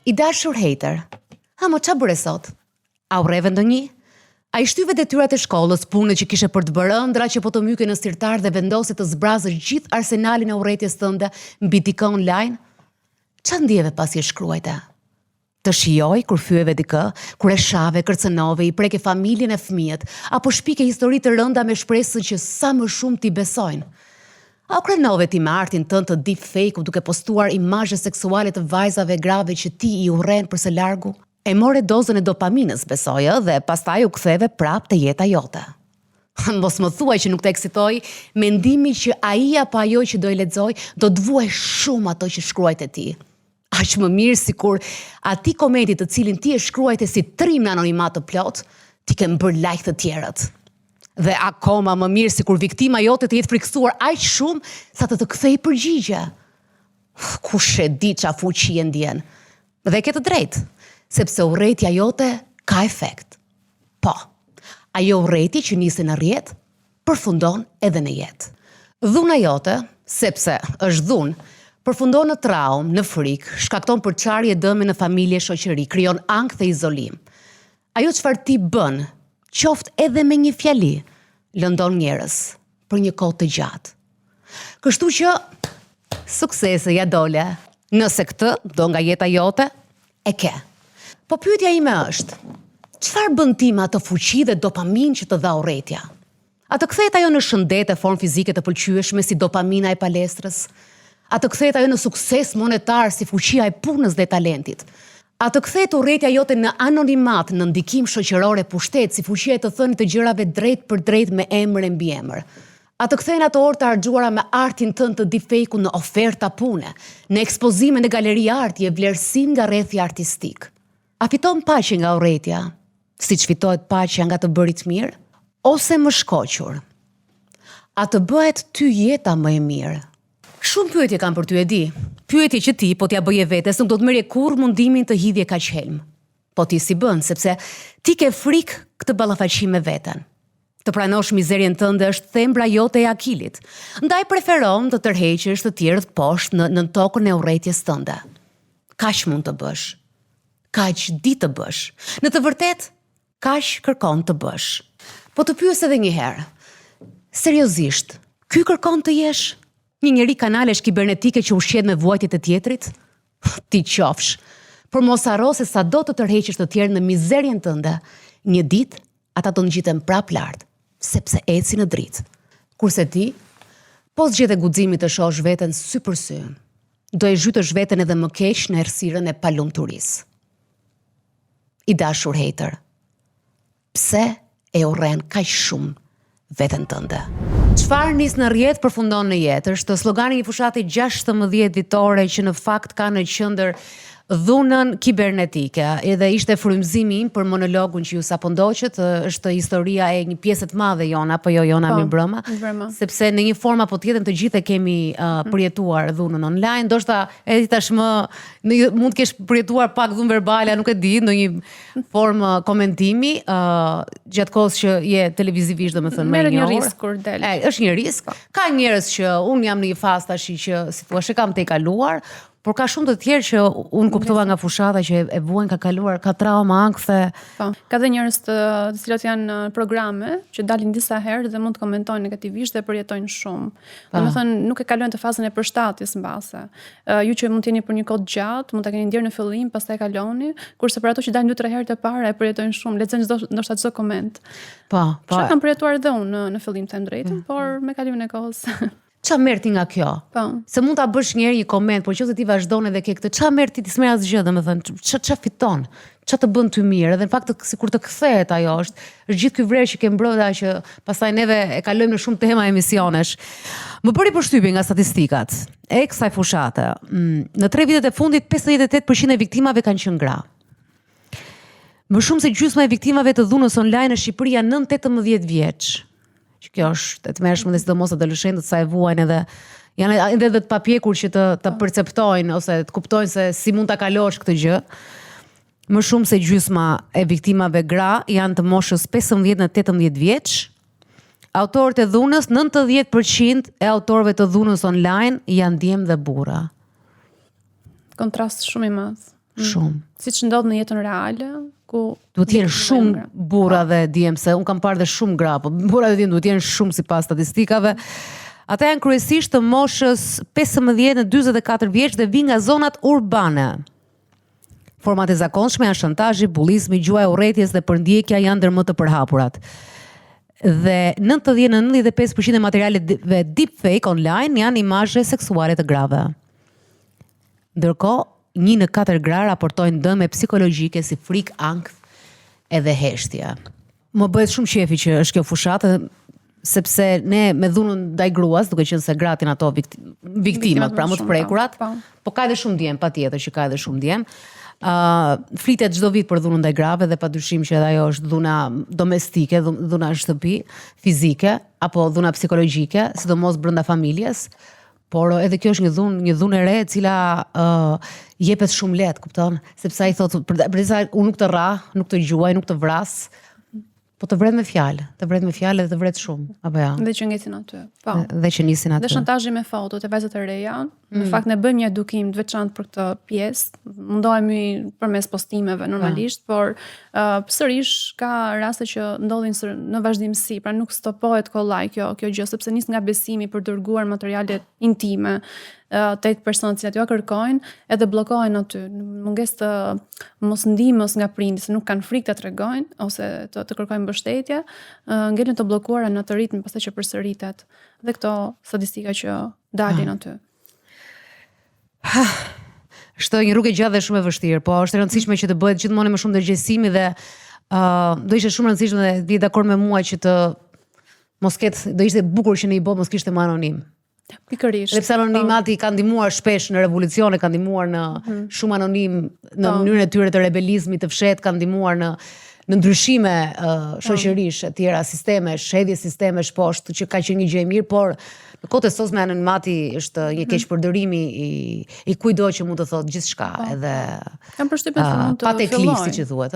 I dashur hater, mo qa bëre sot? A u reve ndonjë? A I shtyve detyrat e shkollës, punët që kishe për të bërë, ëndra që po të myke në stirtar dhe vendose të zbrazësh gjithë arsenalin e urrëties tënde mbi dikë online? Qa ndjeve pas je shkruajte? Të shijoj kur fyeve dikë, kur e shave, kërcënove, I preke familjen e fëmijët, apo shpike histori të rënda me shpresën që sa më shumë t'i besojnë? A u krenove ti me artin tënd të deepfake-u duke postuar imazhe seksuale të vajzave grave që ti I urren përse largu? E more dozën e dopaminës, besoj, dhe pastaj u ktheve prap te jeta jote. Mos më thuaj që nuk të eksitoi mendimi që ai apo ajo që do I lexoj do të vuaj shumë ato që shkruajte ti. Aq më mirë sikur atij komedi të cilin ti e shkruajte si trim në anonimat të plot, ti ke bërë like të tjerët. Dhe akoma më mirë sikur viktima jote të jetë friksuar aq shumë sa të kthej përgjigje. Kush e di çfarë fuqi e ndjen. Dhe ke të drejtë, sepse urrëtia jote ka efekt. Po, ajo urrëti që nisi në rrjet, përfundon edhe në jetë. Dhuna jote, sepse është dhunë, përfundon në traumë, në frikë, shkakton përçarje dëmi në familje, shoqëri, krijon ankth dhe izolim. Ajo çfarë ti bën, qoftë edhe me një fjali, lëndon njerëz për një kohë të gjatë. Kështu që suksesi ja dole, nëse këtë do nga jeta jote, e ke. Po pyetja ime është, çfarë bën ti me ato fuqi dhe dopamin që të dha urrëtia? A të kthehet ajo në shëndet e formë fizike të pëlqyeshme si dopamina e palestrës? A të kthehet ajo në sukses monetar si fuqia e punës dhe talentit? A të kthehet urrëtia jote në anonimat, në ndikim shoqëror e pushtet si fuqia e të thënit të gjërave drejt për drejt me emër e mbiemër? A të kthehen ato orë të harxuara me artin tënd të deepfake-u në oferta pune, në ekspozime në galeri arti e vlerësim nga rrethi artistik? A fiton paqe nga urrëtia, siç fitohet paqja nga të bërit mirë, ose më shkoqur? A të bëhet ty jeta më e mirë? Shumë pyetje kam për ty, e di. Pyetje që ti po t'ja bëje vetes, nuk do të merje kurrë mundimin të hidhje kaq helm. Po ti si bën, sepse ti ke frikë këtë ballafaqim me veten. Të pranosh mizerien tënde është thembra jote e akilit. Ndaj preferon të tërheqësh të tjerët poshtë në tokën e urrëties tënde. Kaq mund të bësh. Kaq di të bësh. Në të vërtetë, kaq kërkon të bësh. Po të pyes edhe një herë. Seriozisht, ky kërkon të jesh një njeri kanalesh kibernetike që ushqet me vuajtjet e tjetrit? Ti qofsh. Por mos harro se sado të tërheqësh të tjerë në mizerien tënde, një ditë ata do ngjiten prap lart, sepse eci në dritë. Kurse ti, po zgjedhe guximin të shohësh veten sy për sy, do e zhytësh veten edhe më keq në errësirën e palumturisë. I dashur hater, pse e urren kaq shumë veten tënde? Çfarë nis në rrjet përfundon në jetë, është slogani I fushati 16 vitore që në fakt ka në qendër dhunën kibernetike, edhe ishte frymëzimi im për monologun që ju sapo ndoqët, është historia e një pjesë të madhe Jona, apo jo Jona mi brëma, sepse në një formë apo tjetër të gjithë e kemi përjetuar dhunën online, ndoshta edhe tashmë mund të kesh përjetuar pak dhunë verbale, nuk e di, në një formë komentimi, gjatë kohës që je televizivisht domethënë më një risk kur del. Është një risk. Ka njerëz që unë jam në një fazë tash që si thua e kam të kaluar, por ka shumë të tjerë që unë kuptova nga fushata që e vuajnë ka kaluar, ka trauma, ankth. Po, ka dhe njerëz të cilët janë në programe që dalin disa herë dhe mund të komentojnë negativisht dhe përjetojnë shumë. Domethënë nuk e kalojnë të fazën e përshtatjes mbase. Ju që mund të jeni për një kohë gjatë, mund ta keni ndier në fillim, pastaj kaloni, kurse për ato që dalin 2-3 herë të para e përjetojnë shumë. Lexojnë ndoshta çdo koment. Po. Çfarë kam përjetuar edhe unë në fillim të drejtën, por me kalimin e kohës. Qa merr ti nga kjo? Po. Se mund ta bësh njëri një koment, por nëse ti vazhdon edhe ke këtë, qa merr ti s'merr asgjë, domethënë, qa fiton? Qa të bën ty mirë? Edhe në fakt sikur të kthehet ajo, është gjithë ky vlerë që ke mbrojtur që pastaj neve e kalojmë në shumë tema emisionesh. Më bëri përshtypje nga statistikat e kësaj fushate. Në 3 vitet e fundit 58% e viktimave kanë qenë gra. Më shumë se gjysma e viktimave të dhunës online në Shqipëri janë nën 18 vjeç. Që kjo është e tmerrshme dhe sidomos adoleshentët sa e vuajnë edhe janë edhe të papjekur që të perceptojnë ose të kuptojnë se si mund ta kalosh këtë gjë. Më shumë se gjysma e viktimave gra janë të moshës 15 në 18 vjeç. Autorët e dhunës, 90% e autorëve të dhunës online janë djemë dhe burra. Kontrast shumë I madh. Shumë. Siç ndodh në jetën reale, ku Duhet të jenë shumë burra dhe djem, se unë kam parë dhe shumë gra, po burra dhe djem duhet të jenë shumë sipas statistikave. Ata janë kryesisht të moshës 15 në 44 vjeç dhe vijnë nga zonat urbane. Format e zakonshme janë shantazhi, bullizmi, gjuaja e urrëties dhe përndjekja janë ndër më të përhapurat. Dhe 90-95% e materialeve deepfake online janë imazhe seksuale të grave. Ndërkohë, 1 në 4 gra raportojnë dëme psikologjike si frikë, ankth edhe heshtje. Më bëhet shumë qefi që është kjo fushatë, sepse ne me dhunën ndaj gruas, duke qenë se gratin ato viktimat, pra më të prekurat, po ka edhe shumë djem, patjetër që ka edhe shumë djem. Flitet çdo vit për dhunën ndaj grave dhe padyshim që edhe ajo është dhuna domestike, dhuna në shtëpi, fizike apo dhuna psikologjike, sidomos brenda familjes. Por edhe kjo është një dhunë e re e cila jepet shumë lehtë, kupton? Sepse ai thotë përderisa unë nuk të rrah, nuk të gjuaj, nuk të vras, po të vret me fjalë, dhe të vret shumë, apo ja. Dhe që ngesin aty. Po. Dhe që nisin aty. Dhe shantazhi me fotot e vajzat e reja. Në fakt ne bëjmë një edukim të veçantë për këtë pjesë. Mundohemi përmes postimeve normalisht, por sërish ka raste që ndodhin në vazhdimsi, pra nuk stopohet kollaj kjo gjë, sepse nis nga besimi për dërguar materiale intime tek personat që ja kërkojnë, edhe bllokohen aty. Mungesë të mosndihmës nga prindit, se nuk kanë frikë të tregojnë ose të kërkojnë mbështetje, ngelen të bllokuara në atë ritëm pastaj që përsëritet. Dhe këto statistika që dalin aty. Është një rrugë e gjatë dhe shumë e vështirë, po është e rëndësishme që të bëhet gjithmonë më shumë ndërgjegjësimi dhe do ishte shumë rëndësishme dhe vi dakord me mua që të mos ketë, do ishte bukur që në i botë mos kishte më anonim. Pikërisht. Dhe pse anonimati ka ndihmuar shpesh në revolucione, ka ndihmuar në shumë anonim në mënyrën e tyre të rebelizmit të fshehtë, ka ndihmuar në ndryshime shoqërisht e tjera, sisteme, shedhje sistemesh poshtë që ka qenë një gjë e mirë, por në kohët e sotme anonimati është një keq përdorimi i kujdo që mund të thotë gjithçka, edhe kam përshtypjen se mund të fillojë, siç e thuhet,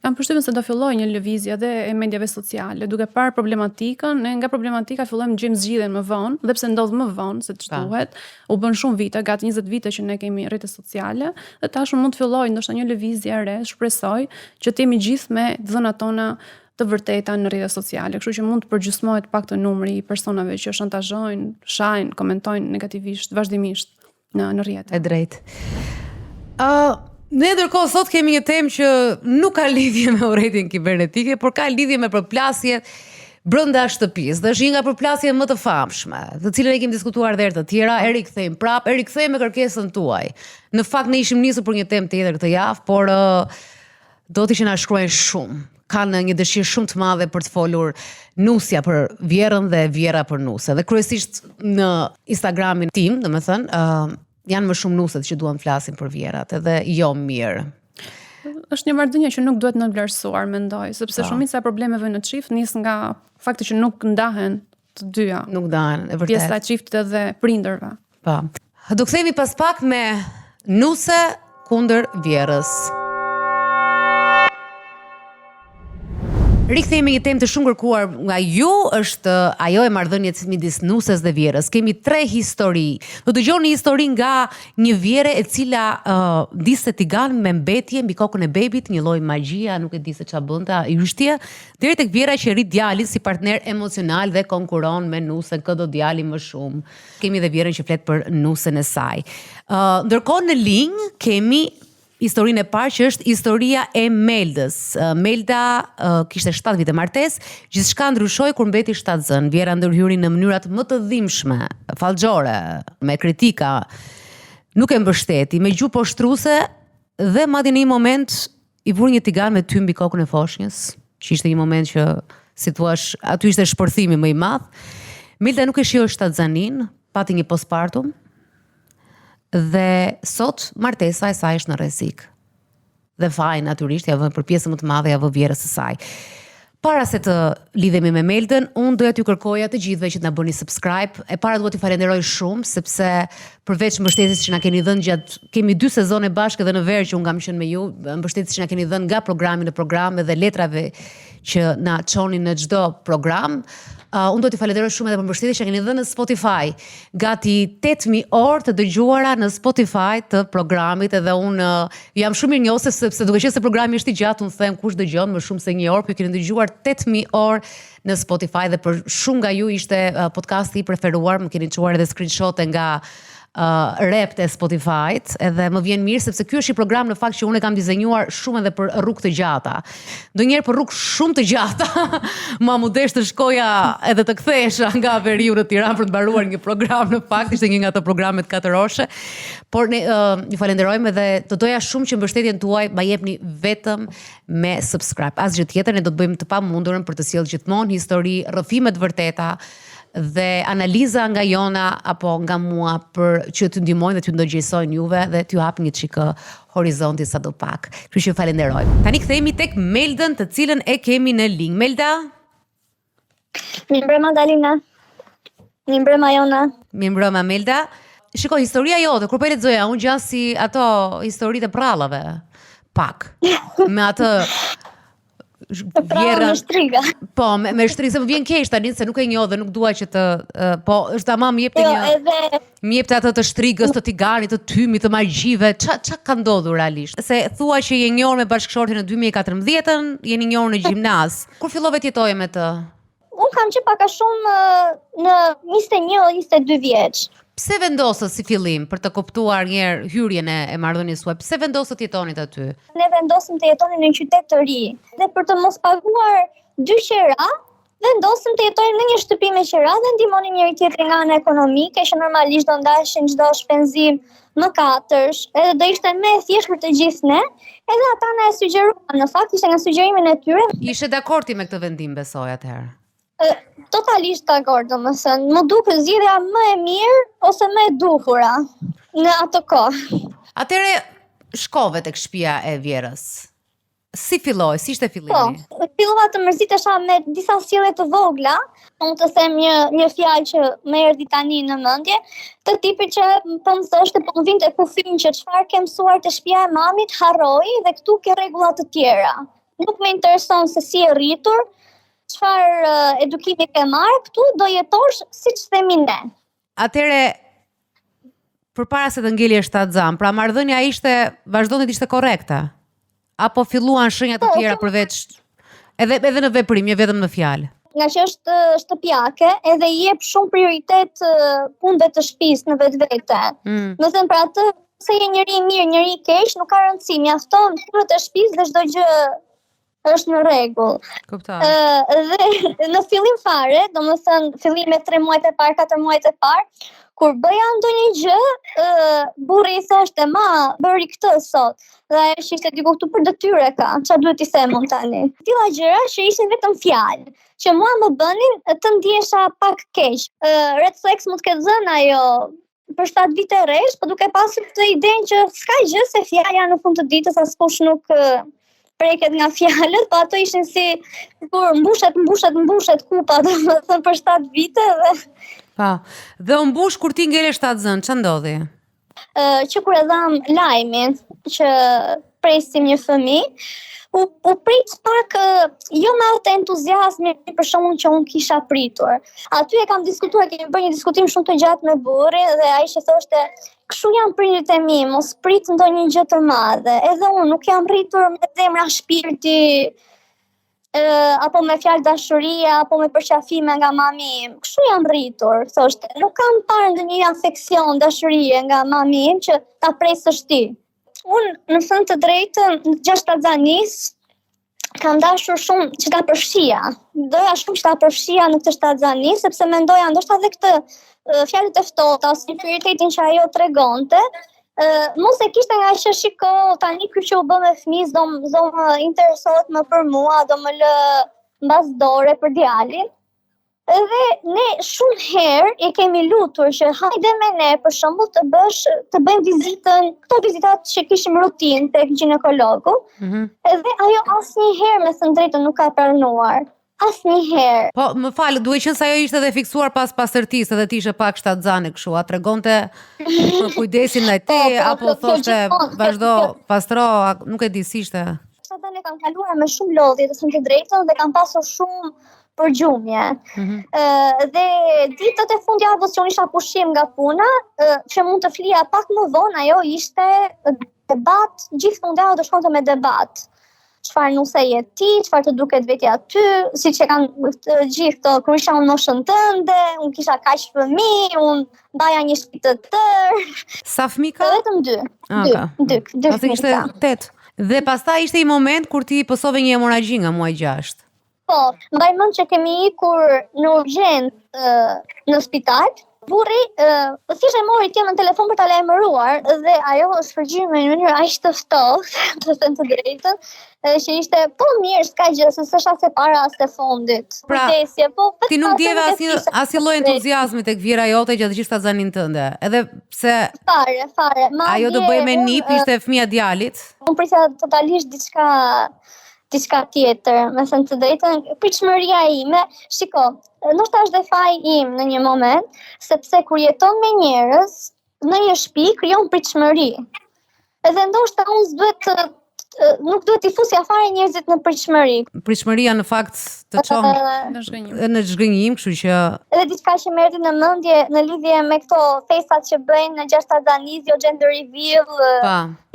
kam përshtypjen se do fillojë një lëvizje edhe e mediave sociale, duke parë problematikën, ne nga problematika fillojmë gjejmë zgjidhjen më vonë, dhe pse ndodh më vonë se ç'duhet, u bën shumë vite, gati 20 vite që ne kemi rrjetet sociale, dhe tashmë mund të fillojë ndoshta një lëvizje e re, shpresoj që të jemi gjithë me dhënat tona të vërteta në rrjetet sociale, kështu që mund të përgjysmohet pak të numri i personave që shantazhojnë, shajnë, komentojnë negativisht, vazhdimisht në rrjete. E drejtë. Ne ndërkohë sot kemi një temë që nuk ka lidhje me urrëtitjen kibernetike, por ka lidhje me përplasjet brenda shtëpisë. Dhe është një nga përplasjet më të famshme, të cilën e kemi diskutuar edhe herë të tjera, e rikthejmë prapë, e rikthejmë me kërkesën tuaj. Në fakt ne ishim nisur për një temë tjetër këtë javë, por do të që na shkruajnë shumë. Kanë një dëshirë shumë të madhe për të folur nusja për vjerën dhe vjera për nuse. Dhe kryesisht në Instagramin tim, domethënë, janë më shumë nuset që duan të flasin për vjerat, edhe jo mirë. Është një marrëdhënie që nuk duhet në vlerësuar, mendoj, sepse shumica e problemeve në çift nis nga fakti që nuk ndahen të dyja. Nuk ndahen, e vërtet. Pjesa e çiftit dhe prindërve. Po. Do kthehemi pas pak me nuse kundër vjerës. Rikthehemi një temë të shumë kërkuar nga ju, është ajo e marrëdhënies midis nuses dhe vjerës. Kemi 3 histori. Do dëgjoni histori nga një vjere e cila diste tigan me mbetje mbi kokën e bebit, një lloj magjia, nuk e di se ç'a bënta, yshtje, deri tek vjera që rrit djalin si partner emocional dhe konkuron me nusen, kë do djali më shumë. Kemi edhe vjerën që flet për nusen e saj. Ndërkohë në linj kemi historinë e parë që është historia e Meldës. Melda kishte 7 vite martesë, gjithçka ndryshoi kur mbeti shtatzën. Vjera ndërhyri në mënyrat më të dhimbshme, fallxore, me kritika, nuk e mbështeti, me gjuhë poshtruese dhe madje në një moment i vuri një tigan me ty mbi kokën e foshnjës, që ishte një moment që, si thua, aty ishte shpërthimi më i madh. Melda nuk e shijoi shtatzanin, pati një postpartum. Dhe sot martesa e saj është në rrezik. Dhe faj natyrisht ja vën për pjesën më të madhe ja vë vjerës së saj. Para se të lidhemi me Meldën, unë doja t'ju kërkoja të gjithëve që të na bëni subscribe. E para duhet t'ju falenderoj shumë sepse përveç mbështetjes që na keni dhënë gjatë, kemi 2 sezone bashkë edhe në verë që unë kam qenë me ju, mbështetjes që na keni dhënë nga programi në program dhe letrave që na çoni në çdo program. Unë do t'i falenderoj shumë edhe për mbështetjen që keni dhënë në Spotify. Gati 8000 orë të dëgjuara në Spotify të programit, edhe unë jam shumë mirënjohëse sepse duke qenë se programi është i gjatë, unë them kush dëgjon më shumë se 1 orë, por keni dëgjuar 8000 orë në Spotify dhe për shumë nga ju ishte podcasti i preferuar, më keni çuar edhe screenshote nga rap të Spotify-t, edhe më vjen mirë sepse ky është i program në fakt që unë e kam dizenjuar shumë edhe për rrugë të gjata. Ndonjëherë për rrugë shumë të gjata, mu desh të shkoja edhe të kthehesha nga Veriu në Tiranë për të mbaruar një program, në fakt ishte një nga ato programet katërorëshe. Por ne ju falenderojmë edhe të doja shumë që mbështetjen tuaj ma jepni vetëm me subscribe. Asgjë tjetër, ne do të bëjmë të pamundurën për të sjellë gjithmonë histori, rrëfime të vërteta dhe analiza nga Jona apo nga mua për që t'ju ndihmojnë dhe t'ju ndërgjegjësojnë juve dhe t'ju hap një çik horizonti sadopak. Kështu që falenderoj. Tani kthehemi tek Meldën, të cilën e kemi në linj. Melda? Mirëmbrëma Dalina. Mirëmbrëma Jona. Mirëmbrëma Melda. Shiko, historia jote, kur po e lexoja, unë gjasë si ato historitë e prallave. Pak. Me atë vjera me shtriga. Po, me shtriga, se më vjen keq tani se nuk e njoh dhe nuk dua që të po, është tamam më jepte një më jepte atë të shtrigës, të tiganit, të tymit, të magjive. Ç'a ka ndodhur realisht? Se thua që je njohur me bashkëshortin në 2014-ën, jeni njohur në gjimnaz. Kur fillove të jetoje me të? Unë kam qenë pak a shumë në 21-22 vjeç. Pse vendosët si fillim për të kuptuar njerë hyrjen e marrëdhënies suaj? Pse vendosët jetonit aty? Ne vendosëm të jetonin në një qytet të ri. Dhe për të mos paguar 2 qera, vendosëm të jetojmë në një shtëpi me qera dhe ndihmonim njëri tjetrin nga ana ekonomike, që normalisht do ndashin çdo shpenzim më katërsh, edhe do ishte më e thjeshtë për të gjithë ne, edhe ata na e sugjeruan, në fakt ishte nga sugjerimin e tyre. Ishe dakord me këtë vendim, besoj atëherë? Totalisht dakord, domethënë, më duket zgjidhja më e mirë ose më e duhura në atë kohë. Atëherë shkove tek shtëpia e Vjerës. Si filloi? Si ishte fillimi? Po, fillova të mërzitesha me disa sjellje të vogla, unë të them një fjalë që më erdhi tani në mendje, të tipit që po më thoshte po vinte kufin që çfarë ke mësuar te shtëpia e mamit, harroi dhe këtu ke rregulla të tjera. Nuk më intereson se si e rritur, çfarë edukimi ke marrë, këtu do jetosh siç themi ne. Atëre përpara se të ngelje shtatzan, pra marrëdhënia ishte vazhdonte të ishte korrekte? Apo filluan shenja të tjera përveç edhe në veprim, jo vetëm në fjalë? Nga që është shtëpiake, edhe i jep shumë prioritet punëve të shtëpisë në vetvete. Do thënë për atë se je njëri i mirë, njëri i keq, nuk ka rëndësi, mjafton punët e shtëpisë dhe çdo gjë është në rregull. Kuptoj. Dhe në fillim fare, domethënë fillim me 3 muajt e parë, 4 muajt e parë, kur bëja ndonjë gjë, burri i thoshte, "Ma, bëri këtë sot." Dhe ajo që ishte diku këtu për detyrë ka, çfarë duhet i them unë tani? Tilla gjëra që ishin vetëm fjalë, që mua më bënin të ndjesha pak keq. Red flags mund të ketë dhënë ajo për 7 vite rresh, por duke pasur këtë idenë që s'ka gjë se fjala në fund të ditës askush nuk preket nga fjalët, po ato ishin si kur mbushet kupa, domethënë për 7 vite dhe Pa. Dhe u mbush kur ti ngele shtatzën, ç'a ndodhi? Që kur e dham lajmin që presim një fëmijë, u prit pak jo me atë entuziazmin për shkakun që unë kisha pritur. Aty e kam diskutuar, kemi bërë një diskutim shumë të gjatë me burrin dhe ai që thoshte, "Kështu janë prindërit e mi, mos prit ndonjë gjë të madhe. Edhe unë nuk jam rritur me zemra shpirti apo me fjalë dashurie apo me përqafime nga mami im. Kështu jam rritur", thoshte. "Nuk kam parë ndonjë afeksion, dashurie nga mami im që ta presësh ti." Unë në thënë të drejtën, gjatë shtatzanis, kam dashur shumë që ta përfshija. Doja shumë që ta përfshija në këtë shtatzani, sepse mendoja ndoshta edhe këtë fjalët e ftohta ose prioritetin që ajo tregonte, mos e kishte nga që shiko tani ky që u bë me fëmijë do më interesohet më për mua, do më lë mbas dore për djalin. Edhe ne shumë herë e kemi lutur që hajde me ne për shembull të bëjmë vizitën, këto vizitat që kishim rutinë tek ginekologu. Edhe ajo asnjëherë me thënë drejtën nuk ka pranuar. Asnjëherë. Po, më fal, duhet qenë se ajo ishte edhe fiksuar pas pastërtisë, edhe ti ishe pak shtatzane kështu, a tregonte për kujdesin ndaj te apo thoshte vazhdo pastro, nuk e di si ishte. Shtatën unë e kam kaluar me shumë lodhje, të thënë të drejtën, dhe kam pasur shumë përgjumje. Dhe ditët e fundjavës që unë isha pushim nga puna, që mund të flija pak më vonë, ajo ishte debat, gjithë fundjavë të shkonte me debat. Çfarë nuse je ti, çfarë të duket vetja ty, siç e kanë gjithë këto, kur isha unë moshën tënde, unë kisha kaq fëmijë, unë mbaja një shtëpi të tërë. Sa fëmijë ka? Vetëm dy. Dy Pasi ishte fëmijë. 8. Dhe pastaj ishte një moment kur ti pësove një hemorragji nga muaji 6. Po, mbaj mend që kemi ikur në urgjencë në spital. Burri thjesht e mori tjemën në telefon për ta lajmëruar dhe ajo shpërgjigj në një mënyrë aq të ftohtë, të thënë të drejtën, që ishte po mirë, s'ka gjë, se s'është as e para as e fundit. Pra, Kujtesje, po ti nuk ndjeve asnjë lloj entuziazmi tek vjera jote gjatë gjithë stazanin tënde. Edhe pse fare. Ajo do bëj me nip, ishte fëmia djalit. Unë prisja totalisht diçka tjetër, me thënë të drejtën, pritshmëria ime, shiko, ndoshta është dhe faji im në një moment, sepse kur jeton me njerëz, në një shtëpi krijon pritshmëri. Edhe ndoshta unë nuk duhet t'i fusja fare njerëzit në pritshmëri. Pritshmëria në fakt të çon në zhgënjim, kështu që edhe diçka që më erdhi në mendje në lidhje me këto festat që bëjnë në 6 Tazaniz, jo gender reveal,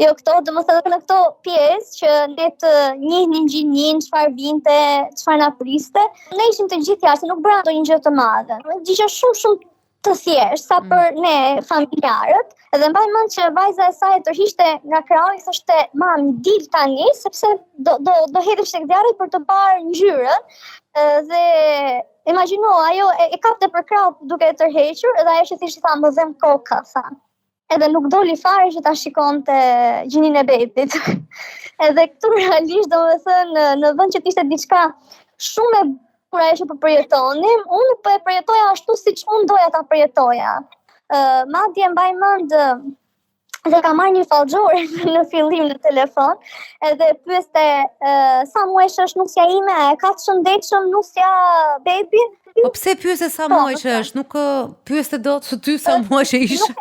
jo këto, domethënë në këto pjesë që ne të njihnin gjinin, çfarë vinte, çfarë na priste. Ne ishim të gjithë jashtë, nuk bëra ndonjë gjë të madhe. Gjë shumë të thjeshtë sa për ne familjarët. Edhe mbaj mend që vajza e saj tërhiqte nga krahu, thoshte, "Mami, dil tani, sepse do hedhesh tek djarit për të parë ngjyrën." Dhe imagjino, ajo e kapte për krah duke e tërhequr, edhe ajo që thjesht i tha, "Më dhem koka", tha. Edhe nuk doli fare që ta shikonte gjinin e bebit. Edhe këtu realisht, domethënë, në vend që të ishte diçka shumë e kur ajo që po përjetonim, unë po e përjetoja ashtu siç unë doja ta përjetoja. Madje mbaj mend dhe ka marrë një fallxhore në fillim në telefon, edhe pyeste sa muajsh është nusja ime, e ka të shëndetshëm nusja bebi? Po pse pyeste sa muajsh është, nuk pyeste dot se ty sa muajsh ishe?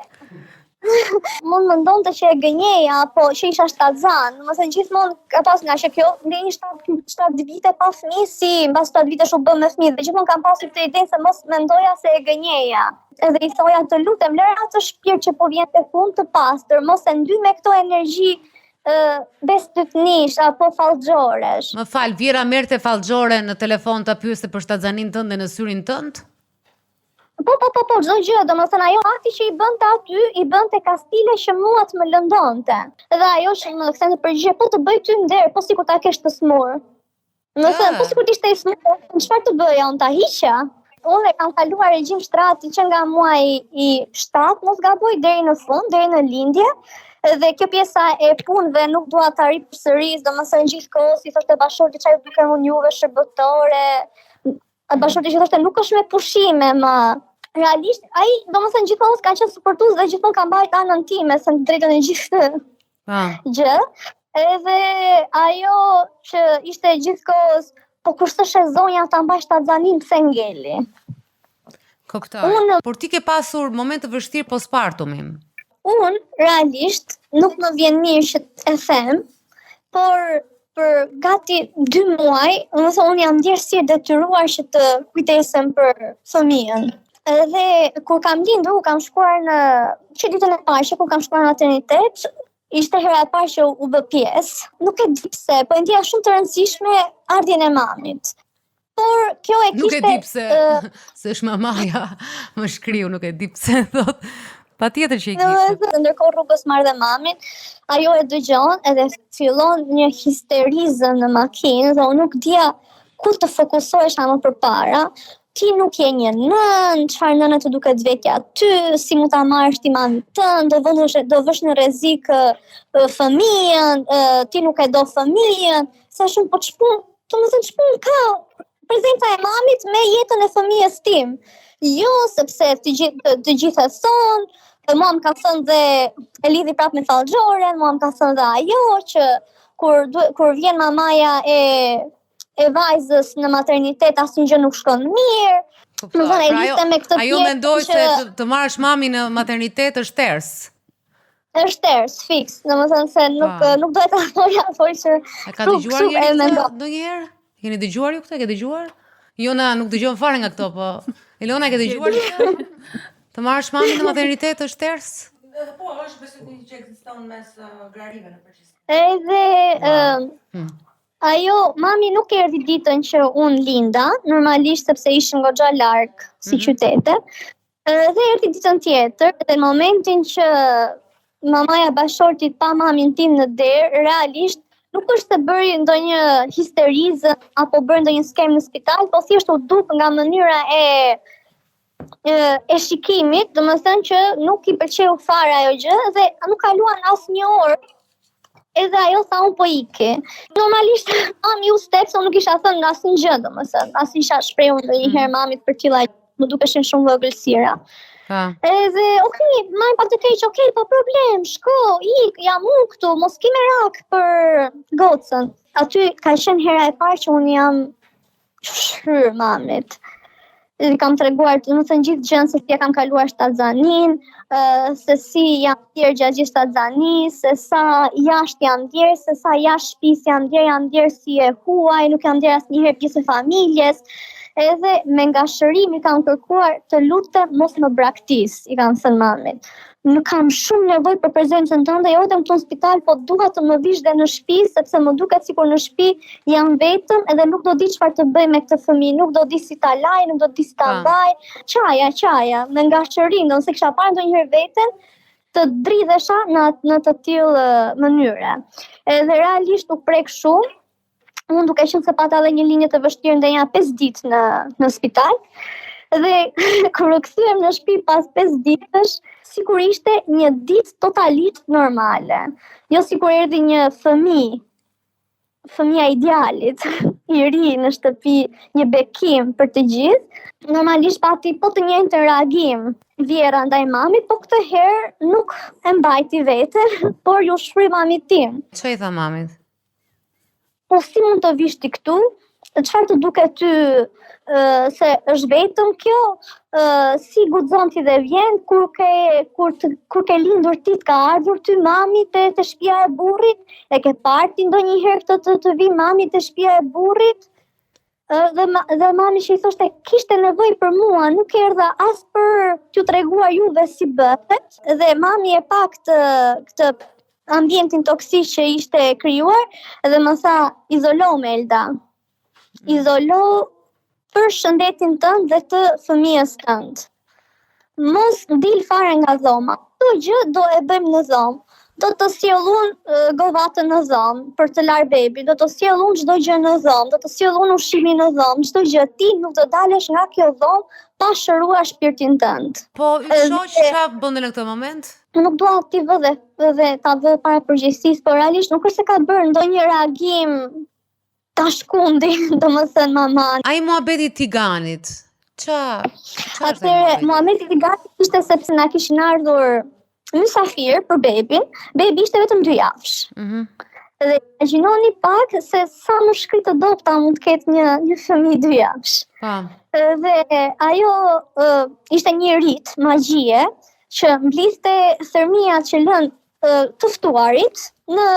Mund më ndonte që e gënjeja, apo që isha shtazan. Domethënë gjithmonë ka pas nga që kjo ndej 7 vite pa fëmijë, si mbas 7 vitesh u bë me fëmijë. Dhe gjithmonë kam pasur këtë ide se mos mendoja se e gënjeja. Edhe i thoja, të lutem, lëre atë shpirt që po vjen tek unë të pastër, mos e ndy me këto energji bestytnish apo fallxhoresh. Më fal, Vjera merrte fallxhore në telefon ta pyeste për shtazanin tënd dhe në syrin tënd? Po, çdo gjë, domethënë ajo akti që i bënte aty, i bënte kastile që mua të më lëndonte. Dhe ajo që më kthente përgjigje, po të bëj ty nder, po sikur ta kesh të smur. Domethënë, po sikur të ishte i smur, çfarë të bëja, unë ta hiqja? Unë kam kaluar regjim shtrati që nga muaji i 7, mos gaboj, deri në fund, deri në lindje. Dhe kjo pjesa e punëve nuk dua ta rri përsëris, domethënë gjithkohës i thoshte bashorti çfarë duken unë juve shërbëtore. Bashorti që thoshte nuk është me pushime, më realisht ai domethënë gjithkohës ka qenë suportues dhe gjithmonë ka mbajtur anën time, se në drejtën e gjithë gjë. Edhe ajo që ishte gjithkohës, po kur s'është zonja ta mbash Tazanin pse ngeli. Koktar. Por ti ke pasur moment të vështirë postpartumin. Unë realisht nuk më vjen mirë që e them, por për gati 2 muaj, unë jam ndjerë si e detyruar që të kujdesem për fëmijën. Edhe kur kam lindur, kam shkuar në që ditën e parë që kur kam shkuar në maternitet, ishte hera e parë që u bë pjesë. Nuk e di pse, po e ndjeja shumë të rëndësishme ardhjen e mamit. Por kjo e kishte... Nuk e di pse, se është mamaja, më shkriu, nuk e di pse, thot. Patjetër që e kishte. Ndërkohë rrugës marrë dhe mamin, ajo e dëgjon edhe fillon një histerizëm në makinë dhe unë nuk dija ku të fokusohesha më përpara. Ti nuk je një nën, çfarë nënë të duket vetja ty, si mund ta marrësh ti mamin tënd, do vësh në rrezik fëmijën, ti nuk e do fëmijën, sa shumë po ç'pun ka prezenta e mamit me jetën e fëmijës tim. Jo, sepse të gjithë e thonë, mua më ka thënë dhe e lidhi prapë me fallxhoren, mua më ka thënë dhe ajo që kur vjen mamaja e vajzës në maternitet asnjë gjë nuk shkon mirë. Ajo mendoj se të marrësh mamin në maternitet është ters. Është tërës, fix, domethënë se nuk do ta thoj që A ka dëgjuar njëri këtë ndonjëherë? Keni dëgjuar ju këtë? Ke dëgjuar? Jona nuk dëgjon fare nga këto, po Elona ke dëgjuar këtë? Të marrësh mamin në maternitet është tërës? Po, është besoj që ekziston mes grarive në përgjithësi. Edhe ajo, mami nuk erdhi ditën që unë linda, normalisht sepse ishim goxha larg si qytete. Dhe erdhi ditën tjetër, dhe në momentin që mamaja bashortit pa mamin tim në derë, realisht nuk është të bëri ndonjë histerizë apo bëri ndonjë skem në spital, po thjesht u duk nga mënyra e shikimit, domethënë që nuk i pëlqeu fare ajo gjë dhe nuk kaluan asnjë orë. Edhe ajo tha unë po iki. Normalisht mami u stepse unë nuk isha thënë asnjë gjë, domethënë, as isha shprehur ndonjëherë mamit për tilla, më dukeshin shumë vogëlsira. Edhe, majmë pak të keq, pa problem, shko, ik, jam unë këtu, mos ki merak për gocën. Aty ka qenë hera e parë që unë jam shfryrë mamit. Kam treguar të më thënë gjithë gjënë se si ja kam kaluar shtatzanin, se si jam ndjerë gjatë gjithë shtatzanis, se sa jashtë jam ndjerë, se sa jashtë shtëpisë jam ndjerë si e huaj, nuk jam ndjerë asnjëherë pjesë e familjes. Edhe me ngashërim i kam kërkuar të lutem mos më braktis, i kam thënë mamit. Nuk kam shumë nevojë për prezencën tënde, jo vetëm këtu në spital, po dua të më vish dhe në shtëpi, sepse më duket sikur në shtëpi jam vetëm edhe nuk do di çfarë të bëj me këtë fëmijë, nuk do di si ta laj, nuk do di si ta mbaj. Qaja, me ngashërim, do se kisha parë ndonjëherë veten të dridhesha në të tillë mënyre. Edhe realisht u prek shumë. Unë duke qenë se pata edhe një linjë të vështirë ndenja 5 ditë në spital. Dhe kur u kthyem në shtëpi pas 5 ditësh, sikur ishte një ditë totalisht normale. Jo sikur erdhi një fëmia idealit, i ri në shtëpi, një bekim për të gjithë. Normalisht pati po të njëjtën reagim Vjera ndaj mamit, po këtë herë nuk e mbajti veten, por ju shfry mamit tim. Çfarë i tha mamit? Po si mund të vish ti këtu? Çfarë të duket ty se është vetëm kjo? Si guxon ti dhe vjen kur ke lindur ti të ka ardhur ty mami te shtëpia e burrit? E ke parë ti ndonjëherë të vi mami te shtëpia e burrit? Dhe mami që i thoshte kishte nevojë për mua, nuk erdha as për t'ju treguar juve si bëhet. Dhe mami e pa këtë ambientin toksik që ishte krijuar dhe më tha izolo Melda. Izolo për shëndetin tënd dhe të fëmijës tënd. Mos dil fare nga dhoma. Çdo gjë do e bëjmë në dhomë. Do të sjell unë govatën në dhomë për të larë bebi, do të sjell unë çdo gjë në dhomë, do të sjell unë ushqimin në dhomë, çdo gjë ti nuk do dalesh nga kjo dhomë pa shëruar shpirtin tënd. Po, shoq çfarë bënte në këtë moment? Nuk dua ti vë dhe ta vë para përgjegjësisë, por realisht nuk është se ka bërë ndonjë reagim ta shkundi, domethënë maman. Ai muhabeti Tiganit. Atëherë muhabeti Tiganit ishte sepse na kishin ardhur mysafir për bebin. Bebi ishte vetëm 2 javësh. Dhe imagjinoni pak se sa më shkrit të dobta mund të ketë një fëmijë 2 javësh. Dhe ajo ishte një rit magjie që mblidhte thërmia që lën të ftuarit në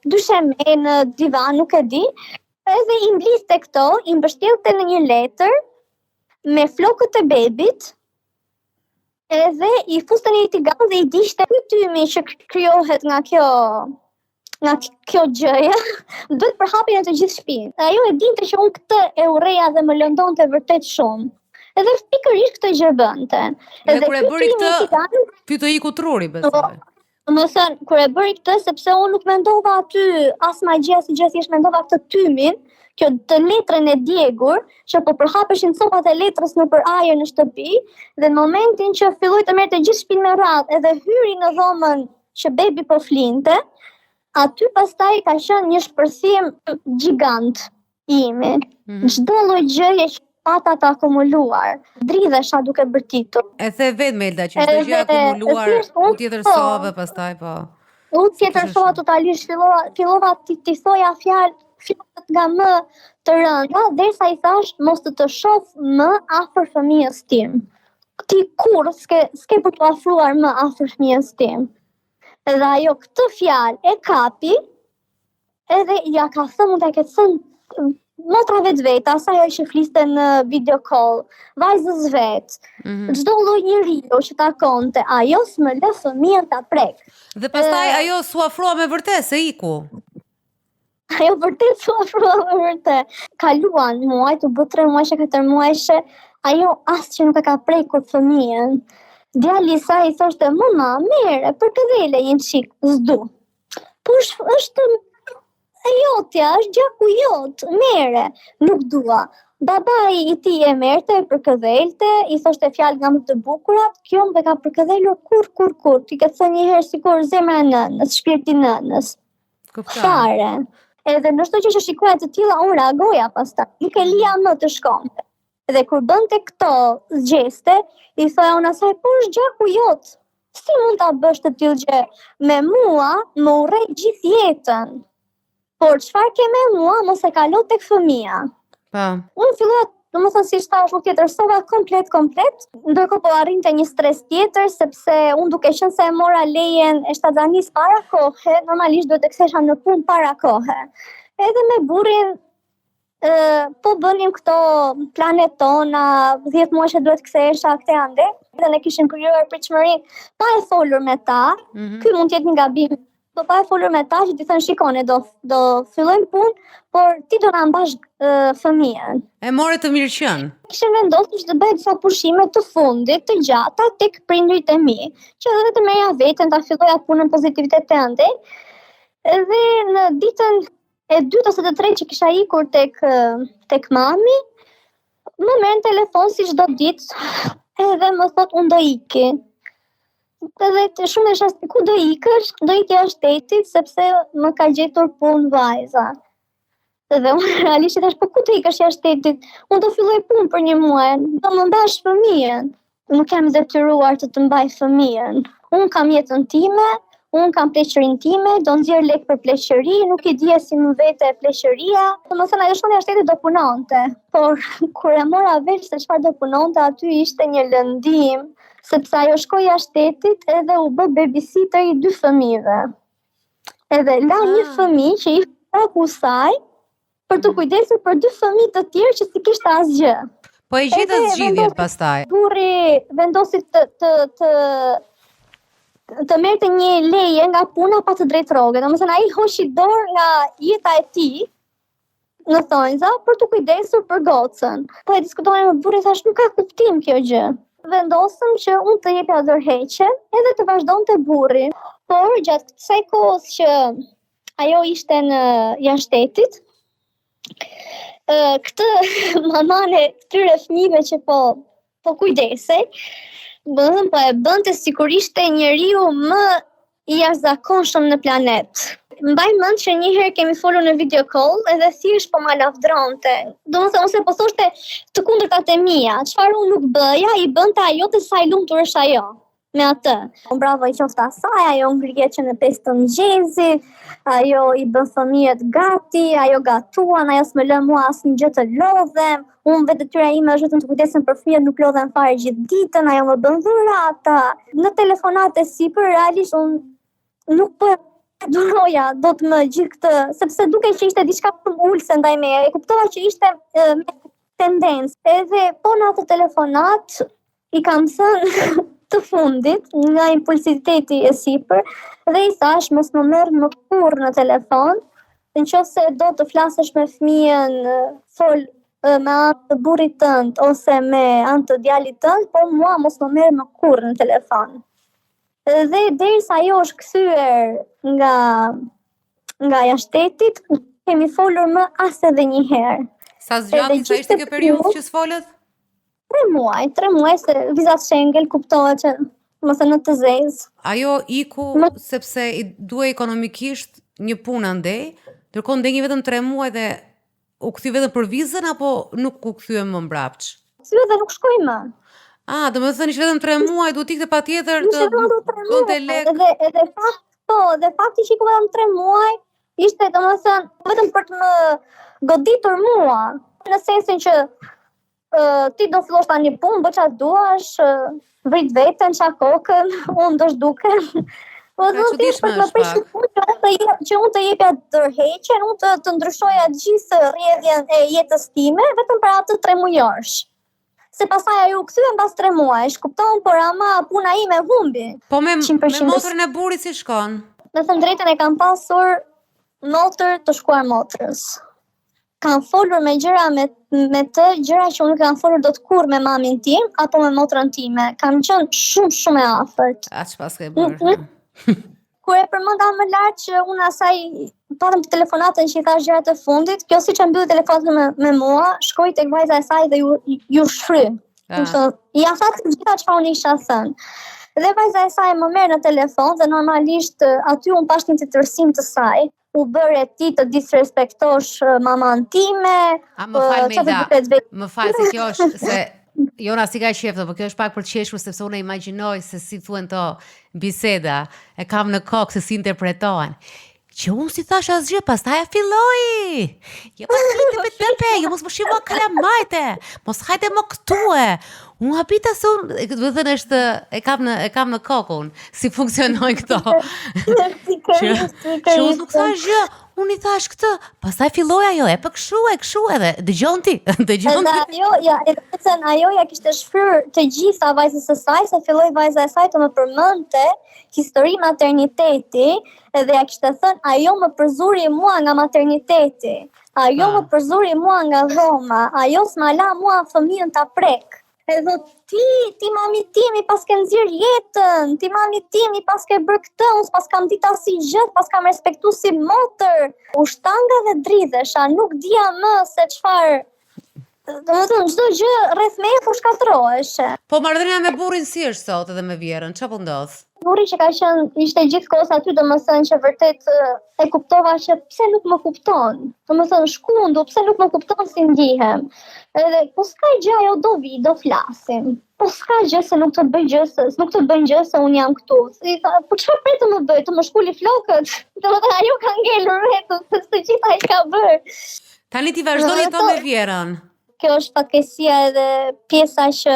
dysheme, në divan, nuk e di. Edhe i mblidhte këto, i mbështjellte në një letër me flokët e bebit, edhe i fuste në një tigan dhe i dishte pytymi që krijohet nga kjo gjëja, duhet përhapjen e të gjithë shtëpinë. Ajo e dinte që unë këtë e urreja dhe më lëndonte vërtet shumë. Edhe pikërisht këtë gjë bënte. Edhe kur e bëri këtë, ty të iku truri, besoj. Më thënë, kur e bëri këtë, sepse unë nuk mendova aty as magjia si gjë, thjesht mendova këtë tymin, kjo të letrën e djegur, që po përhapeshin copat e letrës nëpër ajër në shtëpi, dhe në momentin që filloi të merrte gjithë shtëpinë me radhë, edhe hyri në dhomën që bebi po flinte, aty pastaj ka qenë një shpërthim gjigant imi. Çdo lloj gjëje që pata të akumuluar, dridhesha duke bërtitur. E the vetë Melda që çdo gjë akumuluar, u tjetërsove pastaj po. U tjetërsova totalisht, fillova ti thoja fjalë nga më të rënda, derisa i thash mos të shoh më afër fëmijës tim. Ti kur s'ke për të afruar më afër fëmijës tim. Edhe ajo këtë fjalë e kapi, edhe ja ka thënë, mund ta ketë thënë motrave të veta, sa ajo që fliste në video call, vajzës vet, çdo lloj njeriu që takonte, ajo s'më lë fëmijën ta prek. Dhe pastaj ajo s'u afrua me vërtet se iku. Ajo vërtet s'u afrua me vërtet. Kaluan muaj, u bë 3 muajshe, 4 muajshe, ajo asgjë nuk e ka prekur fëmijën. Djali i saj i thoshte, mama, mere, për këdhele një qik, s'du. Po është e jotja, është gjaku jot, mere, nuk dua. Babai i tij e merte për këdhelte, i thoshte fjalë nga më të bukurat, kjo më ka përkëdhelur kur, ti ke thënë një herë sikur zemra e nënës, shpirti i nënës. Fare. Edhe në çdo gjë që shikoja të tilla, unë reagoja pastaj, nuk e lija më të shkonte. Dhe kur bënte këto gjeste, i thoja unë asaj, po është gjaku jot. Si mund ta bësh të tillë gjë? Me mua më urrej gjithë jetën. Por çfarë ke me mua, mos e kalo tek fëmia. Pa. Unë fillova, domethënë si thash më tjetër, sova komplet, ndërkohë po arrinte një stres tjetër, sepse unë duke qenë se e mora lejen e shtazanis para kohe, normalisht duhet të kthesha në punë para kohe. Edhe me burrin po bënim këto planet tona, 10 muaj që duhet kthesha këte ande, dhe ne kishim krijuar pritshmërinë pa e folur me ta. Ky mund të jetë një gabim. Po pa e folur me ta që ti thënë shikone, do fillojmë punë, por ti do na mbash fëmijën. E more të mirë qenë. Kishim vendosur që të bëj disa pushime të fundit, të gjata tek prindrit e mi, që edhe të merja veten, ta filloja punën pozitivitet të ande. Edhe në ditën e 2 ose të 3 që kisha ikur tek mami, më merr në telefon si çdo ditë, edhe më thot unë do iki. Edhe shumë e shasti, ku do ikësh? Do ikja shtetit, sepse më ka gjetur punë vajza. Edhe unë realisht thash, po ku do ikësh jashtë shtetit? Unë do filloj punë për 1 muaj, do më mbash fëmijën. Nuk jam detyruar të mbaj fëmijën. Unë kam jetën time, unë kam pleqërinë time, do nxjerr lek për pleqëri, nuk i dije si më vete pleqëria. Domethënë ajo shkonte jashtë shtetit do punonte, por kur e mora vesh se çfarë do punonte, aty ishte një lëndim, sepse ajo shkoi jashtë shtetit edhe u bë babysitter i 2 fëmijëve. Edhe la një fëmijë që i ku saj për të kujdesur për 2 fëmijë të tjerë që si kishte asgjë. Po e gjetët zgjidhjen pastaj. Burri vendosi të merrte një leje nga puna pa të drejtë rroge. Domethënë ai hoqi dorë nga jeta e tij në thonjza për të kujdesur për gocën. Po e diskutonin me burrin, thash nuk ka kuptim kjo gjë. Vendosëm që unë të jepja dorëheqjen edhe të vazhdonte burri. Por gjatë kësaj kohës që ajo ishte në jashtë shtetit, këtë mamane këtyre fëmijëve që po kujdesej, po e bënte sikur ishte njeriu më i jashtëzakonshëm në planet. Mbaj mend që një herë kemi folur në video call edhe thjesht po ma lavdronte. Domethënë ose po thoshte të kundërtat e mia, çfarë unë nuk bëja, i bënte ajo të sa i lumtur është ajo. Me atë. Bravo i qoftë asaj, ajo ngrihet që në 5 të mëngjesit, ajo i bën fëmijët gati, ajo gatuan, ajo s'më lë mua asnjë gjë të lodhem. Unë vetë detyra ime është vetëm të kujdesem për fëmijët, nuk lodhem fare gjithë ditën, ajo më bën dhurata. Në telefonate sipër realisht unë nuk po duroja do të më gjithë këtë, sepse duke që ishte diçka shumë ulse ndaj meje, e kuptova që ishte me tendencë. Edhe po në atë telefonat i kam thënë të fundit nga impulsiviteti e sipër dhe i thash mos më merr më kurrë në telefon, nëse do të flasësh me fëmijën, fol me anë të burrit tënd ose me anë të djalit tënd, po mua mos më merr më kurrë në telefon. Dhe derisa ajo është kthyer nga jashtëtetit, kemi folur më as edhe një herë. Sa zgjati sa ishte kjo periudhë që s'folët? 3 muaj se vizat Schengen kuptohet që mos e në të zezë. Ajo iku sepse i duhej ekonomikisht një punë andej, ndërkohë ndengi vetëm 3 muaj dhe u kthy vetëm për vizën apo nuk u kthye më mbrapsht? Kthye dhe nuk shkoi më. Domethënë ishte vetëm 3 muaj, duhet ikte patjetër të bënte lek. Dhe fakti që iku vetëm 3 muaj ishte domethënë vetëm për të më goditur mua, në sensin që ti do fillosh tani punë, bë çfarë duash, vrit veten, ça kokën, unë do zhdukem. Po do të thjesht për të prish që unë të jepja tërheqjen, unë të ndryshoja gjithë rrjedhjen e jetës time vetëm për atë 3 mujosh. Se pastaj ajo u kthye mbas 3 muajsh, kupton, por ama puna ime humbi. Po me 100% motrën e burrit si shkon? Me thënë drejtën e kam pasur motër të shkuar motrës. Kam folur me gjëra me të gjëra që unë nuk kam folur dot kurrë me mamin tim apo me motrën time. Kam qenë shumë e afërt. Atë çfarë s'ke bërë? Kur e përmenda më lart që unë asaj patëm telefonatën që i thash gjërat e fundit, kjo siç e mbylli telefonatën me mua, shkoi tek vajza e saj dhe ju shfry. Ja tha të gjitha çfarë unë isha thënë. Dhe vajza e saj më merr në telefon dhe normalisht aty unë pash një tërsim të saj. U bërë ti të disrespektosh maman time. Më fal Melda, më fal se kjo është se Jona si ka qeftë, por kjo është pak për të qeshur sepse unë imagjinoj se si thuen to biseda, e kam në kokë se si interpretohen. Që unë si thash asgjë, pastaj filloi. Jo jo mos më shimo kalamajte. Mos hajde më këtue. Unë habita se unë, do të thënë është e kam në kokë unë, si funksionojnë këto. Që unë nuk thash gjë, unë i thash këtë, pastaj filloi ajo, e për kështu edhe, dëgjon ti. Ajo ja kishte shfryr të gjitha vajzës së saj, se filloi vajza e saj të më përmendte histori materniteti, edhe ja kishte thënë, ajo më përzuri mua nga materniteti, ajo më përzuri mua nga dhoma, ajo s'ma la mua fëmijën ta prek. Edhe ti mami timi pas ke nxjerr jetën, ti mami timi pas ke bërë këtë, unë pas kam ditë asgjë, pas kam respektu si motër. U shtanga dhe dridhesha, nuk dija më se çfarë. Domethënë çdo gjë rreth meje po shkatërroheshe. Po marrëdhënia me burrin si është sot edhe me vjerën, çfarë po ndodh? Burri që ka qenë ishte gjithkohës aty, domethënë që vërtet e kuptova që pse nuk më kupton. Domethënë shkundu, pse nuk më kupton si ndihem. Edhe po s'ka gjë, ajo do vi, do flasim. Po s'ka gjë se nuk të bëj gjë, nuk të bën gjë se unë jam këtu. Po çfarë pret të më bëj, të më shkuli flokët? Domethënë ajo ka ngelur vetëm se të gjitha ai ka bërë. Tani ti vazhdoni jeton me vjerën. Kjo është fatkeqësia edhe pjesa që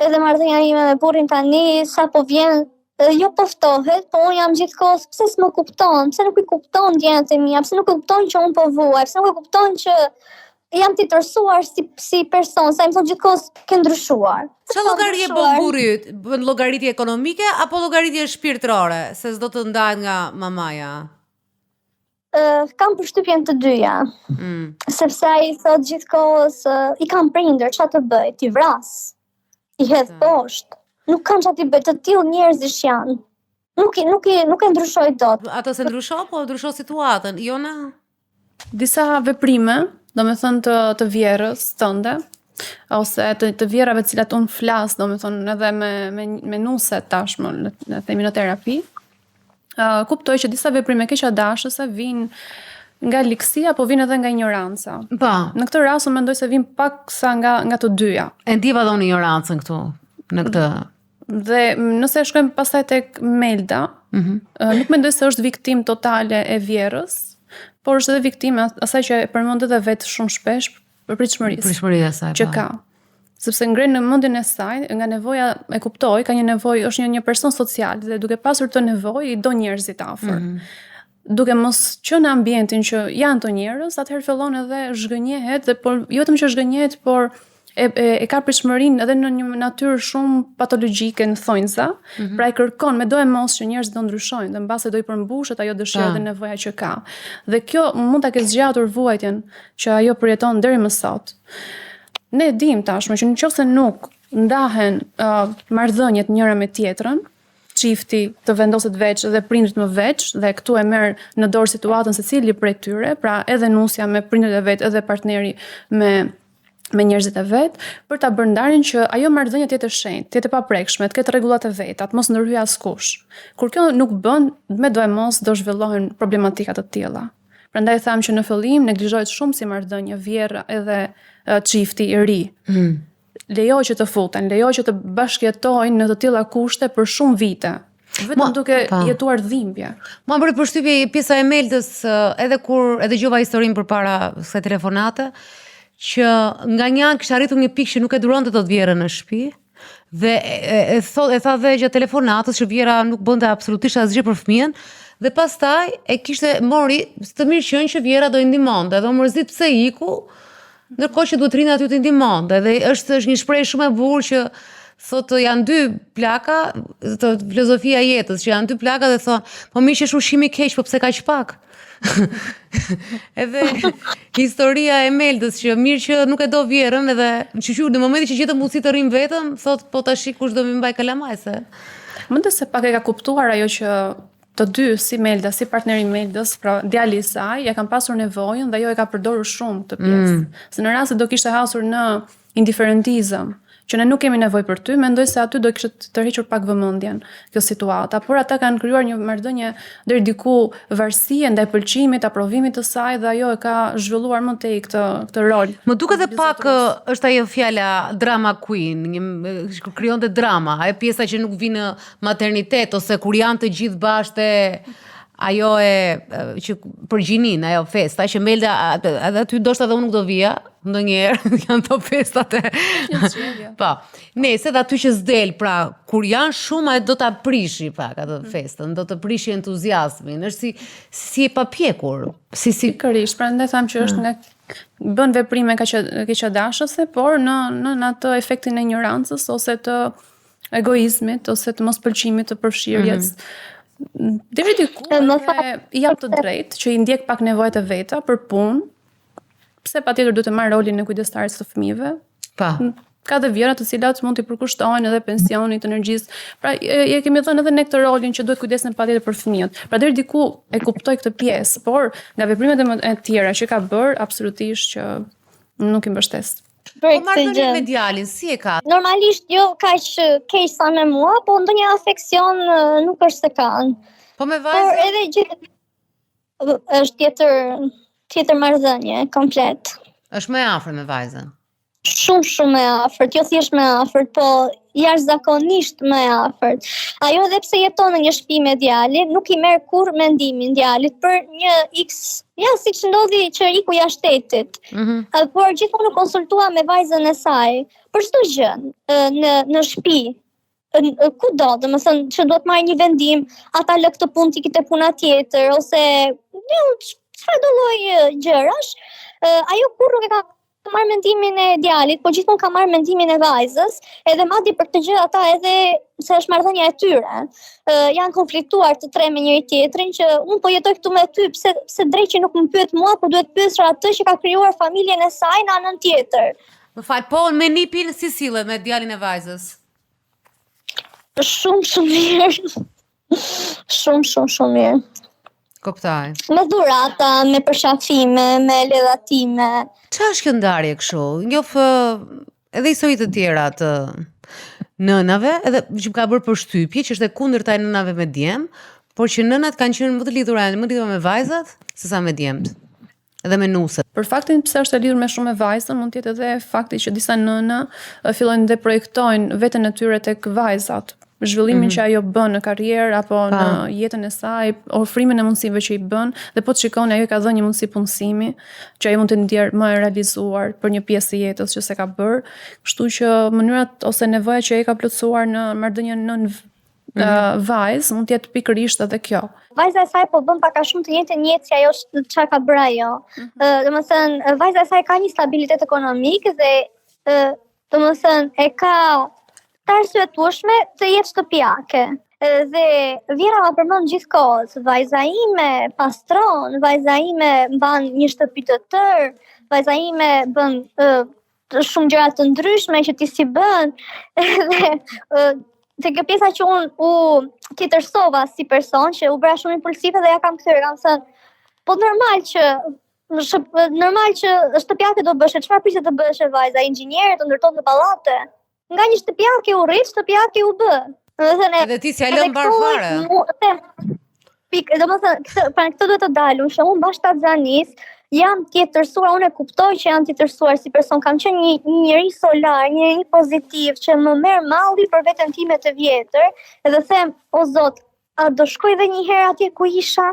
edhe marrëdhënia ime me burrin tani sapo vjen jo poftohet, po unë jam gjithkohës pse s'më kupton, pse nuk i kupton ndjenjat e mia, pse nuk e kupton që unë po vuaj, pse nuk e kupton që jam të tërësuar si person, sa më thonë gjithkohës ke ndryshuar. Çfarë llogaritje bën burri yt? Bën llogaritje ekonomike apo llogaritje shpirtërore, se s'do të ndahet nga mamaja? Kam përshtypjen të dyja. Sepse ai thot gjithkohës i kam prindër, çfarë të bëj? Ti vras. I hedh poshtë. Nuk kam çfarë të bëj, të tillë njerëzish janë. Nuk e ndryshoj dot. Ato se ndryshon, po ndryshon situatën. Jona? Disa veprime, domethënë të vjerës tënde, ose të vjerave të cilat unë flas, domethënë edhe me nuset tashmë, ne themi në terapi. Kuptoj që disa veprime keqadashëse vijnë nga likësia, po vijnë edhe nga ignoranca. Po. Në këtë rast unë mendoj se vijnë paksa nga të dyja. E ndjeva dhon ignorancën këtu në këtë. Dhe nëse shkojmë pastaj tek Melda, nuk mendoj se është viktim totale e vjerës, por është edhe viktime asaj që e përmend edhe vetë shumë shpesh për pritshmërisë. Pritshmëria e saj. Që ka. Sepse ngren në mendjen e saj, nga nevoja e kuptoj, ka një nevojë, është një person social dhe duke pasur të nevojë i do njerëzit afër. Duke mos qenë në ambientin që janë të njerëz, atëherë fillon edhe zhgënjehet, dhe por jo vetëm që zhgënjehet, por e ka pritshmërinë edhe në një natyrë shumë patologjike në thonjza, pra e kërkon me do e mos që njerëzit do ndryshojnë, dhe mbase do i përmbushet ajo dëshira dhe nevoja që ka. Dhe kjo mund ta ketë zgjatur vuajtjen që ajo përjeton deri më sot. Ne dim tashmë që nëse nuk ndahen marrëdhëniet njëra me tjetrën, çifti të vendoset veç dhe prindrit më veç, dhe këtu e merr në dorë situatën secili prej tyre, pra edhe nusja me prindrit e vet, edhe partneri me njerëzit e vet, për ta bërë ndarjen që ajo marrëdhënie të jetë e shenjtë, të jetë e paprekshme, të ketë rregullat e veta, të mos ndërhyjë askush. Kur kjo nuk bën, me do e mos do zhvillohen problematika të tilla. Prandaj tham që në fillim neglizhohet shumë si marrëdhënie vjerra edhe çifti i ri. Lejo që të futen, lejo që të bashkëjetojnë në të tilla kushte për shumë vite. Vetëm duke jetuar dhimbje. Mua bëri përshtypje pjesa e Meldës, edhe kur e dëgjova historinë përpara kësaj telefonate, që nga një anë kishte arritur një pikë që nuk e duronte dot vjerën në shtëpi, Dhe e tha dhe gjatë telefonatës që Vjera nuk bënte absolutisht asgjë për fëmijën, dhe pastaj e kishte mori të mirë qenë që Vjera do i ndihmonte, dhe u mërzit pse iku, ndërkohë që duhet rinë aty të ndihmonte. Dhe është një shprehje shumë e bukur që thotë janë dy plaka, të filozofia e jetës, që janë dy plaka dhe thonë, po mirë që është ushqimi i keq, po pse kaq pak? Edhe historia e Meldës që mirë që nuk e do Vjerën, edhe në momentin që gjetëm mundësi të rrim vetëm, thot po tash kush do më mbaj kalamaj se. Mund të se pak e ka kuptuar ajo që të dy si Melda, si partneri Meldës, pra djali i saj, ja kanë pasur nevojën dhe ajo e ka përdorur shumë të pjesë. Se në rast se do kishte hasur në indiferentizëm, që ne nuk kemi nevojë për ty, mendoj se aty do kishte tërhequr pak vëmendjen kjo situata, por ata kanë krijuar një marrëdhënie deri diku varësie ndaj pëlqimit, aprovimit të saj dhe ajo e ka zhvilluar më tej këtë rol. Më duket edhe pak është ajo fjala drama queen, krijonte drama, ajo pjesa që nuk vjen në maternitet ose kur janë të gjithë bashkë ajo që për gjinin, ajo festa, që Melda edhe aty ndoshta edhe unë nuk do vija, ndonjëherë janë to festat Po, nëse dhe aty që s'del, pra, kur janë shumë, ajo do ta prishi pak atë festën, do të prishi entuziazmin, është si e papjekur, si Pikërisht, prandaj tham që është nga bën veprime keqëdashëse, por në atë efektin e ignorancës ose të egoizmit ose të mospëlqimit të përfshirjes. Deri diku i jap të drejtë që i ndjek pak nevojat e veta për punë, pse patjetër duhet të marr rolin e kujdestarit të fëmijëve. Ka dhe Vjera të cilat mund t'i përkushtojnë edhe pensionit, energjisë. Pra e kemi thënë edhe ne këtë rolin që duhet kujdesni patjetër për fëmijët. Pra deri diku e kuptoj këtë pjesë, por nga veprimet e tjera që ka bërë, absolutisht që nuk i mbështes. Po marrëdhënie me djalin, si e ka? Normalisht jo kaq keq sa me mua, po ndonjë afeksion nuk është se kanë. Po me vajzën? Por edhe gjithë është tjetër marrëdhënie komplet. Është më afër me vajzën. Shumë e afërt, jo thjesht me afërt, po jashtëzakonisht më e afërt. Ajo edhe pse jeton në një shtëpi me djalin, nuk i merr kurrë mendimin djalit për një X, siç ndodhi që iku jashtë shtetit. Por gjithmonë konsultua me vajzën e saj për çdo gjë në shtëpi. Kudo, domethënë që duhet marrë një vendim, ata lë këtë punë ti kite puna tjetër ose çfarë do lloj gjërash, ajo kurrë nuk e ka marrë mendimin e djalit, po gjithmonë ka marrë mendimin e vajzës, edhe madje për këtë gjë ata edhe se është marrëdhënia e tyre. Janë konfliktuar të tre me njëri tjetrin që unë po jetoj këtu me ty, pse drejt që nuk më pyet mua, po duhet pyesur atë që ka krijuar familjen e saj në anën tjetër. Më fal, po me nipin si sillet me djalin e vajzës? Shumë mirë. Shumë mirë. Kuptoj. Me dhurata, me përshafime, me ledhatime. Çfarë është kjo ndarje kështu? Njoh edhe histori të tjera të nënave, edhe që ka bërë përshtypje që është e kundërta e nënave me djem, por që nënat kanë qenë më të lidhura me vajzat sesa me djemt. Edhe me nuset. Për faktin pse është e lidhur me shumë me vajzën, mund të jetë edhe fakti që disa nëna fillojnë të projektojnë veten e tyre tek vajzat. Zhvillimin që ajo bën në karrierë apo në jetën e saj, ofrimin e mundësive që i bën, dhe po të shikoni ajo ka dhënë një mundësi punësimi, që ajo mund të ndjerë më e realizuar për një pjesë të jetës që se ka bërë, kështu që mënyrat ose nevoja që ai ka plotësuar në marrëdhënien nën vajzë mund të jetë pikërisht edhe kjo. Vajza e saj po bën pak a shumë të njëjtën jetë si ajo çfarë ka bërë ajo. Domethënë vajza e saj ka një stabilitet ekonomik dhe domethënë e ka të arsyetueshme të jetë shtëpiake. Dhe Vjera ma përmend gjithkohës, vajza ime pastron, vajza ime mban një shtëpi të tërë, vajza ime bën shumë gjëra të ndryshme që ti si bën. Dhe te kjo pjesa që unë u tjetërsova si person, që u bëra shumë impulsive dhe ja kam kthyer, kam thënë, po normal që shtëpiake do bësh, çfarë pritet të bësh vajza, inxhiniere të ndërton në pallate. Nga një shtëpiake u rrit, shtëpiake u bë. Edhe ti si e lën mbar fare. Domethënë, këtë duhet të dalun, që unë bashkë Taxanis jam tjetërsuar, unë e kuptoj që jam tjetërsuar si person, kam qenë një njeri solar, një njeri pozitiv, që më merr malli për veten time të vjetër, edhe them, o Zot, a do shkoj edhe një herë atje ku isha?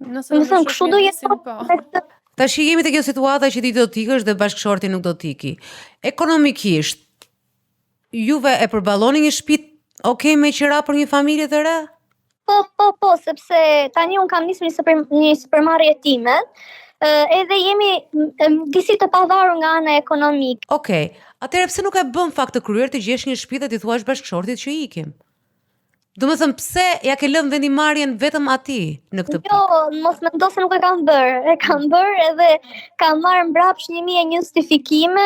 Më thënë, kështu do jetë. Tash jemi te kjo situata që ti do t'ikësh dhe bashkëshorti nuk do t'iki. Ekonomikisht, juve e përballoni një shtëpi okay me qira për një familje të re? Po, sepse tani unë kam nisur një supermarrje time, edhe jemi disi të pavarur nga ana ekonomike. Okej. Atëherë pse nuk e bën fakt të kryer të gjesh një shtëpi dhe ti thuash bashkëshortit që ikim? Domethënë pse ja ke lënë vendimarrjen vetëm atij në këtë pikë? Jo, mos mendo se nuk e kam bërë. E kam bërë edhe kam marrë mbrapsht 1001 justifikime.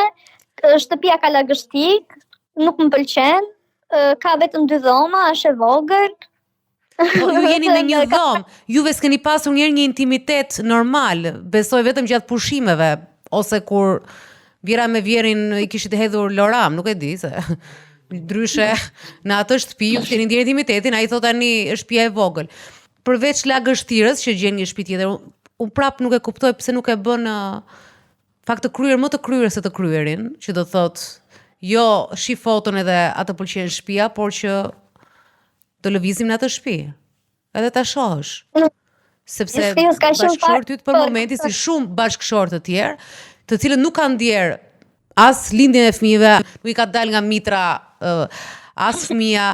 Shtëpia ka lagështik, nuk më pëlqen, ka vetëm 2 dhoma, është e vogël. Ju jeni në një dhomë, juve s'keni pasur një intimitet normal, besoj vetëm gjatë pushimeve, ose kur vjera me vjerin i kishit hedhur Loram, nuk e di se ndryshe në atë shtëpi ju keni ndjerë intimitetin, ai thot tani është shtëpia e vogël. Përveç lagështirës që gjen një shtëpi tjetër, unë prap nuk e kuptoj pse nuk e bën fakt të kryer më të kryer se të kryerin, që do thot jo shi foton edhe atë pëlqen shtëpia, por që të lëvizim në atë shtëpi. Edhe ta shohësh. Sepse bashkëshortit për momenti si shumë bashkëshortë të tjerë, të cilët nuk kanë ndier as lindjen e fëmijëve, nuk i ka dalë nga mitra as fëmia,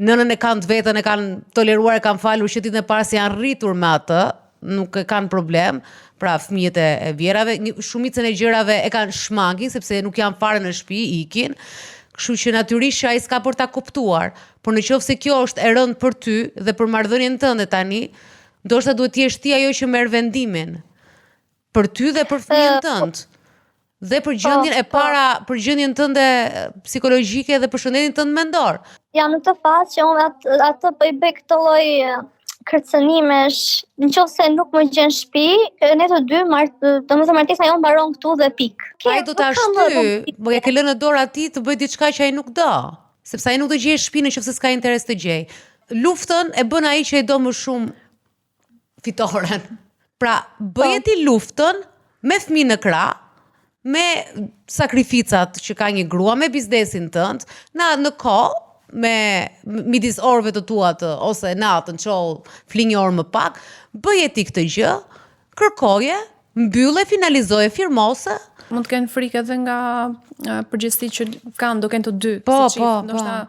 nënën e kanë të vetën, e kanë toleruar, e kanë falur që ditën e parë se janë rritur me atë, nuk e kanë problem. Pra fëmijët e vjerave, shumicën e gjërave e kanë shmangin sepse nuk janë fare në shtëpi, ikin. Kështu që natyrisht ai s'ka për ta kuptuar, por nëse kjo është e rëndë për ty dhe për marrëdhënien tënde tani, ndoshta duhet të jesh ti ajo që merr vendimin për ty dhe për fëmijën tënd. Dhe për gjendjen e para, për gjendjen tënde psikologjike dhe për shëndetin tënd mendor. Jam në të fazë që unë atë po i bëj këtë lloj kërcënimesh, nëse nuk më gjen shtëpi, ne të dy domethënë martesa jon mbaron këtu dhe pik. Ai do ta shty, po ja ke lënë në dorë atij të bëj diçka që ai nuk do, sepse ai nuk do gjejë shtëpi nëse s'ka interes të gjej. Luftën e bën ai që e do më shumë fitoren. Pra, bëje ti luftën me fëmijën në krah, me sakrificat që ka një grua, me biznesin tënd, në kohë, me midis orëve të tua ose natën çoll fli një orë më pak, bëje ti këtë gjë, kërkoje, mbylle, finalizoje, firmose. Mund të kenë frikë edhe nga përgjegjësitë që kanë, do kenë të dy. Po. Ndoshta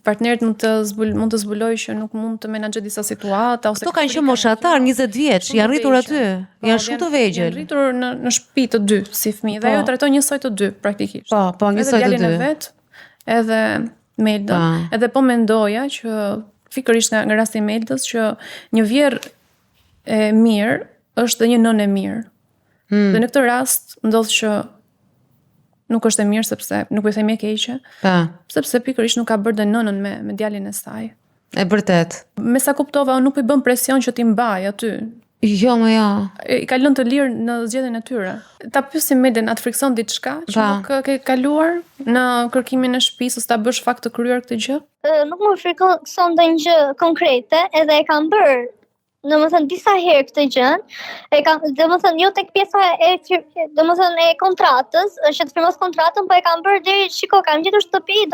partnerët mund të zbulojë që nuk mund të menaxhojë disa situata ose këto kanë qenë moshatar 20 vjeç, janë rritur aty, janë shumë të vegjël. Janë rritur në shtëpi të dy si fëmijë dhe ajo trajton njësoj të dy praktikisht. Po, njësoj të dy. Edhe vet, edhe Melda, edhe po mendoja që fikërisht nga rasti i Meldës që një vjerë e mirë është dhe një nënë e mirë. Dhe në këtë rast ndodh që nuk është e mirë sepse nuk e them e keqe. Sepse pikërisht nuk ka bërë dhe nënën me djalin e saj. E vërtet. Me sa kuptova, unë nuk i bën presion që ti mbaj aty. Jo, më ja. I ka lënë të lirë në zgjedhjen e tyre. Ta pyesim Melden, atë frikson diçka që nuk ke kaluar në kërkimin e shtëpisë ose ta bësh fakt të kryer këtë gjë? Nuk më frikson ndonjë gjë konkrete, edhe e kam bërë. Domethënë disa herë këtë gjën, domethënë jo tek pjesa e kontratës, që të firmos kontratën, po e kam bërë deri shiko, kam gjetur shtëpi,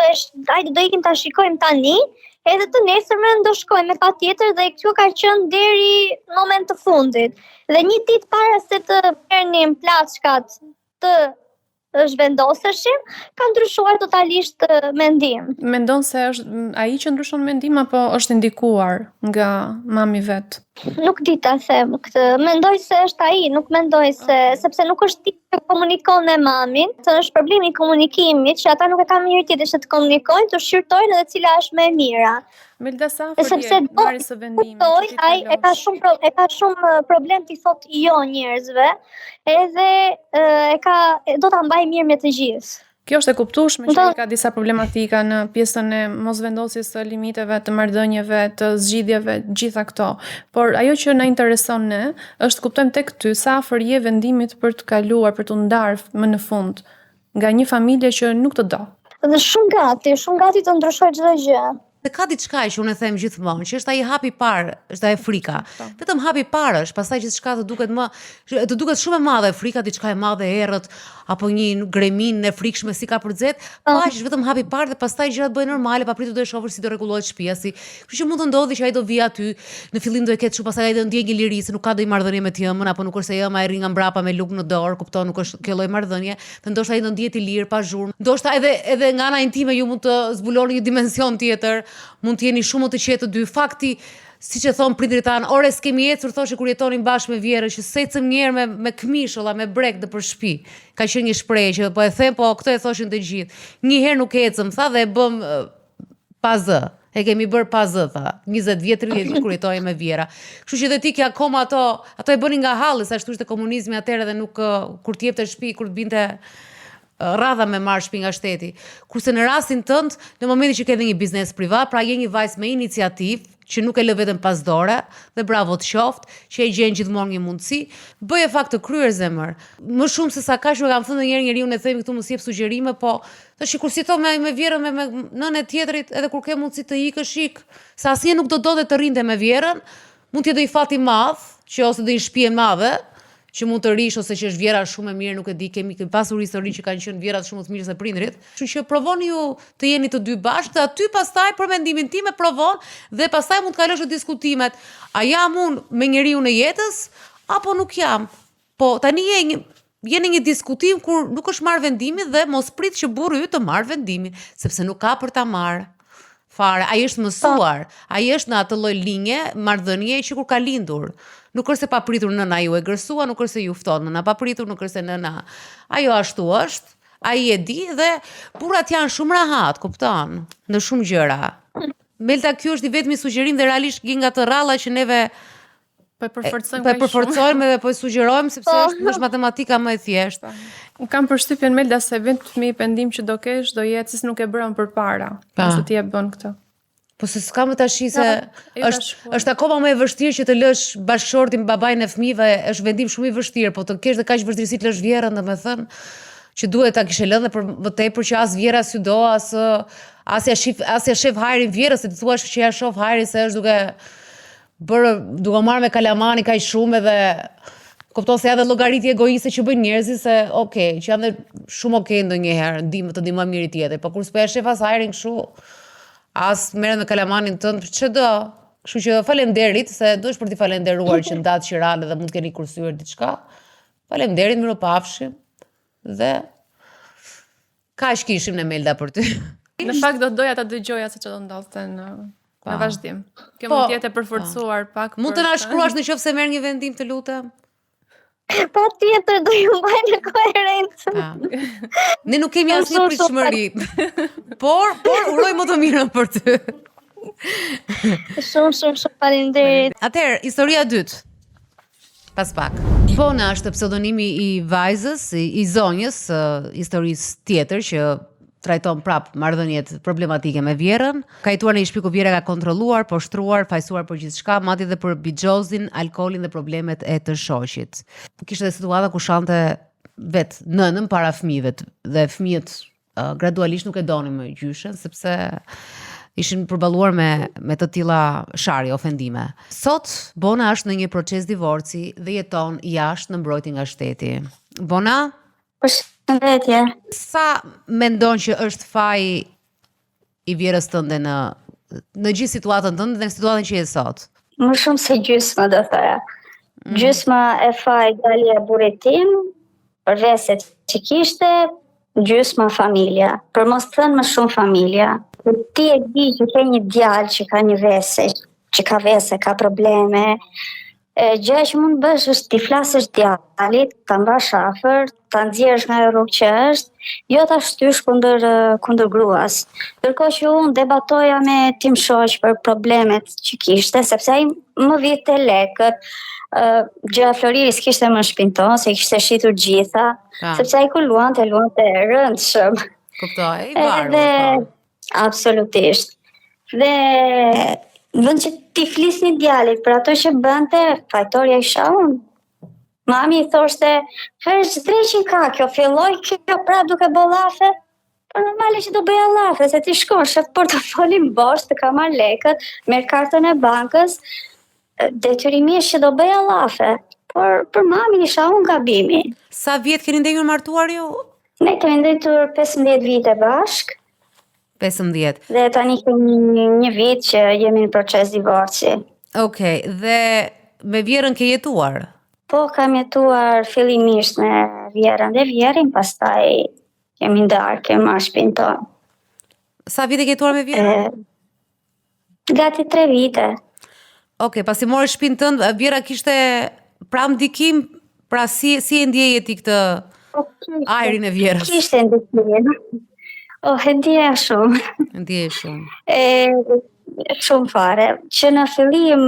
do ikim ta shikojmë tani. Edhe të nesërmen do shkojmë patjetër dhe kjo ka qenë deri në moment të fundit. Dhe një ditë para se të merrnim plaçkat të zhvendoseshim, ka ndryshuar totalisht mendim. Mendon se është ai që ndryshon mendim apo është indikuar nga mami vet? Nuk di ta them këtë. Mendoj se është ai, nuk mendoj sepse nuk është ti që komunikon me mamin, se është problemi i komunikimit, që ata nuk e kanë mirë tjetër se të komunikojnë, të shqyrtojnë edhe cila është më e mira. Melda sa afër marrjes së vendimit. Ai e ka shumë problem ti thot jo njerëzve, edhe do ta mbaj mirë me të gjithë. Kjo është e kuptueshme që ka disa problematika në pjesën e mosvendosjes së limiteve, të marrëdhënieve, të zgjidhjeve, gjitha këto. Por ajo që na intereson ne është kuptojmë tek ty sa afër je vendimit për të kaluar, për të ndarë më në fund nga një familje që nuk të do. Dhe shumë gati të ndryshoj çdo gjë. Dhe ka diçka që unë e them gjithmonë, që është ai hapi i parë, është ai frika. Vetëm hapi i parë është, pastaj gjithçka të duket shumë e madhe, frika diçka e madhe, errët. apo një gremin e frikshme si ka përzet, paq vetëm hapi parë dhe pastaj gjërat bëhen normale, papritur do e shohësh si do rregullohet shtëpia si. Kështu që mund të ndodhi që ai do vi aty, në fillim do e ketë shumë, pastaj ai do ndjej një liri se nuk ka do i marrëdhënie me tjëmën, apo nuk është se jëma e rri nga mbrapa me lugë në dorë, kupton, nuk është kjo lloj marrëdhënie, dhe ndoshta ai do ndihet i lirë pa zhurmë. Ndoshta edhe nga ana intime ju mund të zbuloni një dimension tjetër, mund të jeni shumë të qetë të dy. Fakti, siç e thon prindrit tanë, ore s'kemi ecur, thoshë kur jetonin bashkë me vjerën, që secëm një herë me këmishulla, me brek dhe për shtëpi. Ka qenë një shprehje që po e them, po këtë e thoshin të gjithë. Një herë nuk ecëm, tha, dhe e bëm pa zë. E kemi bërë pa zë, tha. 20 vjet, 30 vjet kur jetoje me vjera. Kështu që edhe ti ke akoma ato e bënin nga halli, sa ashtu ishte komunizmi atëherë dhe nuk kur të jepte shtëpi, kur të binte radha me marrë shtëpi nga shteti. Kurse në rastin tënd, në momentin që ke edhe një biznes privat, pra je një vajzë me iniciativë, që nuk e lë vetëm pas dore, dhe bravo të qoftë, që e gjen gjithmonë një mundësi, bëje fakt të kryer zemër. Më shumë se sa kaq më kam thënë ndonjëherë njeriu ne themi këtu mos jep sugjerime, po tash kur si to me vjerën me nënën e tjetrit, edhe kur ke mundësi të ikësh ik, se asnjë nuk do të rrinte me vjerën, mund të jetë i fat i madh, që ose do një shtëpi e madhe, që mund të rish ose që është vjera shumë e mirë, nuk e di, kemi pasur histori që kanë qenë vjerat shumë të mirë se prindrit. Kështu që provoni ju të jeni të dy bashkë, dhe aty pastaj për mendimin tim e provon dhe pastaj mund të kalosh në diskutimet. A jam unë me njeriu në jetës apo nuk jam? Po tani jeni një diskutim kur nuk është marrë vendimi dhe mos prit që burri yt të marrë vendimin, sepse nuk ka për ta marrë. Fare, ai është mësuar, ai është në atë lloj linje marrëdhënie që kur ka lindur. Nuk është se pa pritur nëna ju e gërsua, nuk është se ju fton nëna pa pritur, nuk është se nëna. Ajo ashtu është, ai e di dhe burrat janë shumë rahat, kupton, në shumë gjëra. Melta, ky është i vetmi sugjerim dhe realisht nga të rralla që neve po e përforcojmë dhe po e sugjerojmë sepse është matematika më e thjeshtë. Unë kam përshtypjen, Melda, se vetëm i pendim që do kesh, do jetë se nuk e bërëm përpara, se ti e bën këtë. Po se s'ka më tashi se është akoma më e vështirë që të lësh bashkëshortin, babain e fëmijëve, është vendim shumë i vështirë, po të kesh dhe kaq vështirësi të lësh vjerën, domethënë që duhet ta kishe lënë për më tepër që as vjera s'ju do, as ja shef hajrin vjerës, se të thuash që ja shoh hajrin se është duke marrë me kalamani kaq shumë edhe kupton se edhe llogaritje egoiste që bëjnë njerëzit se okay, që janë shumë okay ndonjëherë, të ndihmojmë njëri tjetrin, po kur s'po ja shef as hajrin kështu, as merret me kalamanin tënd, ç'do. Kështu që faleminderit se duhesh për t'i falenderuar që ndatë qirale dhe mund të keni kursyer diçka. Faleminderit, miropafshim. Dhe kaq kishim ne Melda për ty. Në fakt do doja ta dëgjoja se ç'do ndodhte në vazhdim. Kjo mund të jetë e përforcuar pak. Mund të na shkruash nëse merr një vendim, të lutem. Patjetër do ju mbaj në koherencë. Ne nuk kemi asnjë pritshmëri. Por uroj më të mirën për ty. Shumë faleminderit. Atëherë, historia e dytë. Pas pak. Bona është pseudonimi i vajzës, i zonjës, historisë tjetër që trajton prap marrëdhëniet problematike me vjerën. Ka jetuar në një shtëpi ku vjera ka kontrolluar, poshtruar, fajsuar për gjithçka, madje edhe për bixhozin, alkoolin dhe problemet e të shoqit. Kishte edhe situata ku shante vet nënën para fëmijëve dhe fëmijët gradualisht nuk e donin më gjyshen sepse ishin përballuar me të tilla sharje, ofendime. Sot Bona është në një proces divorci dhe jeton jashtë në mbrojtje nga shteti. Bona? Përshëndetje. Sa mendon që është faji i vjerës tënde në gjithë situatën tënde dhe në situatën që je sot? Më shumë se gjysma, do thoya. Gjysma e faj dalja e burrit tim, përveç që kishte, gjysma familja. Për mos thënë më shumë familja. Ti e di që ke një djalë që ka një vese, ka probleme. Gjë që mund bësh është t'i flasësh djalit, ta mbash afër, ta nxjerrësh nga rrugë që është, jo ta shtysh kundër gruas. Ndërkohë që unë debatoja me tim shoq për problemet që kishte, sepse ai më vite lekët, gjëra Floriri s'kishte më në shtëpinë tonë, se i kishte shitur gjitha, sepse ai kur luante rëndshëm. Kuptoj, i varur. Absolutisht. Dhe vënd që ti flisni djalit për ato që bënte, fajtorja isha unë. Mami i thoshte, herë dreqin ka kjo, filloj kjo prap duke bë llafe, por normale që do bëja llafe, se ti shkon, shef portofolin bosh, të ka marrë lekët, merr kartën e bankës, detyrimisht që do bëja llafe. Por për mamin isha unë gabimi. Sa vjet keni ndenjur martuar ju? Ne kemi ndetur 15 vite bashk, 15. dhe tani kemi një vit që jemi në proces divorci. Okej, dhe me Vjerën ke jetuar? Po, kam jetuar fillimisht me Vjerën dhe Vjerin, pastaj kemi ndarë, kemi marrë shtëpinë tonë. Sa vite ke jetuar me Vjerën? Gati 3 vite. Okej, pasi morë shtëpinë tënd, Vjera kishte pranë ndikim, pra si e ndjeje ti këtë ajrin e Vjerës? Kishte ndikim. E ndjeja shumë. Ndjeje shumë. Shumë fare. Që në fillim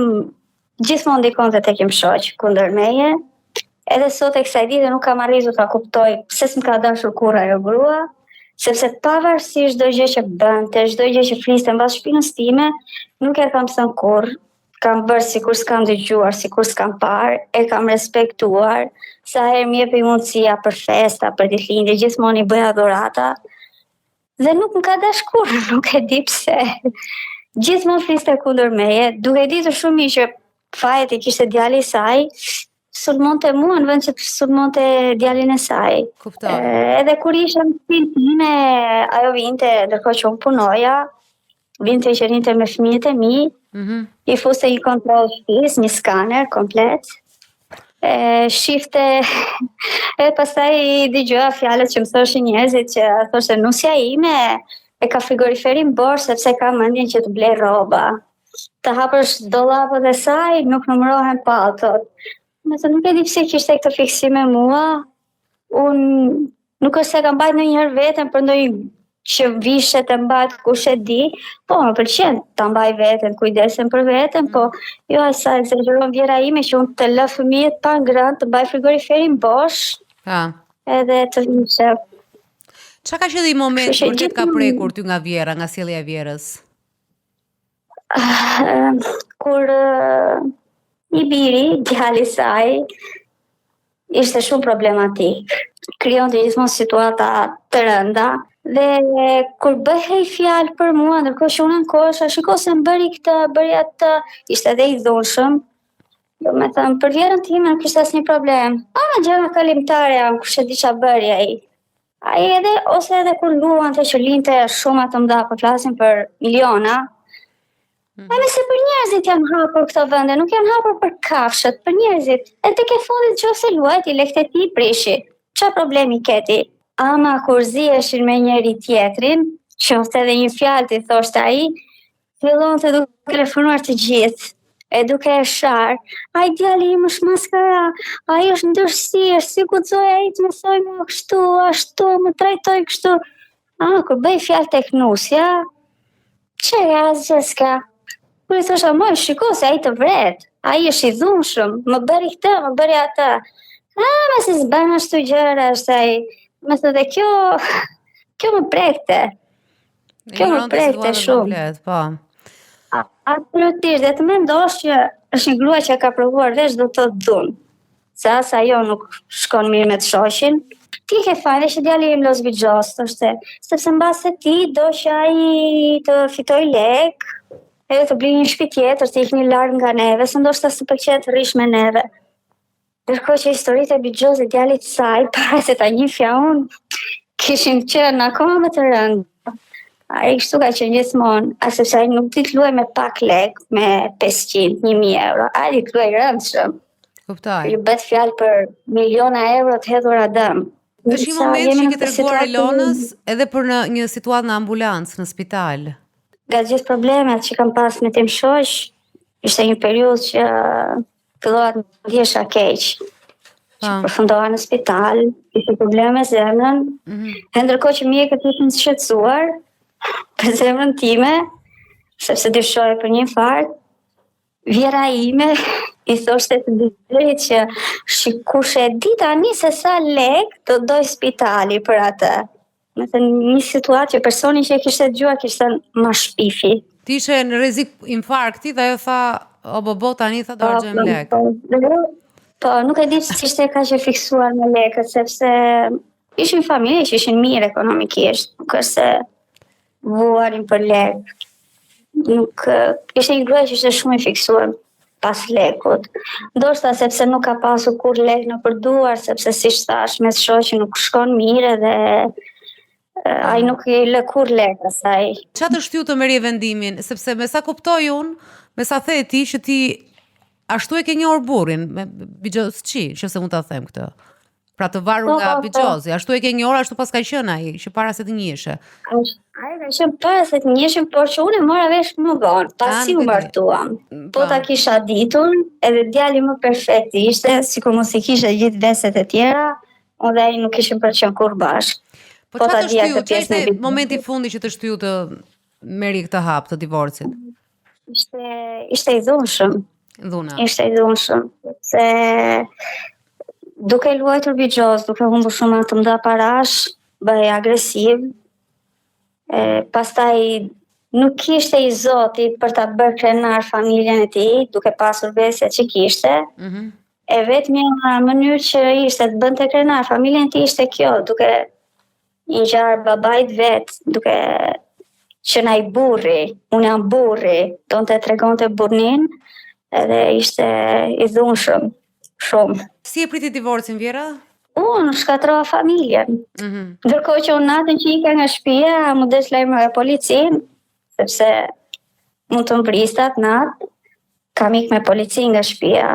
gjithmonë ndikonte tek im shoq kundër meje. Edhe sot e kësaj dite nuk kam arritur ta kuptoj pse s'm ka dashur kurrë ajo grua, sepse pavarësisht çdo gjë që bënte, çdo gjë që fliste mbas shpinës time, nuk e kam thënë kurrë. Kam bërë sikur s'kam dëgjuar, sikur s'kam parë, e kam respektuar, sa herë më jepi mundësia për festa, për ditëlindje, gjithmonë i bëja dhurata. Dhe nuk më ka dash kurrë, nuk e di pse. Gjithmonë fliste kundër meje, duke ditur shumë mirë që fajet i kishte djali i saj, sulmonte mua në vend që të sulmonte djalin e saj. Kuptoj. Edhe kur isha në shtëpinë time, ajo vinte, ndërkohë që unë punoja, vinte që rinte me fëmijët e mi, i fuste një kontroll shtëpis, një skaner komplet. Shifte, e pastaj i dëgjoja fjalët që më thoshin njerëzit që thoshte nusja ime e ka frigoriferin borë sepse ka mendjen që të blej rroba. Të hapësh dollapët e saj, nuk numërohen palltot. Nëse nuk e di pse kishte këtë fiksim me mua, unë nuk është se kam mbajt ndonjëherë veten për ndonjë që vishe të mbajt kush e di, po më pëlqen ta mbaj veten, kujdesem për veten, po jo sa egzageron Vjera ime që unë të lë fëmijët pa ngrënë, të mbaj frigoriferin bosh, edhe të vishe. Çka ka qenë i moment kur të ka prekur ty nga Vjera, nga sjellja e Vjerës? Kur i biri, djali i saj, ishte shumë problematik. Krijonte gjithmonë situata të rënda. Dhe kur bëhej fjalë për mua, ndërkohë që unë ankohesha, shiko se më bëri këtë, bëri atë, ishte edhe i dhunshëm. Do me thënë, për Vjerën time nuk kishte asnjë problem. Gjëra kalimtare janë, kush e di ç'a bëri ai. Ai edhe, ose edhe kur luante që linte shumë të mëdha, po flasim për miliona. Me se për njerëzit janë hapur këto vende, nuk janë hapur për kafshët, për njerëzit. E tek e fundit nëse luajti, lekët e tij prishi. Ç'a problemi keti? Ama kur ziheshin me njëri tjetrin, qofte edhe një fjalë ti thoshte ai, fillon të duke telefonuar të gjithë, e duke e sharë, ai djali im është maskara, ai është ndërsirë, si guxoj ai të më thoj mua kështu, ashtu, më trajtoj kështu. Kur bëj fjalë tek nusja, që asgjë s'ka. Kur i thosha, moj, shiko se ai të vret, ai është i dhunshëm, më bëri këtë, më bëri atë. Me si s'bën ashtu gjëra, është ai. Me thë dhe kjo më prekte. Kjo më prekte shumë. Absolutisht, dhe të mendosh që është një grua që ka provuar veç do të dhunë. Se as ajo nuk shkon mirë me të shoqin. Ti ke fare që djali im lozbixhos, thoshte, sepse mbase ti do që ai të fitoj lek, edhe të blij një shtëpi tjetër, të ikni larg nga neve, se ndoshta s'u pëlqen të rish me neve. Ndërkohë që historitë e bixhoze djalit të saj, para se ta njihja unë, kishin qenë akoma më të rënda. Ai kështu ka qenë gjithmonë, sepse ai nuk ditë luaj me pak lek, me 500, 1000 euro. Ai ditë luaj rëndshëm. Kuptoj. Ju bëhet fjalë për miliona euro të hedhura dëm. Është një moment që ke treguar Ilonës edhe për në një situatë në ambulancë, në spital. Nga gjithë problemet që kam pas me tim shoq, ishte një periudhë që fillova të ndjesha keq. Përfundoha në spital, ishte probleme me zemrën. Ndërkohë që mjekët ishin të shqetësuar për zemrën time, sepse dyshoja për një infarkt, Vjera ime i thoshte të djelit që kush e di tani se sa lek do doj spitali për atë. Me të një situatë që personi që kishte dëgjuar kishte ma shpifi. Ti ishe në rrezik infarkti dhe ajo tha, o bobo tani tha do argjëm lek. Po, nuk e di që ishte ka që fiksuar me lekët, sepse ishin familje që ishin mirë ekonomikisht, nuk është se vuarin për lek. Nuk ishte një grua që ishte shumë i fiksuar. pas lekut. Ndoshta sepse nuk ka pasur kur lek në përduar, sepse siç thash, mes shoqi nuk shkon mirë dhe ai nuk i lë kur lek asaj. Çfarë të shtyu të merrje vendimin, sepse me sa kuptoj unë, me sa the ti që ti ashtu e ke njohur burrin me Bixhosçi, nëse mund ta them këtë. Pra të varur nga Bixhosi, ashtu e ke njohur, ashtu pas ka qenë ai, që para se të njiheshe. Ai ka qenë para se të njiheshim, por që unë e mora vesh më vonë, pasi u martuam. Po ta kisha ditur, edhe djali më perfekt ishte, sikur mos i kisha gjithë veset e tjera, unë dhe ai nuk kishim për të qenë kur bashkë. Po çfarë të shtyu, ç'ishte momenti i fundit që të shtyu të merri këtë hap të divorcit? Ishte i dhunshëm. Dhuna. Ishte i dhunshëm, se duke luajtur Bixhos, duke humbur shumë të mëdha parash, bëhej agresiv. Pastaj nuk kishte i zoti për ta bërë krenar familjen e tij, duke pasur vesjet që kishte. E vetmja mënyrë që ishte të bënte krenar familjen e tij ishte kjo, duke i ngjarë babait vet, duke që na i burri, unë jam burri, donte tregonte burrnin, edhe ishte i dhunshëm shumë. Si e priti divorcin, Vjera? Unë shkatrova familjen. Ndërkohë që unë natën që ika nga shtëpia, mu desh lajmëra policin, sepse mund të mbristat natë, kam ikë me policin nga shtëpia.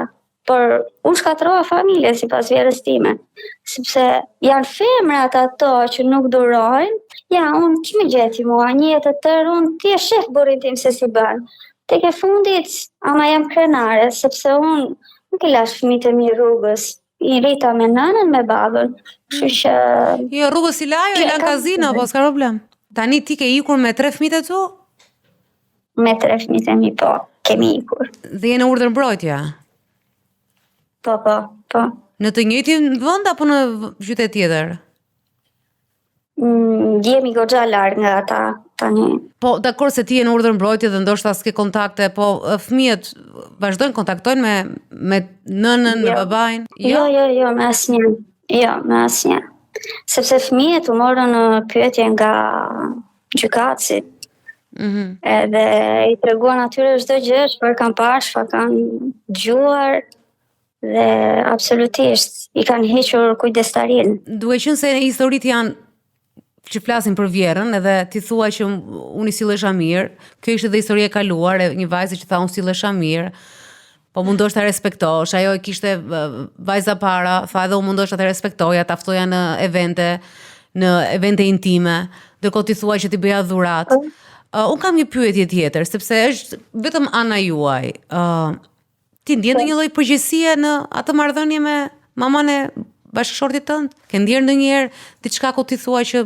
Por unë shkatrova familjen sipas vjerës time, sepse janë femrat ato që nuk durojnë. Ja, unë që më gjeti mua, një jetë të tërë, unë ti e shef burrin tim se si bën. Tek e fundit, ama jam krenare, sepse unë nuk i lash fëmijët e mi rrugës. I rrita me nënën, me babën. Kështu që Jo, rrugës i lajo, i lan kazino, po s'ka problem. Tani ti ke ikur me 3 fëmijët e tu? me 3 fëmijët e mi, po, kemi ikur. Dhe je në urdhër mbrojtja? Po. Në të njëjtin vend apo në qytet tjetër? Jemi goxha larg nga ata tani. Po, dakor se ti je në urdhër mbrojtje dhe ndoshta s'ke kontakte, po fëmijët vazhdojnë kontaktojnë me nënën, me babain? Jo, me asnjë. Jo, me asnjë. Sepse fëmijët u morën në pyetje nga gjykatësi. Edhe i treguan atyre çdo gjë, çfarë kanë parë, çfarë kanë dëgjuar. Dhe absolutisht i kanë hequr kujdestarin. Duke qenë se historitë janë që flasin për Vjerën, edhe ti thua që unë i sillesha mirë, kjo ishte dhe histori e kaluar, e një vajzë që tha unë sillesha mirë, po mundosh ta respektosh, ajo e kishte vajza para, tha edhe unë mundosh ta respektoja, ta ftoja në evente intime, ndërkohë ti thua që ti bëja dhurat. Unë kam një pyetje tjetër, sepse është vetëm ana juaj. Ti ndjen ndonjë lloj përgjegjësie në atë marrëdhënie me maman e bashkëshortit tënd? Ke ndjer ndonjëherë diçka ku ti thua që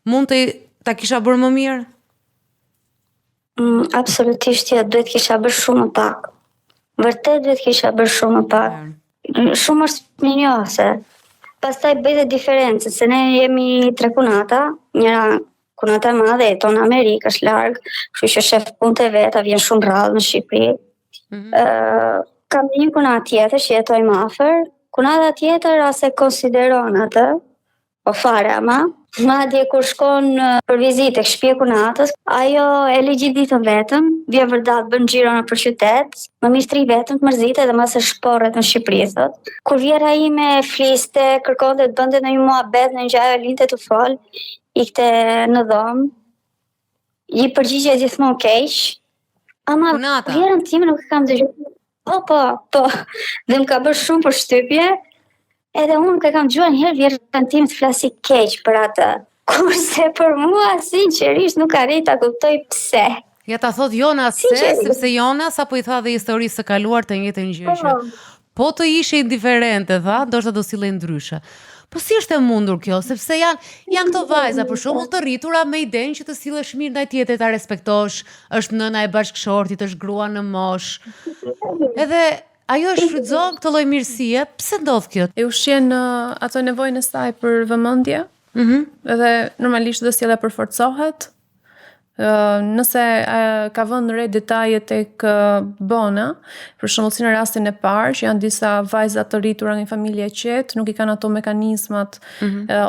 mund të ta kisha bërë më mirë? Absolutisht ja, duhet kisha bërë shumë më pak. Vërtet duhet kisha bërë shumë më pak. Shumë është minjose. Pastaj bëjë diferencë, se ne jemi 3 kunata, njëra kunata e madhe jeton në Amerikë, është larg, kështu që shef punët e veta, vjen shumë rrallë në Shqipëri. Kam një kunat tjetër që jetoj më afër, kunata tjetër as e konsideron atë, po fare ama. Madje kur shkon për vizitë tek shtëpia e kunatës, ajo e ligji ditën vetëm, vjen vërtet bën xhiro nëpër qytet, më mistri vetëm të mërzitet dhe mas e shporret në Shqipëri thot. Kur vjera ime fliste, kërkonte të bënte ndonjë muhabet, në gjë linte të fol, ikte në dhomë, i përgjigje gjithmonë keq. Ama vjerën time nuk e kam dëgjuar. Po. Dhe më ka bërë shumë për shtypje, edhe unë nuk e kam dëgjuar njëherë vjerën time të flasi keq për atë. Kurse për mua, sinqerisht, nuk arrit ta kuptoj pse. Ja ta thot Jona sepse Jona sapo i tha dhe historisë së kaluar të njëjtën gjë që po të ishe indiferente, tha, ndoshta do sillej ndryshe. Po si është e mundur kjo, sepse janë këto vajza për shembull të rritura me idenë që të sillesh mirë ndaj tjetrit, ta respektosh, është nëna e bashkëshortit, është grua në moshë. Edhe ajo e shfrytëzon këtë lloj mirësie, pse ndodh kjo? E ushqen ato nevojën e saj për vëmendje. Edhe normalisht do sjellja përforcohet. Nëse ka vënë re detaje tek bona, për shembull si në rastin e parë që janë disa vajza të rritura nga një familje e qetë, nuk i kanë ato mekanizmat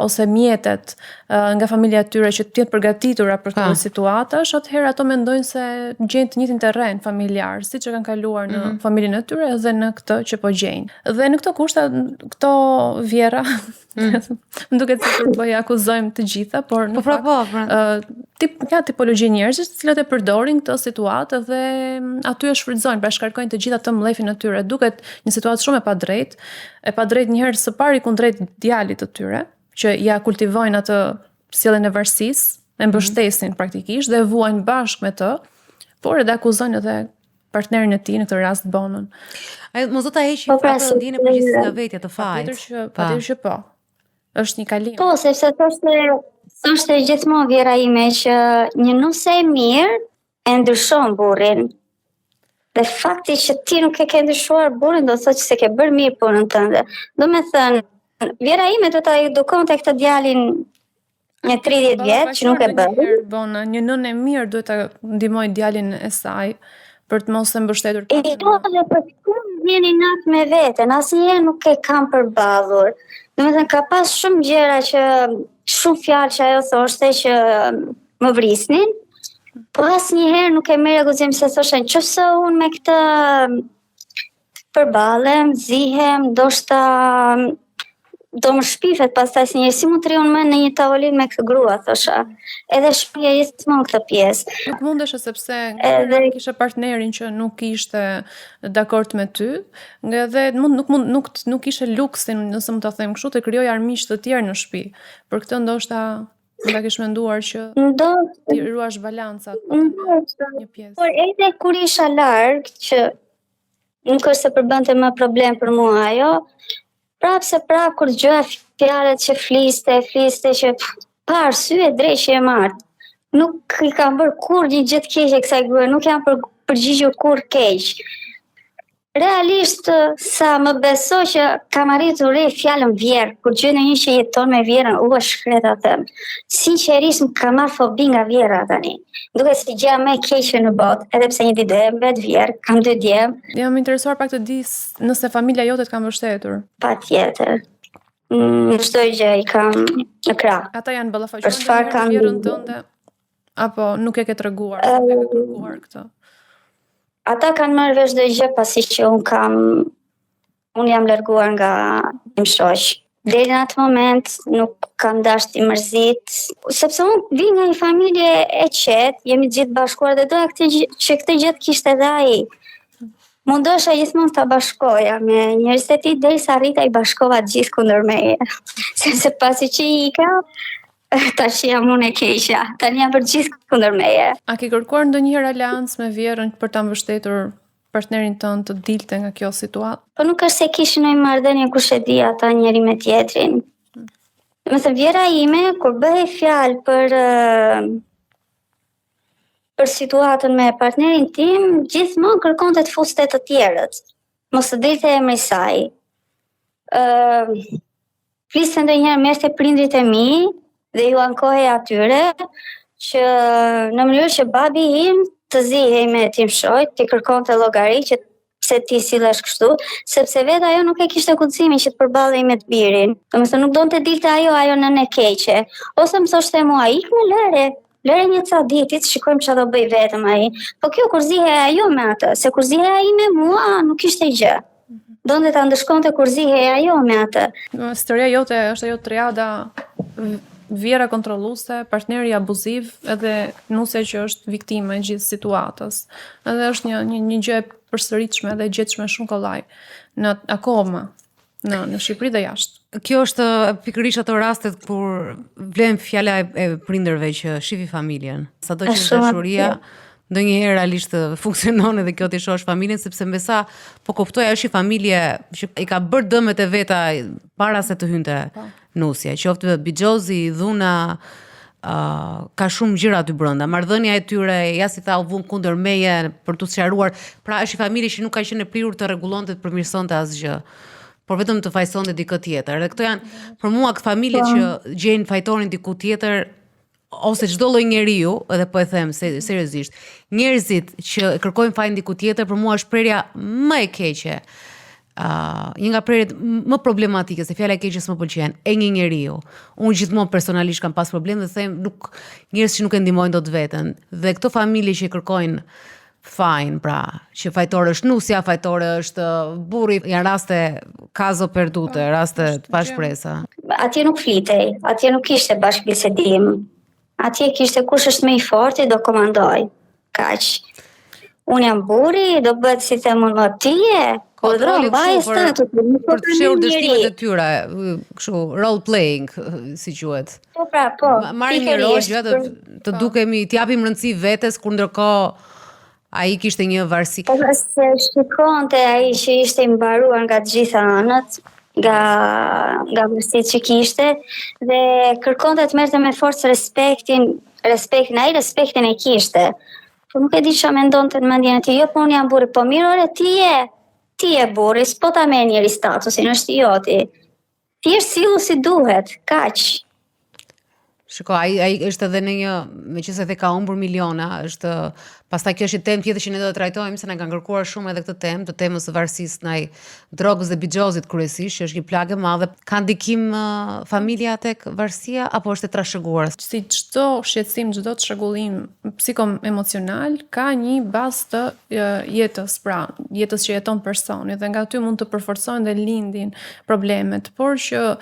ose mjetet nga familja e tyre që të jetë përgatitura për këto situatash, atëherë ato mendojnë se gjejnë të njëjtin terren familjar, siç e kanë kaluar në familjen e tyre dhe në këtë që po gjejnë. Dhe në këto kushte, këto vjera më duket sikur po i akuzojmë të gjitha, por në fakt ka tipologji njerëzish të cilët e përdorin këtë situatë dhe aty e shfrytëzojnë, pra shkarkojnë të gjitha të mllëfin e tyre. Duket një situatë shumë e padrejtë njëherë së pari kundrejt djalit të tyre, që ja kultivojnë atë sjelljen e varësisë, e mbështesin praktikisht dhe vuajnë bashkë me të, por edhe akuzojnë edhe partnerin e tij, në këtë rast bonën. Ai mos do ta heqë atë ndjenjën e përgjegjësisë nga vetja të fajt. Patjetër që po. Është një kalim. Po, sepse thoshte gjithmonë vjera ime që një nuse e mirë e ndryshon burrin. Dhe fakti që ti nuk e ke ndryshuar burrin do të thotë që se ke bërë mirë punën tënde. Do me thënë, vjera ime do ta edukonte këtë djalin një 30 vjet që nuk e bëri. Bona, një nënë e mirë duhet ta ndihmojë djalin e saj për të mos e mbështetur pak. E do dhe për të vjeni natë me veten, asnjëherë nuk e kam përballur. Domethënë ka pas shumë gjëra që shumë fjalë që ajo thoshte që më vrisnin, po asnjëherë nuk e merr akuzim se thosha nëse unë me këtë përballem, zihem, ndoshta do më shpifet pastaj si njëri si mund të rriun më në një tavolinë me këtë grua, thosha. Edhe shpija gjithmonë këtë pjesë. Nuk mundesh sepse kishe partnerin që nuk ishte dakord me ty, dhe nuk kishe luksin, nëse mund ta them kështu, të krijoj armiq të tjerë në shtëpi. Për këtë ndoshta mund ta kesh menduar që ti ruash balancat një pjesë. Por edhe kur isha larg, që nuk është se përbënte më problem për mua ajo, prap kur gjëja fjalët që fliste që pa arsye drejt që e marr. Nuk i kam bërë kur një gjë të keqe kësaj grue, nuk jam përgjigjur kur keq. Realisht sa më beso që kam arritur re fjalën vjerë, kur gjë në një që jeton me vjerën, u shkreta them. Sinqerisht më ka marrë fobi nga vjera tani. Duket si gjëja më e keqe në botë, edhe pse një ditë e mbet vjerë, kam 2 djem. Jam interesuar pak të di nëse familja jote të ka mbështetur. Patjetër. Në çdo gjë i kam në krah. Ata janë ballafaquar me vjerën tënde apo nuk e ke treguar, nuk e ke kërkuar këtë? Ata kanë marrë vesh çdo gjë pasi që unë jam larguar nga një shoq. Deri në atë moment nuk kam dashur të mërzit, sepse unë vi nga një familje e qetë, jemi gjithë bashkuar dhe doja që këtë gjë të kishte edhe ai. Mundosha gjithmonë ta bashkoja me njerëzit e tij derisa arrita i bashkova të gjithë kundër meje. Sepse pasi që i ka, tash jam unë e keqja. Tani jam për gjithë kundër meje. A ke kërkuar ndonjëherë aleancë me vjerën për ta mbështetur partnerin tënd të dilte nga kjo situatë? Po nuk është se kishin ndonjë marrëdhënie kush e di ata njëri me tjetrin. Domethënë vjera ime kur bëhej fjalë për situatën me partnerin tim, gjithmonë kërkonte të fuste të tjerët. Mos të dilte emri i saj. Fliste ndonjëherë merrte prindrit e mi dhe ju ankohej atyre që në mënyrë që babi im të zihej me tim shoq, të kërkonte llogari që pse ti sillesh kështu, sepse vetë ajo nuk e kishte guximin që të përballej me të birin. Domethënë nuk donte dilte ajo nënë e keqe. Ose më thoshte mua, ik me lëre një ca ditit, shikojmë çfarë do bëj vetëm ai. Po kjo kur zihej ajo me atë, se kur zihej ai me mua nuk kishte gjë. Donte ta ndëshkonte kur zihej ajo me atë. Historia jote është ajo triada vjera kontrolluese, partneri abuziv, edhe nusja që është viktime e gjithë situatës. Edhe është një gjë e përsëritshme dhe gjetshme shumë kollaj akoma në Shqipëri dhe jashtë. Kjo është pikërisht ato rastet kur vlen fjala e prindërve që shifi familjen. Sado që dashuria ndonjëherë realisht funksionon edhe kjo ti shohësh familjen, sepse me sa po kuptoj ajo është familje që i ka bërë dëmet e veta para se të hynte nusja, qoftë bixhozi, dhuna, ka shumë gjëra aty brenda. Marrëdhënia e tyre, ja si tha, u vun kundër meje për tu sqaruar. Pra është një familje që nuk ka qenë e prirur të rregullonte, të përmirësonte asgjë, por vetëm të fajsonte dikë tjetër. Dhe këto janë për mua familjet që gjejnë fajtorin diku tjetër, ose çdo lloj njeriu, edhe po e them seriozisht, njerëzit që kërkojnë fajin diku tjetër për mua është prerja më e keqe. Një nga prerjet më problematike, se fjala e keqe s'më pëlqen, e një njeriu. Unë gjithmonë personalisht kam pas problem dhe them njerëz që nuk e ndihmojnë dot veten. Dhe këto familje që kërkojnë fajin, pra, që fajtori është nusja, fajtori është burri, janë raste caso perdute, raste të pashpresa. Atje nuk flitej, atje nuk kishte bashkëbisedim. Atje kishte kush është më i forti do komandoj. Kaq. Unë jam burri, do bëhet si themun më tije. Për të fshehur dështimet e tyre, kështu role playing, si quhet. Po pra, po. Marrim një rol të dukemi, t'japim rëndësi vetes, kur ndërkohë ai kishte një varësi. Po se shikonte ai që ishte i mbaruar nga të gjitha anët, nga vërsitë që kishte, dhe kërkonte të merrte me forcë respektin ai, respektin e kishte. Po nuk e di çfarë mendonte në mendjen e tij. Jo, po unë jam burri, po mirë, ore ti e burri, s'po ta merr njëri statusin, është joti. Thjesht sillu si duhet, kaq. Shiko, ai është edhe në një, meqense the ka humbur miliona, është pastaj kjo është një temë tjetër që ne do të trajtojmë, se na kanë kërkuar shumë edhe këtë temë, të temës së varësisë ndaj drogës dhe bixhozit kryesisht, që është një plagë e madhe. Ka ndikim familja tek varësia apo është e trashëguar? Si çdo shqetësim, çdo çrregullim psikoemocional ka një bazë të jetës, pra, jetës që jeton personi, dhe nga aty mund të përforcojnë dhe lindin problemet, por që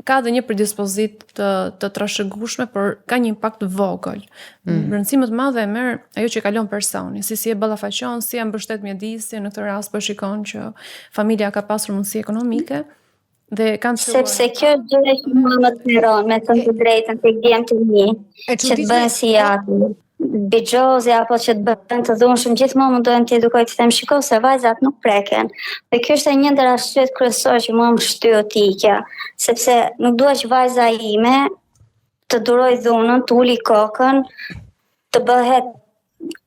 ka dhe një predispozit të trashëgueshme, por ka një impakt vogël. Rëndësi më të madhe e merr ajo që kalon personi, si e ballafaqon, si e mbështet mjedisi, në këtë rast po shikon që familja ka pasur mundësi ekonomike dhe kanë sepse kjo gjë që më tregon me të drejtën tek djemt e mi, që të bëhen si aty bixhozi apo që të bëhen të dhunshëm, gjithmonë mundohem të edukoj, të them shiko se vajzat nuk preken. Dhe kjo është një ndër arsyet kryesore që mua më shtyu tikja, sepse nuk dua që vajza ime të duroj dhunën, të uli kokën, të bëhet.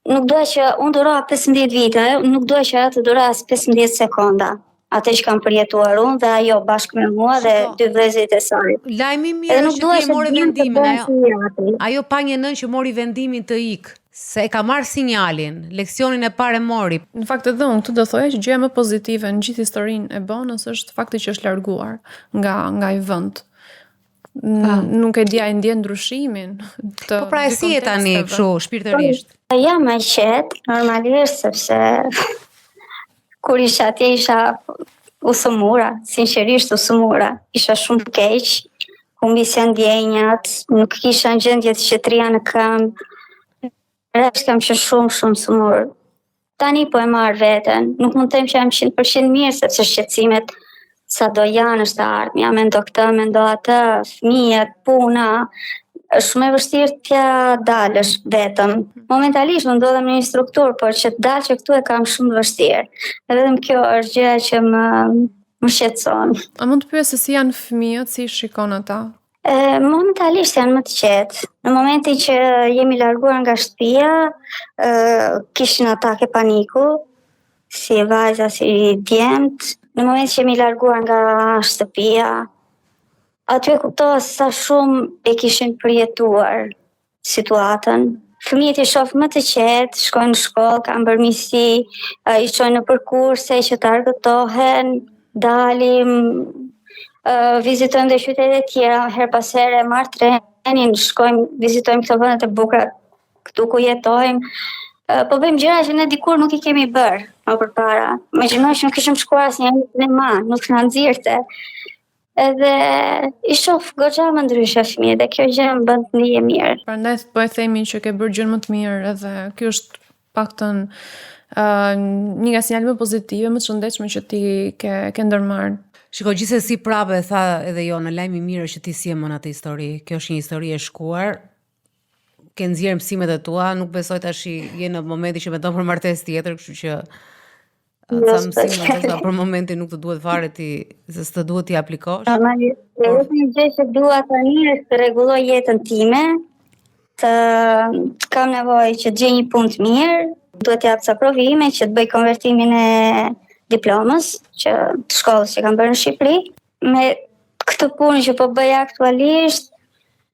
Nuk dua që unë duroj 15 vite, nuk dua që ajo të duroj as 15 sekonda. Atë që kam përjetuar unë dhe ajo bashkë me mua dhe 2 vëllezërit e saj. Lajmi mirë është që ti mori vendimin, ajo pa një nën që mori vendimin të ikë, se e ka marrë sinjalin, leksionin e parë mori. Në fakt edhe unë këtu do thoya që gjëja më pozitive në gjithë historinë e Bonës është fakti që është larguar nga ai vend. Nuk e dia, e ndjen ndryshimin të. Po pra, si e tani kështu shpirtërisht? Jam më qetë, normalisht, sepse kur isha atje isha usëmura, sinqerisht usëmura. Isha shumë keq, humbisja ndjenjat, nuk kisha në gjendje të qetëria në këmbë. Rresht kam që shumë sëmur. Tani po e marr veten, nuk mund të them që jam 100% mirë, sepse shqetësimet sa do janë është ardhmja, mendo këtë, mendo atë, fëmijët, puna, është shumë e vështirë t'ja dalësh vetëm. Momentalisht më ndodhem në një strukturë, por që të dalë që këtu e kam shumë vështirë. Dhe vetëm kjo është gjë që më shqetëson. A mund të pyes se si janë fëmijët, si shikon ata? Momentalisht janë më të qetë. Në momentin që jemi larguar nga shtëpia, kishin atake paniku, si vajza, si djemt. Në momentin që jemi larguar nga shtëpia, aty e kuptoha sa shumë e kishin përjetuar situatën. Fëmijët i shoh më të qetë, shkojnë në shkollë, kanë bërmisi, i shojnë në përkurse që të argëtohen, dalim, vizitojmë dhe qytete tjera, her pas here marr trenin, shkojmë, vizitojmë këto vendet e bukura këtu ku jetojmë. Po bëjmë gjëra që ne dikur nuk i kemi bërë më përpara. Imagjinoj që nuk kishim shkuar asnjëherë në sinema, nuk na nxirrte. Edhe i shoh goxha më ndryshe fëmijët dhe kjo gjë më bën të ndihem mirë. Prandaj po e themi që ke bërë gjën më të mirë, edhe ky është paktën një nga sinjalet më pozitive, më të shëndetshme që ti ke ndërmarrë. Shiko, gjithsesi prapë e tha edhe jo, në lajmi mirë që ti si e mën atë histori. Kjo është një histori e shkuar. Ke nxjerrë mësimet e tua, nuk besoj tash je në momentin që mendon për martesë tjetër, kështu që sa mësime për momentin nuk të duhet fare ti, se s'të duhet ti aplikosh. Normalisht, një gjë që dua tani është të rregulloj jetën time, të kam nevojë që të gjej një punë të mirë, duhet të jap ca provime që të bëj konvertimin e diplomës që të shkollës që kam bërë në Shqipëri. Me këtë punë që po bëj aktualisht,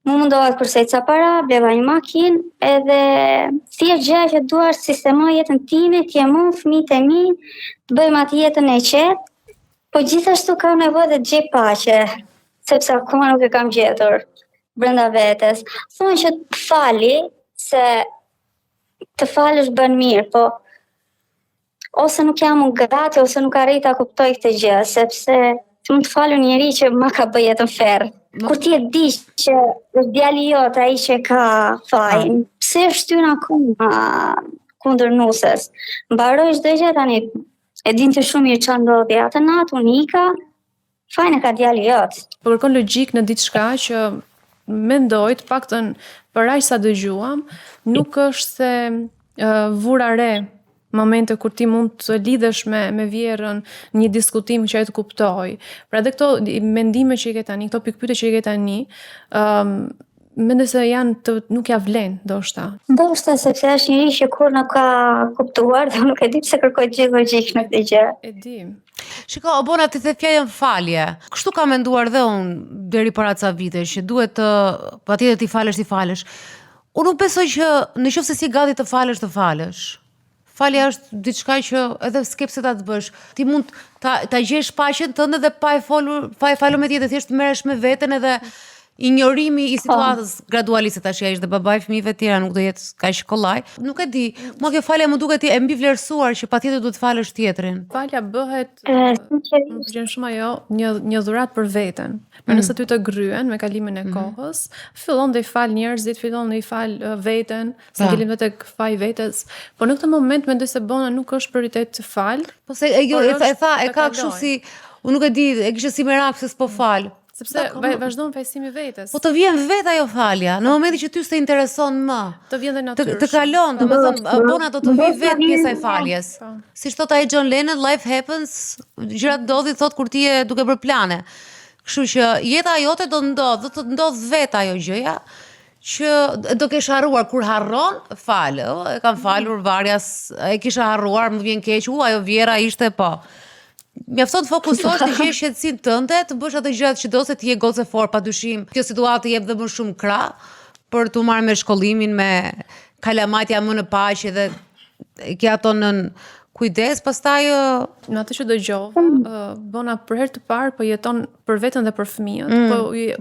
Mu mundohet kurse ca para, bleva një makinë, edhe thjesht gjëja që dua është sistemoj jetën time, t'jem unë, fëmijët e mi, të bëjmë atë jetën e qetë, po gjithashtu kam nevojë të gjej paqe, sepse akoma nuk e kam gjetur brenda vetes. Thonë që të fali, se të falësh bën mirë, po ose nuk jam unë gati, ose nuk arrita kuptoj këtë gjë, sepse që mund të falu njeri që ma ka bëj jetën ferë. Kur ti e di që është djali jot ai që ka fajin, pse shtyn akoma kundër nuses? Mbaroj çdo gjë tani. E din të shumë mirë çfarë ndodhi atë natë, unika, fajin e ka djali jot. Po kërkon logjik në diçka që mendoj të paktën për aq sa dëgjuam, nuk është se vura re momente kur ti mund të lidhesh me vjerën një diskutim që ai të kuptoj. Pra dhe këto mendime që i ke tani, këto pikpyetje që i ke tani, mendoj se nuk ja vlen, ndoshta. Ndoshta sepse është njëri që kur nuk ka kuptuar dhe nuk e di pse kërkoj gjë logjik në këtë gjë. E di. Shiko, Bona, ti the fjalën falje. Kështu kam menduar dhe unë deri para ca vitesh që duhet patjetër ti falesh. Unë nuk besoj që nëse si gati të falësh. Falja është diçka që edhe skepse ta të bësh. Ti mund ta gjesh paqen tënde dhe pa e falur me tjetër, thjesht merresh me veten edhe injorimi i situatës gradualiste tash ai është dhe babai fëmijëve të tjera, nuk do jetë kaq kollaj. Nuk e di, mua kjo falja më duket e mbi vlerësuar që patjetër duhet falësh tjetrin. Falja bëhet më pëlqen shumë ajo një dhuratë për veten. Pra nëse ty të gryen me kalimin e kohës, fillon dhe i fal njerëzit, fillon dhe i fal veten, sa dalim vetë tek faji vetes. Po në këtë moment mendoj se Bona nuk është prioritet të fal. Po se e ka kështu si, unë nuk e di, e kishte si merak se s'po fal. Sepse vazhdon pajisimi vetes. Po të vjen vet ajo falja, në momentin që ty s'te intereson më. Të vjen dhe natyrisht. Të kalon, domethënë Bona do të vi vet pjesa e faljes. Siç thot ai John Lennon, life happens, gjërat ndodhin thot kur ti je duke bërë plane. Kështu që jeta jote do të ndodh vet ajo gjëja që do kesh harruar. Kur harron, fal. E kam falur varjas, e kisha harruar, më vjen keq, ajo vjera ishte po. Mjafton të fokusosh të gjesh qetësinë tënde, të bësh ato gjërat që do se ti je gocë fort, padyshim. Kjo situatë jep dhe më shumë krah për të marrë me shkollimin, me kalamatja më në paqe dhe ke ato në kujdes, pastaj në atë që dëgjova, Bona për herë të parë po jeton për veten dhe për fëmijët,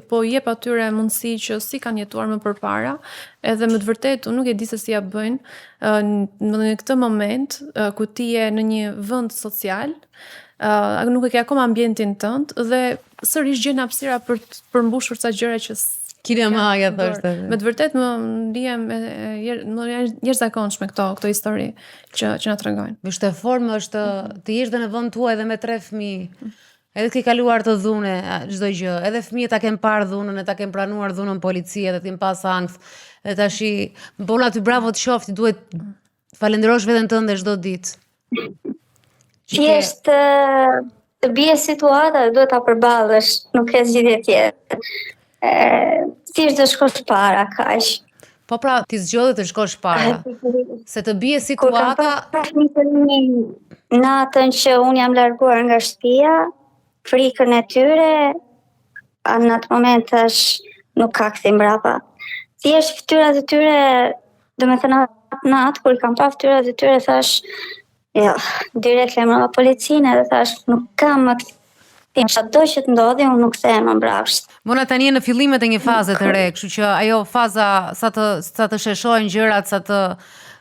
po jep atyre mundësi që si kanë jetuar më përpara, edhe më të vërtetë unë nuk e di se si ja bëjnë në këtë moment ku ti je në një vend social, nuk e ke akoma ambientin tënd dhe sërish gjen hapësira për të përmbushur ca gjëra që kinemaja thoshte. Me të vërtetë më ndihem jashtëzakonshme këto histori që na tregojnë. Është e formë, është të jesh dhe në vend tuaj edhe me 3 fëmijë. Edhe ke kaluar të dhune çdo gjë. Edhe fëmijët ta kenë parë dhunën, e ta kenë pranuar dhunën policia, edhe ti pas ankth. Dhe tash Bona ty bravo të qoftë, duhet falenderosh veten tënde çdo ditë. Thjesht të bie situata dhe duhet ta përballësh, nuk ka zgjidhje tjetër. Thjesht të shkosh para, kaq. Po pra, ti zgjodhe të shkosh para. Se të bie situata... Natën që unë jam larguar nga shtëpia, frikën e tyre, në atë moment tash nuk ka kthim mbrapa. Thjesht fytyrat e tyre, domethënë natë kur kam pa fytyrat e tyre thash, jo, direkt lemrova policinë dhe thash nuk kam më kthim. Çdo që të ndodhi, unë nuk kthehem më mbrapsht. Bona tani në fillimet e një faze të re, kështu që ajo faza sa të sheshohen gjërat, sa të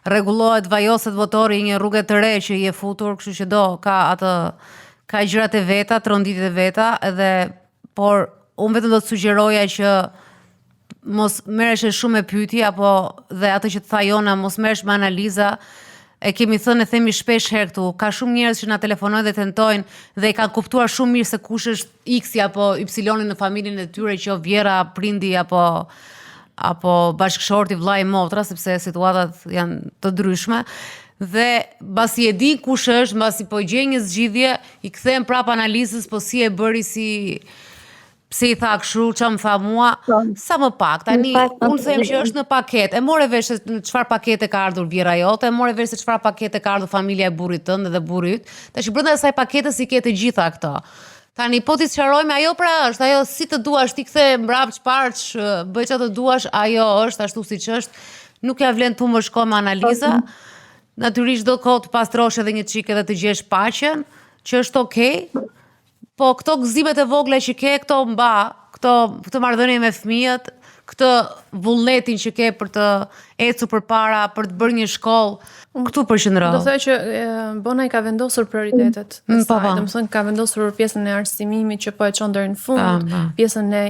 rregullohet, vajoset motori një rrugë të re që i e futur, kështu që ka gjërat e veta, tronditjet e veta, edhe por unë vetëm do të sugjeroja që mos merresh shumë me pyetje apo dhe atë që të tha Jona, mos merresh me analiza. E kemi thënë, e themi shpesh herë këtu, ka shumë njerëz që na telefonojnë dhe tentojnë dhe i kanë kuptuar shumë mirë se kush është X-i apo Y-i në familjen e tyre, që vjera, prindi apo bashkëshorti, vllai, motra, sepse situatat janë të ndryshme. Dhe mbasi e di kush është, mbasi po gjej një zgjidhje, i kthejmë prapë analizës, po si e bëri, pse i tha kështu, që më tha mua, sa më pak, tani unë them që është në paketë, e more vesh se në çfarë pakete ka ardhur vjera jote, e more vesh se çfarë pakete ka ardhur familja e burrit tënd dhe burrit, tash brenda asaj pakete si ke të gjitha këto. Tani po ti sqarojmë ajo pra është, ajo si të duash ti kthe mbrapsht parç, bëj çfarë të duash, ajo është ashtu siç është. Nuk ja vlen tu më shko me analiza. Natyrisht do kohë të pastrosh edhe një çik edhe të gjesh paqen, që është okay. Po këto gëzimet e vogla që ke, këto mba, këtë marrëdhënie me fëmijët, këtë vullnetin që ke për të ecur përpara, për të bërë një shkollë, këtu përqendro. Do thoj që Bona i ka vendosur prioritetet e saj, domethënë ka vendosur pjesën e arsimimit që po e çon deri në fund, pjesën e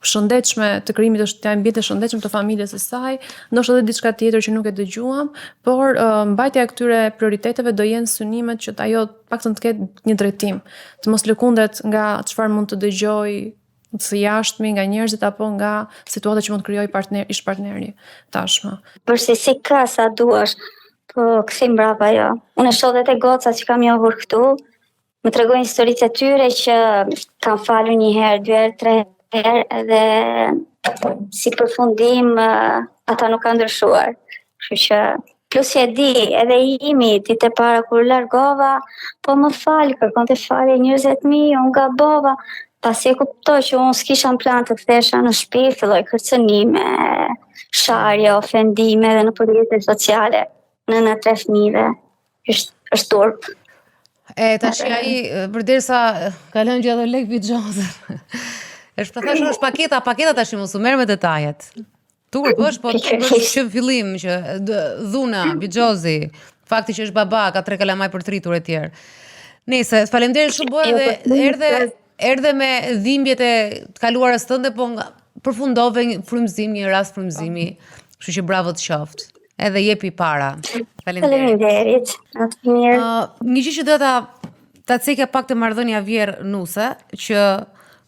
shëndetshme të krijimit të ambientit të shëndetshëm të familjes së saj, ndoshta edhe diçka tjetër që nuk e dëgjuam, por mbajtja e këtyre prioriteteve do jenë synimet që ajo paktën të ketë një drejtim, të mos lëkundet nga çfarë mund të dëgjoj së jashtëmi, nga njerëzit apo nga situata që mund të krijojë ish partneri tashmë. Përse si ka sa duash, po kthej mbrapa jo. Unë shoh edhe gocat që kam njohur këtu, më tregojnë historitë e tyre që kanë falur një herë, dy herë, tre herë, edhe si përfundim ata nuk kanë ndryshuar. Kështu që plus e di, edhe imi, ditë e para kur largova, po më fal, kërkonte falje 20.000, unë gabova. Pasi e kuptoj që unë s'kisha në plan të kthesha në shtëpi, filloj kërcënime, sharje, ofendime dhe në rrjetet sociale, në 3 fëmijëve. Është turp. Tash ai përderisa ka lënë gjatë lek Bixhozi. Është të thash është paketa tash mos u merr me detajet. Turp është, po që fillim që dhuna Bixhozi, fakti që është baba, ka 3 kalamaj për tritur e tjerë. Nëse faleminderit shumë Bora dhe erdhe me dhimbjet e të kaluarës tënde, po përfundove një frymëzim, një rast frymëzimi. Kështu që bravo të qoftë. Edhe jepi para. Faleminderit. Një gjë që do ta cekja pak të marrëdhënia vjerë nuse, që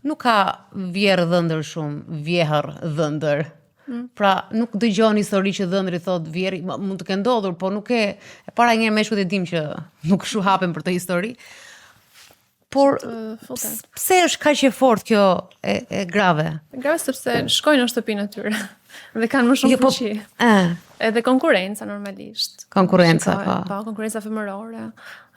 nuk ka vjerë dhëndër shumë, vjehër dhëndër. Pra nuk dëgjon histori që dhëndri thot vjeri, mund të kenë ndodhur, po nuk e para njerë meshkut e dim që nuk shu hapen për të histori. Por pse është kaq e fortë kjo e grave? Grave sepse shkojnë në shtëpinë e tyre dhe kanë më shumë fuqi. Edhe konkurenca normalisht. Konkurenca, po, konkurenca femërore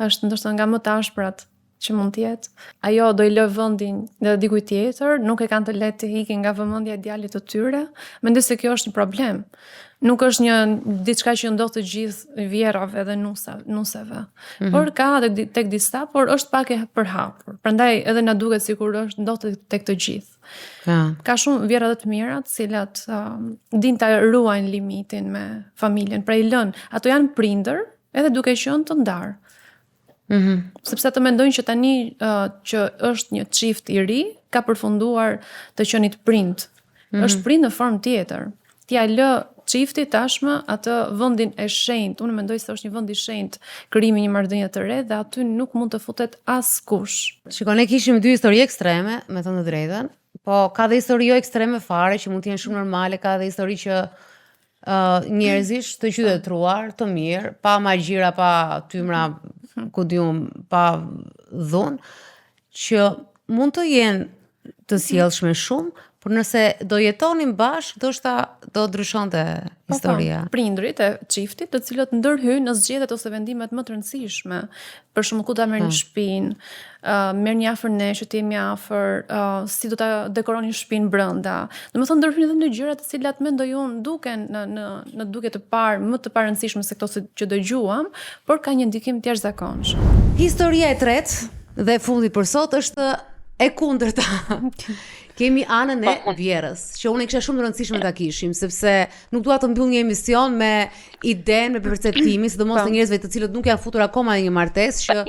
është ndoshta nga më tashprat që mund të jetë. Ajo do i lë vendin dhe dikujt tjetër, nuk e kanë të lehtë të ikin nga vëmendja e djalit të tyre. Mendoj se kjo është një problem. Nuk është një diçka që ndodh të gjithë vjerave dhe nuseve. Por ka tek disa, por është pak e përhapur. Prandaj edhe na duket sikur është ndodh tek të gjithë. Ka shumë vjera të mira, të cilat din ta ruajnë limitin me familjen, pra i lën. Ato janë prindër, edhe duke qenë të ndarë. Sepse të mendojnë që tani që është një çift i ri, ka përfunduar të qenit prind. Është prind në formë tjetër. T'ja lë çifti tashmë atë vendin e shenjtë. Unë mendoj se është një vend i shenjtë krijimi një marrëdhënie të re dhe aty nuk mund të futet askush. Shikoj, ne kishim 2 histori ekstreme, me thënë të drejtën, po ka dhe histori jo ekstreme fare që mund të jenë shumë normale, ka dhe histori që njerëzish të qytetruar, të mirë, pa magjira, pa tymra, ku diun, pa dhunë, që mund të jenë të sjellshme shumë, por nëse do jetonin bashkë, ndoshta do ndryshonte historia. Prindrit e çiftit, të cilët ndërhyjnë në zgjedhjet ose vendimet më të rëndësishme. Për shembull, ku ta merrni shtëpinë, merrni afër ne që të jemi afër, si do ta dekoroni shtëpinë brenda. Domethënë ndërhyjnë edhe në gjëra të cilat mendoj unë duken në duke të parë më të parëndësishme se këto që dëgjuam, por ka një ndikim të jashtëzakonshëm. Historia e tretë dhe fundit për sot është e kundërta. Kemi anën e vjerës, që unë e kisha shumë të rëndësishme ta kishim, sepse nuk dua të mbyll një emision me idenë, me perceptimin, sidomos të njerëzve të cilët nuk janë futur akoma në një martesë, që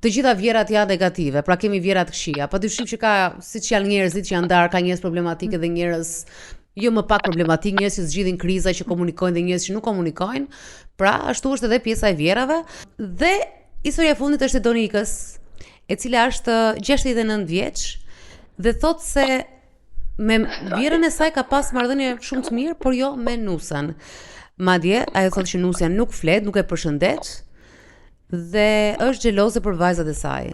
të gjitha vjerat janë negative, pra kemi vjera të këqija. Padyshim që ka, siç janë njerëzit që janë ndarë, ka njerëz problematike dhe njerëz jo më pak problematik, njerëz që zgjidhin kriza, që komunikojnë dhe njerëz që nuk komunikojnë. Pra, ashtu është edhe pjesa e vjerave. Dhe historia e fundit është e Donikës, e cila është 69 vjeç dhe thotë se me vjerën e saj ka pas marrëdhënie shumë të mirë, por jo me nusën. Madje ajo thotë që nusja nuk flet, nuk e përshëndet dhe është xheloze për vajzat e saj.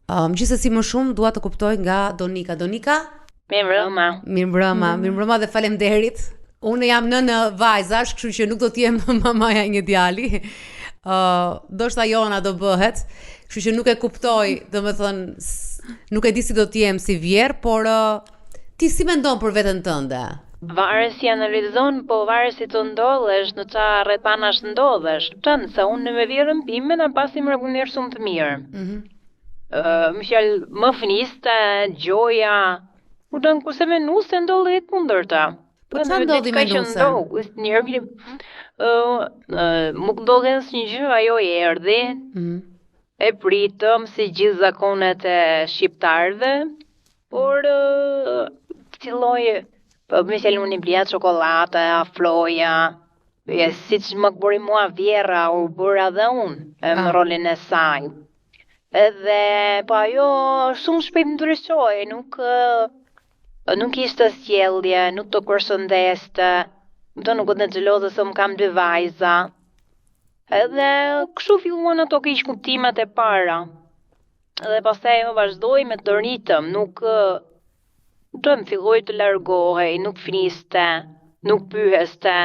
Gjithsesi më shumë dua të kuptoj nga Donika. Donika? Mirëmbrëma dhe faleminderit. Unë jam nënë vajzash, kështu që nuk do të jem mamaja një djali. ndoshta jona do bëhet, kështu që nuk e kuptoj, domethënë nuk e di si do të jem si vjerë, por ti si mendon për veten tënde? Varet si analizon, po varet si të ndodhesh, në qa rrethanash ndodhesh. Qënë, se unë me vjerën time në pasim rregullisht shumë të mirë. Më fjalë, më fniste, gjoja, kurse me nuse ndodhe e kundërta. Po çfarë ndodhi me nuse? Më ndodhe një gjë, ajo erdhi, e pritëm si gjithë zakonet e shqiptarëve, por filloi me fjalë unë i blija çokoladë, afloja, si që më bëri mua vjera, u bëra dhe unë në rolin e saj. Edhe, po ajo shumë shpejt ndryshoi, nuk ishte sjellje, nuk të përshëndeste, nuk të xhelozë se më kam dy vajza. Edhe kështu filluan ato keqkuptimet e para. Edhe pastaj më vazhdoi me të rritëm, nuk më filloi të largohej, nuk fniste, nuk pyeste.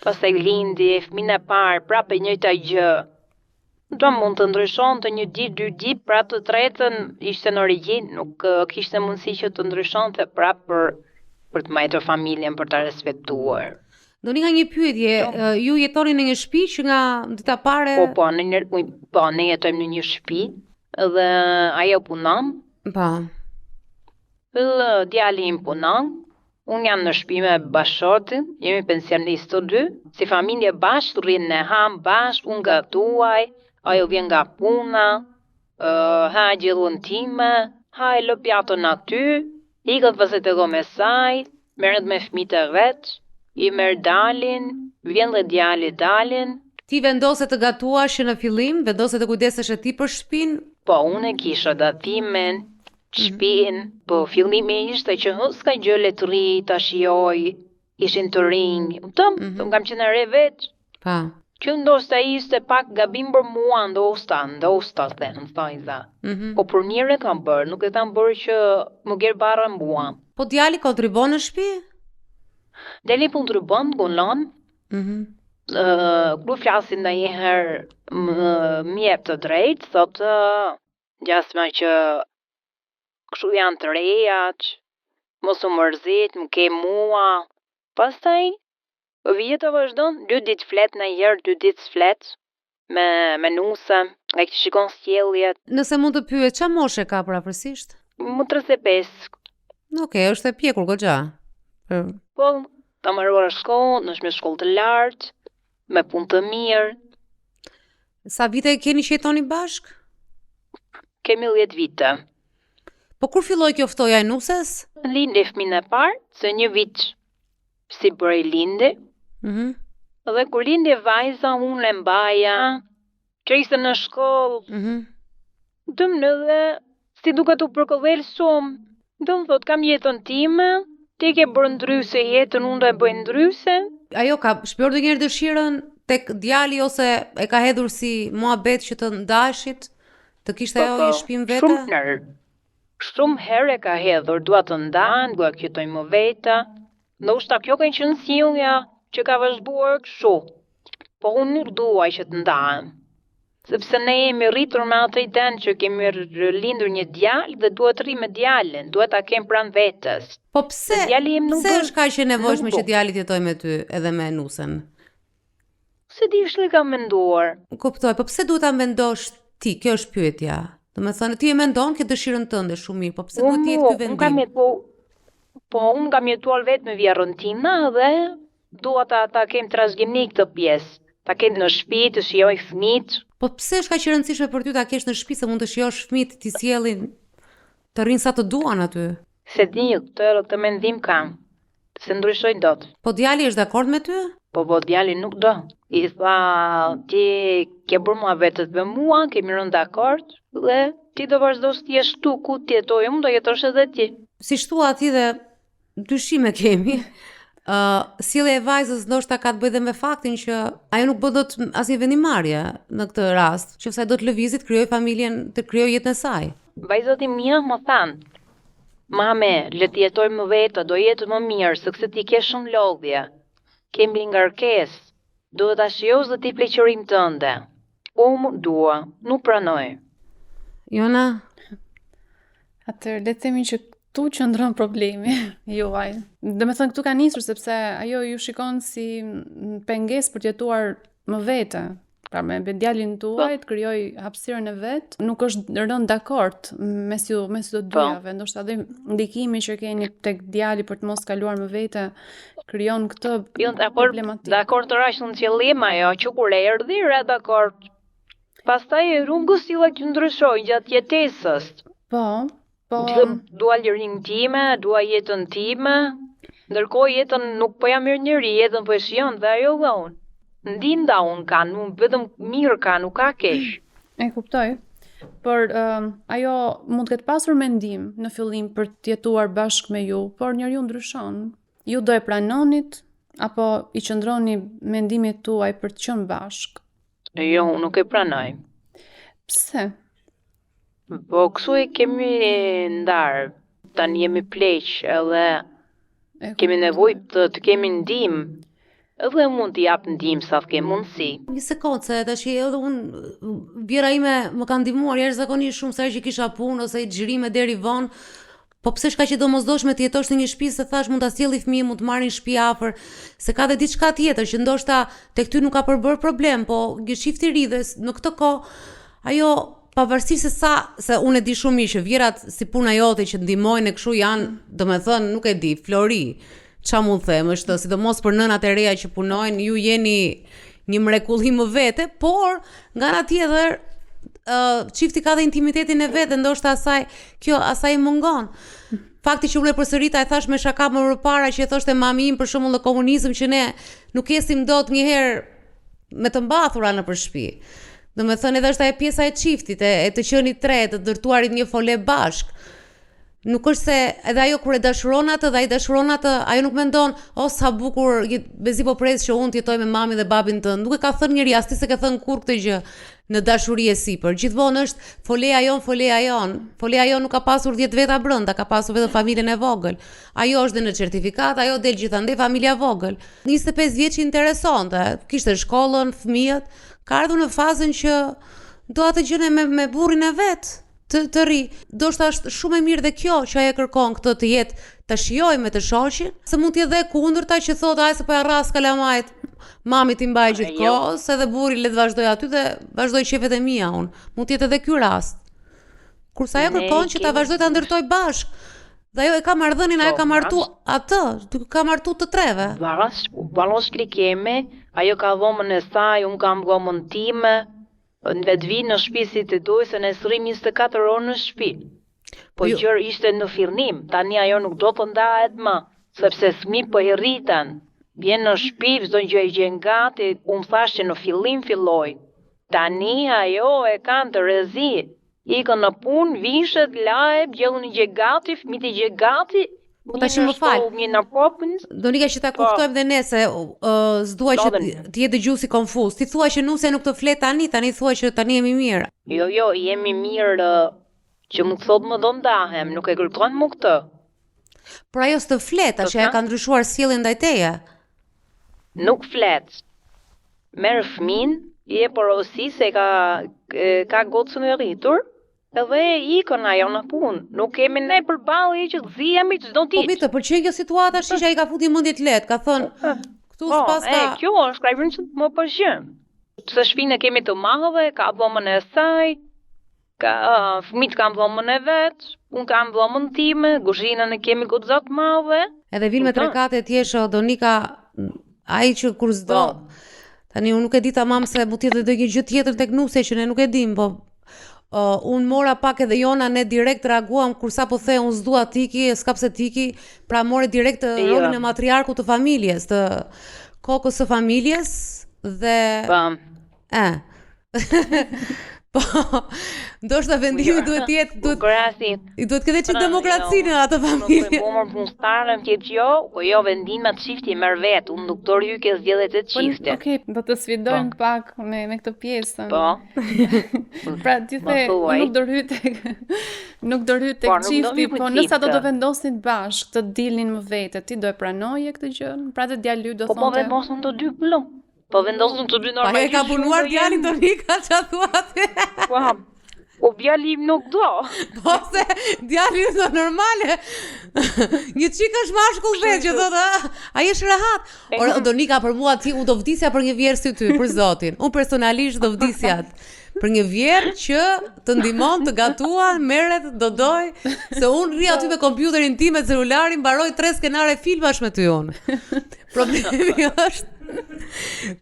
Pastaj lindi, fëmin e parë, prapë e njëjta gjë. Mund të ndryshonte një ditë, 2 ditë, pra të tretën ishte në origjinë, nuk kishte mundësi që të ndryshonte prapë për të mbajtur familjen, për ta respektuar. Doni nga një pyetje, ju jetoni në një shtëpi që nga dita pare? Ne jetojmë në një shtëpi dhe ajo punon. Po. Djali im punon, unë jam në shtëpi me bashortin, jemi pensionistë të dy, si familje bashkë, rrinë në ham bashkë, unë gatuaj, ajo vjen nga puna, ha gjellën time, ha e lë pjatën aty, ikët vëzet e me saj, merret me fëmijët e vet, i merr dalin, vjen dhe djali dalin. Ti vendose të gatuash në fillim, vendose të kujdesesh e ti për shtëpinë? Po, unë e kisha gatimin, shtëpinë, po fillimi ishte që s'ka gjë le të ri, ta shijoj, ishin të rinj, më kam qenë re veç. Pa. Që ndoshta ishte pak gabim për mua, ndoshta them, thajza. Po për mirë e kam bërë, nuk e kam bërë që më gjerë barra mua. Po djali kontribon në shtëpi? Djali kontribon, punon. Kru flasin ndonjëherë më jep të drejtë, thotë gjasma që kështu janë të rejat, mos u mërzit, më ke mua. Pastaj vjetë vazhdon, 2 ditë flet në herë, 2 ditë s'flet, me nuse, nga që shikon sjelljet. Nëse mund të pyet, ç'a moshe ka përafërsisht? Më 35. Okej, është e pjekur goxha. Po, ta mbaruar shkollën, është me shkollë të lartë, me punë të mirë. Sa vite keni që jetoni bashk? Kemi 10 vite. Po kur filloi kjo ftoja e nuses? Lindi fëmin e parë, se një vit si bëri lindi. Dhe kur lindi vajza, unë e mbaja, që ishte në shkollë. Dëmë dhe si duke të përkollel shumë. Dëmë thot, kam jetën time, ti ke bërë ndryse jetën, unë do e bëj ndryse. Ajo ka shpjor ndonjëherë dëshirën tek djali ose e ka hedhur si muhabet që të ndashit, të kishte ajo një shtëpi vete? Shumë herë e ka hedhur, dua të ndahen, dua të jetojmë më veta. Ndoshta kjo ka qenë sjellja që ka vazhduar kështu. Po unë nuk dua që të ndahen. Sepse ne jemi rritur me atë idenë që kemi lindur një djalë dhe duhet të rri me djalin, duhet ta kem pranë vetes. Po pse? Pse është kaq e nevojshme që djali të jetojë me ty edhe me nusen? Se di ç'e kam menduar. Kuptoj, po pse duhet ta mendosh ti? Kjo është pyetja. Domethënë ti e mendon ke dëshirën tënde shumë mirë, po pse duhet të jetë ky vendim? Unë kam jetuar vetë me vjerrën time dhe dua ta kem trashëgimik këtë pjesë. Ta kem në shtëpi, të shijoj fëmijët. Po pse është kaq e rëndësishme për ty ta kesh në shtëpi se mund të shijosh fëmijët ti sjellin të rrinë sa të duan aty? Se di, këtë mendim kam. Se ndryshoj dot. Po djali është dakord me ty? Po djali nuk do. I tha, ti ke bërë mua vetët me mua, kemi rënë dakord, dhe ti do vazhdosh të jesh tu ku ti jetoj, unë do jetosh edhe ti. Si thua ti dhe dyshime kemi. Sjellja e vajzës ndoshta ka të bëjë dhe me faktin që ajo nuk bën dot asnjë vendimarrje në këtë rast, që sa do të lëvizit, krijoj familjen, të krijoj jetën e saj. Vajzat e mia më thanë, mame, le të jetojmë më vetë, do jetë më mirë, sepse ti ke shumë lodhje. Kemi ngarkesë. duhet ta shijosh dhe ti pleqërim tënde. Dua, nuk pranoj. Jona, Atëherë, le të themi që këtu qëndron problemi juaj. Domethënë këtu ka nisur sepse ajo ju shikon si pengesë për të jetuar më vete. Pra me djalin tuaj të krijoj hapësirën e vet, nuk është rënë dakord mes ju të dyjave, ndoshta edhe ndikimi që keni tek djali për të mos kaluar më vete krijon këtë problematikë. Dakord të rash në qëllim ajo që kur erdhi ra dakord. Pastaj rrugës silla që ndryshoi gjatë jetesës. Po. Dua lirinë time, dua jetën time. Ndërkohë jetën nuk po jam mirë njëri, jetën po e shijon dhe ajo dhe unë. Ndinda unë ka, nuk vetëm mirë ka, nuk ka keq. E kuptoj. Por ajo mund të ketë pasur mendim në fillim për të jetuar bashkë me ju, por njeriu ndryshon. Ju do e pranonit apo i qëndroni mendimit tuaj për të qenë bashkë? Jo, nuk e pranoj. Pse? Po kështu e kemi ndarë. Tani jemi pleq edhe kemi nevojë të kemi ndihmë. Edhe mund t'i jap ndihmë sa të kem mundësi. një sekondë, se tash edhe unë vjera ime më kanë ndihmuar jashtëzakonisht shumë sa që kisha punë ose xhirime deri vonë. Po pse shka që domosdoshme të jetosh në një shtëpi, se thash mund ta sjelli fëmijë, mund të marrin shtëpi afër, se ka dhe diçka tjetër që ndoshta tek ty nuk ka përbër problem, po një çift i ri dhe në këtë kohë ajo pavarësisht se unë e di shumë mirë që vjerat si puna jote që ndihmojnë e kështu janë, domethënë nuk e di, flori. Qa mund them, është sidomos për nënat e reja që punojnë, ju jeni një mrekulli më vete, por nga ana tjetër çifti ka dhe intimitetin e vet, ndoshta asaj mungon. Fakti që unë e përsërita e thash me shaka më përpara që e thoshte mami im për shembull në komunizëm që ne nuk esim dot një herë me të mbathura nëpër shtëpi. Domethënë edhe është ajo pjesa e çiftit, e të qenit tre, të ndërtuarit një fole bashk. Nuk është se edhe ajo kur e dashuron atë dhe ai dashuron atë, ajo nuk mendon, sa bukur, bezi po pres që unë të jetoj me mamin dhe babin tënd. Nuk e ka thënë njëri, as ti se ke thënë kur këtë gjë në dashuri e sipër. Gjithmonë është foleja jon. Foleja jon nuk ka pasur 10 veta brenda, ka pasur vetëm familjen e vogël. Ajo është dhe në certifikat, ajo del gjithandej familja vogël. 25 vjeç interesonte, kishte shkollën, fëmijët, ka ardhur në fazën që do atë gjën me burrin e vet. Të ri, do shta është shumë e mirë dhe kjo që aje kërkon këtë të jetë të shijoj me të shoqin, se mund t'je dhe kundërta që thot se po e rras kalamajt, mami t'i mbaj gjithë kohës, edhe buri le të vazhdoj aty dhe vazhdoj qefet e mia unë, mund t'jetë edhe ky rast. Kurse ajo kërkon që ta vazhdoj ta ndërtoj bashkë, dhe ajo e ka marrëdhënien, ajo ka martu atë, ka martu të treve. Balos klikeme, ajo ka dhomën e saj, unë kam dhomën time. Në vetë vi në shtëpi si të doj se ne sërim 24 orë në shtëpi. Po gjërë ishte në fillim, tani ajo nuk do të ndahet më, sepse fëmijët po i rriten. Vjen në shtëpi, çdo gjë e gjen gati, unë thash që në fillim filloi. Tani ajo e kanë të rrezi. Ikën në punë, vishet, laje, gjellën i gjë gati, fëmijët i gjë gati. Po tash më fal. Donika që ta kuptojmë dhe ne se s'dua që të jetë dëgjuesi konfuz. Ti thua që nuse nuk të flet tani thua që tani jemi mirë. Jo, jemi mirë që më thot më do ndahem, nuk e kërkon më këtë. Por ajo s'të flet, tash ajo ka ndryshuar sjelljen ndaj teje. Nuk flet. Merr fëmin, i e porosi se ka gocën e rritur. Edhe ikën ajo në punë, nuk kemi ne përballje që gëzihemi çdo ditë. Po bitë, pëlqen kjo situata që ai ka futi mendje të lehtë, ka thënë këtu s'pas ka. Kjo është krajvën që më pëlqen. Se shpinë kemi të madhe, ka dhomën e saj, ka fëmijët kanë dhomën e vet, unë kam dhomën time, kuzhinën e kemi goxha të madhe. Edhe vin me trekate tjeshtë, Donika, ai që kur s'do. Tani unë nuk e di tamam se mund të jetë edhe një gjë tjetër tek nuse që ne nuk e dim, po unë mora pak edhe Jona, ne direkt reaguam kur sa po the unë s'dua tiki, s'ka pse tiki, pra more direkt rolin e matriarkut të familjes, të kokës së familjes dhe po ndoshta vendimi duhet të jetë duhet këtë që demokraci në atë familje. Po më punëtarën që jo vendimet çifti merr vet, unë nuk do ryke zgjedhjet e çiftit. Okej, do të sfidojmë pak me këtë pjesën. Po. Pra ti the nuk do hyj tek çifti, po nëse ato do vendosin bashkë të dilnin më vete, ti do e pranoje këtë gjë? Pra të djali do thonë. Po mos të dy plot. Po vendosën të dy Pa normalisht. e ka punuar djalin Donika, ç'a thua ti? Po djali im nuk do. Po se djali do normale. Një çik është mashkull vetë që thotë, ai është rehat. Ora Donika për mua ti u do vdisja për një vjerë si ty, për zotin. Unë personalisht do vdisja për një vjerë që të ndihmon të gatuan, merret, do doj, se unë rri aty me kompjuterin tim, me celularin, mbaroj 3 skenare filmash me ty unë.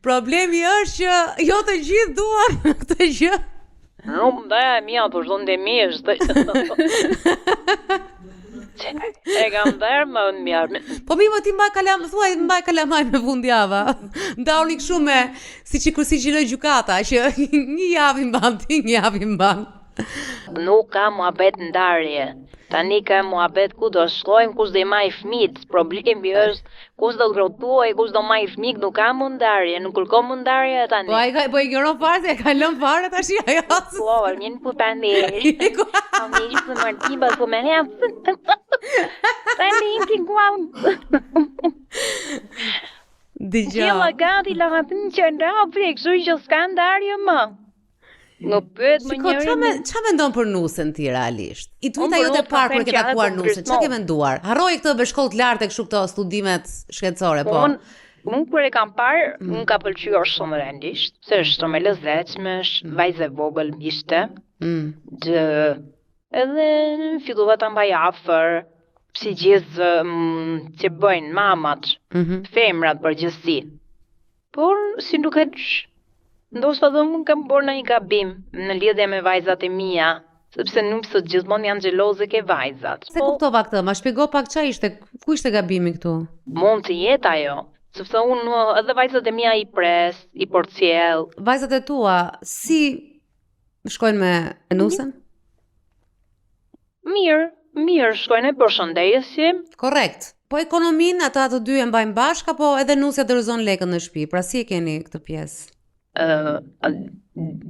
Problemi është që jo të gjithë duan këtë gjë. Nuk më e mia, po shdo në misht. E kam dherë më në mjarë. Po mi më ti mbaj kalamaj me fundjava. Ndauni kështu me si që lë gjykata, që një javë i mban ti, një javë i mban. Nuk ka muhabet ndarje. Tani ka muhabet ku do shkojmë, kush do i maj fëmijët. Problemi është kush do grotuaj, kush do maj fëmijë, nuk ka mundarje, nuk kërkon mundarje tani. Po e ignoron fare, se e ka lënë fare tash ajo. Po, njën po tani. Tani ishte Martimba, po me ne. Tani ti guam. Dëgjoj. Jella gati la hatin që ndapi, kështu që s'ka ndarje më. Nuk pyet më njëri. Ç'a mendon për Nusën ti realisht? I tuta jote parë kur ke takuar Nusën, ç'a ke menduar? Harroi këtë me shkollë të lartë kështu këto studimet shkencore, po. Unë kur e kam parë, unë ka pëlqyer shumë rendisht, se është shumë e lezetshme, vajzë e vogël ishte. Edhe fillova ta mbaj afër, si gjithë që bëjnë mamat, femrat përgjithësi. Por si duket ndoshta dhe unë kam bërë në një gabim në lidhje me vajzat e mia, sepse nuk sot gjithmonë janë xheloze ke vajzat. Se kuptova këtë, ma shpjego pak ç'a ishte, ku ishte gabimi këtu? Mund të jetë ajo, sepse unë edhe vajzat e mia i pres, i porcjell. Vajzat e tua si shkojnë me Nusën? Mirë, shkojnë e përshëndetje. Korrekt. Po ekonominë ata të dy e mbajnë bashkë apo edhe Nusja dorëzon lekën në shtëpi? Pra si e keni këtë pjesë?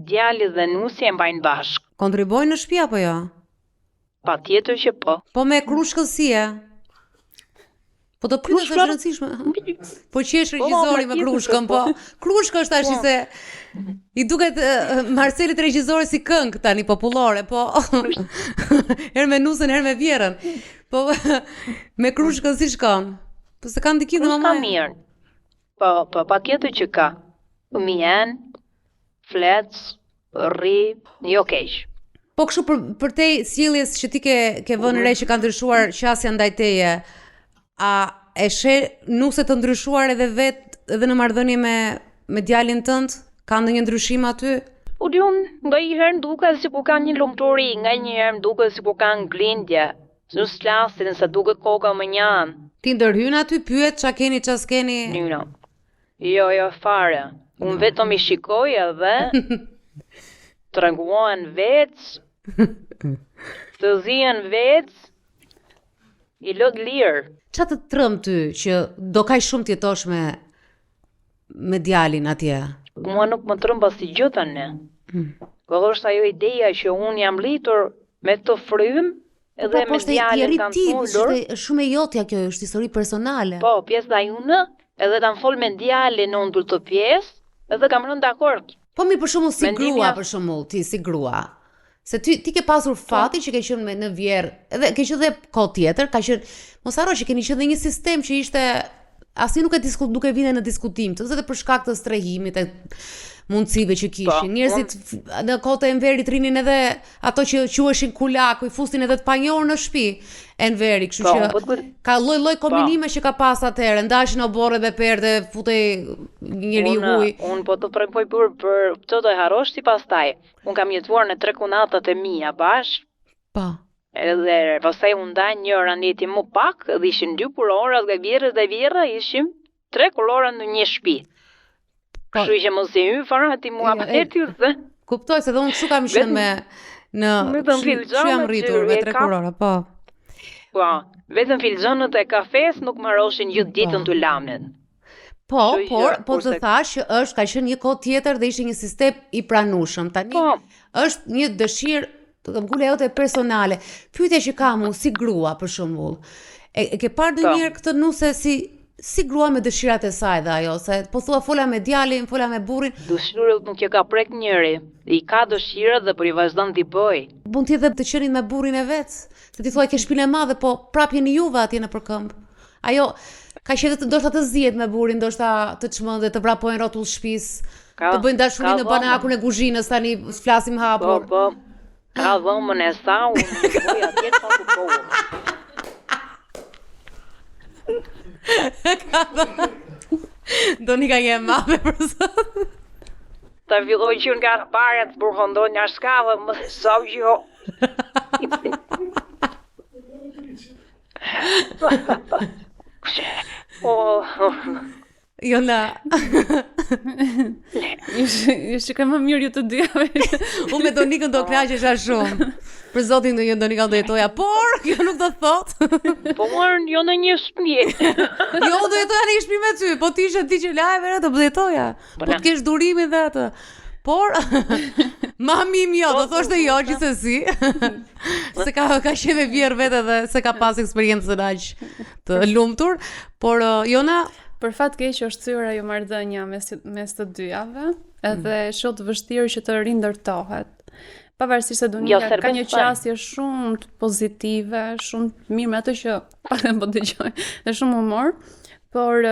Djali dhe Nusi e mbajnë bashkë. Kontribojnë në shtëpi apo jo? Patjetër që po. Po me krushkën si e? Po të krushkë është rëndësishme. Po që është regjizori me krushkën, po. Krushkë është tash se i duket Marcelit regjizori si këngë tani popullore, po. Herë me Nusën, herë me Vjerën. Po me krushkën si shkon? Po se kanë ndikim dhe mamaj. Ka mirë. Po patjetër që ka. Mien, flec, rri, jo keq. Po kështu për te sjelljes që ti ke vënë re që ka ndryshuar qasja ndaj teje, a e sheh Nuse të ndryshuar edhe vetë edhe në marrëdhënie me djalin tënd? Ka ndonjë ndryshim aty? Po unë ndonjëherë duket si po ka një lumturi, nganjëherë duket si po ka glindje. S'u slasin sa duket koka më njan. Ti ndërhyn aty, pyet ç'a keni, ç'a s'keni? Jo, fare. Unë vetëm i shikoj edhe treguan vetë, të zien vetë, i lëg lirë. Qa të trëm ty që do kaj shumë t'jetosh me djalin atje? Mua nuk më trëm pas t'i gjëta ne. Këllë është ajo ideja që unë jam rritur me të frym, edhe me djalin kanë folur. Po, shumë e jotja kjo, është histori personale. Po, pjesë da june, edhe kanë fol me djalin në ndër të pjesë, edhe kam rënë dakord. Po mi për shembull si grua, për shembull, ti si grua. Se ti ke pasur fati që ke qenë në Vjerë, edhe ke qenë edhe kohë tjetër, ka qenë, mos harro që keni qenë dhe një sistem që ishte asnjë nuk e vinte në diskutim, edhe për shkak të strehimit e mundësive që kishin. Njerëzit në kohët e Enverit rinin edhe ato që quheshin kulak, i fustin edhe të panjohur në shtëpi Enveri, kështu që ka lloj kombinime që ka pas atëherë, ndashin oborre dhe perde, futej njëri huj. Unë po të prekoj për këtë do e harrosh ti pastaj. Unë kam jetuar në 3 kunatat e mia bash. Po. Edhe pastaj u nda njëra njëti më pak, dhe ishin 2 kulorat nga Vjera, ishim 3 kulorat në një shtëpi. Kështu që mos e hy fara ti mua përti se. Kuptoj se dhe unë kështu kam qenë në që jam rritur me 3 kurora, po. Po, vetëm filxonët e kafes nuk më roshin gjithë ditën të lamnen. Po, po të thash që ka qenë një kohë tjetër dhe ishte një sistem i pranueshëm. Tani është një dëshirë të ngule jote personale. Pyetja që kam unë si grua për shembull. E ke parë ndonjëherë këtë Nuse si grua me dëshirat e saj dhe ajo, se po thua fola me djalin, fola me burrin. Dëshirët nuk e ka prek njëri, i ka dëshirët dhe për i vazhdon t'i bëj. Mund t'jetë dhe të qenit me burrin e vet, se ti thua ke shtëpinë e madhe, po prap jeni juve atje në përkëmb. Ajo ka qenë ndoshta të zihet me burrin, ndoshta të çmendet, të vrapojnë rrotull shtëpisë, të bëjnë dashuri në banakun e kuzhinës, tani flasim hapur. Po, ka dhomën e sa, unë bëj atje sa të kohë. Donika je mame për sot. Ta filloj që nga pare të përhondon një shkallë, më sa jo. Jona. Ishte ka më mirë ju të dyave. Unë me Donikën do kënaqesha shumë. Për zotin do Donika do jetoja, por kjo nuk do thot. Por jo në një shtëpi. Jo, do jetoja në një shtëpi me ty, po ti ishe ti që lajve do jetoja. Po të kesh durimin dhe atë. Por mami im jo, do thoshte jo gjithsesi. Se ka qenë vjerë vetë dhe se ka pas eksperiencën aq të lumtur, por Jona, për fat keq është thyer ajo marrëdhënia mes të dyjave, edhe shumë të vështirë që të rindërtohet. Pavarësisht se Donika ka një qasje shumë të pozitive, shumë të mirë me atë që pakën po dëgjoj, dhe shumë humor, por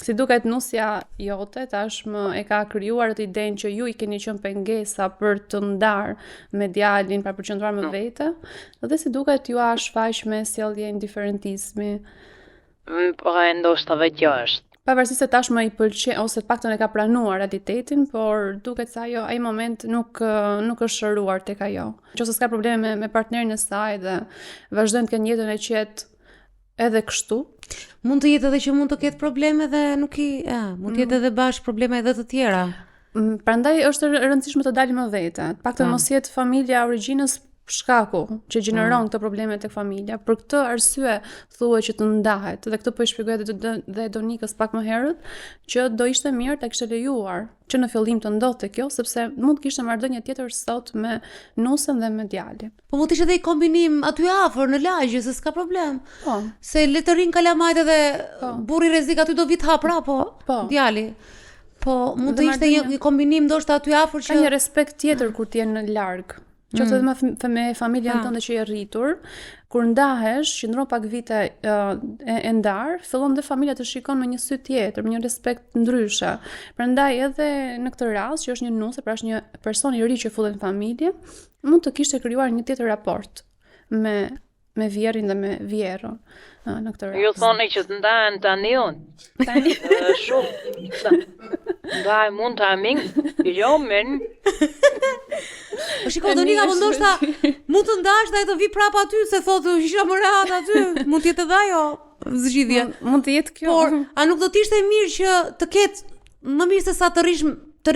si duket nusja jote tashmë e ka krijuar atë idenë që ju i keni qenë pengesa për të ndarë me djalin, pra për të qëndruar me vete, dhe si duket ju a shfaq me sjellje indiferentizmi. Po ndoshta vetë kjo është. Pavarësisht se tashmë i pëlqen ose të paktën e ka pranuar realitetin, por duket se ai moment nuk është shëruar tek ajo. Nëse s'ka probleme me partnerin e saj dhe vazhdojnë të kenë jetën e qetë edhe kështu, mund të jetë edhe që mund të ketë probleme dhe nuk mund të jetë edhe bashkë probleme edhe të tjera. Prandaj është e rëndësishme të dalim më vete. Të paktën mos jetë familja origjinës shkaku që gjeneron këtë probleme tek familja. Për këtë arsye thuhet që të ndahet, dhe këtë po i shpjegoj dhe Donikës pak më herët, që do ishte mirë ta kishte lejuar që në fillim të ndodhte kjo, sepse mund të kishte marrëdhënie tjetër sot me nusën dhe me djalin. Po mund të ishte edhe i kombinim aty afër në lagje, se s'ka problem. Po. Se le të rinë kalamajt edhe burri rrezik aty do vit hapra, po djali. Po mund të ishte një kombinim ndoshta aty afër që ka një respekt tjetër kur ti je në larg. Qoftë edhe me familjen tënde që je rritur, kur ndahesh, qëndron pak vite e ndar, fillon dhe familja të shikon me një sy tjetër, me një respekt ndryshe. Prandaj edhe në këtë rast, që është një nusë, pra është një person i ri që futet në familje, mund të kishte krijuar një tjetër raport me vjerin dhe me vjerën në këtë rast. Ju thoni që të ndahen tani unë. Tani shumë. Ndaj mund të amin, jo men. Po shiko Donika, po ndoshta mund të ndash dhe ai të vi prapa aty se thotë isha më rehat aty. Mund të jetë edhe ajo zgjidhje. Mund të jetë kjo. Por a nuk do të ishte mirë që të ketë më mirë se sa të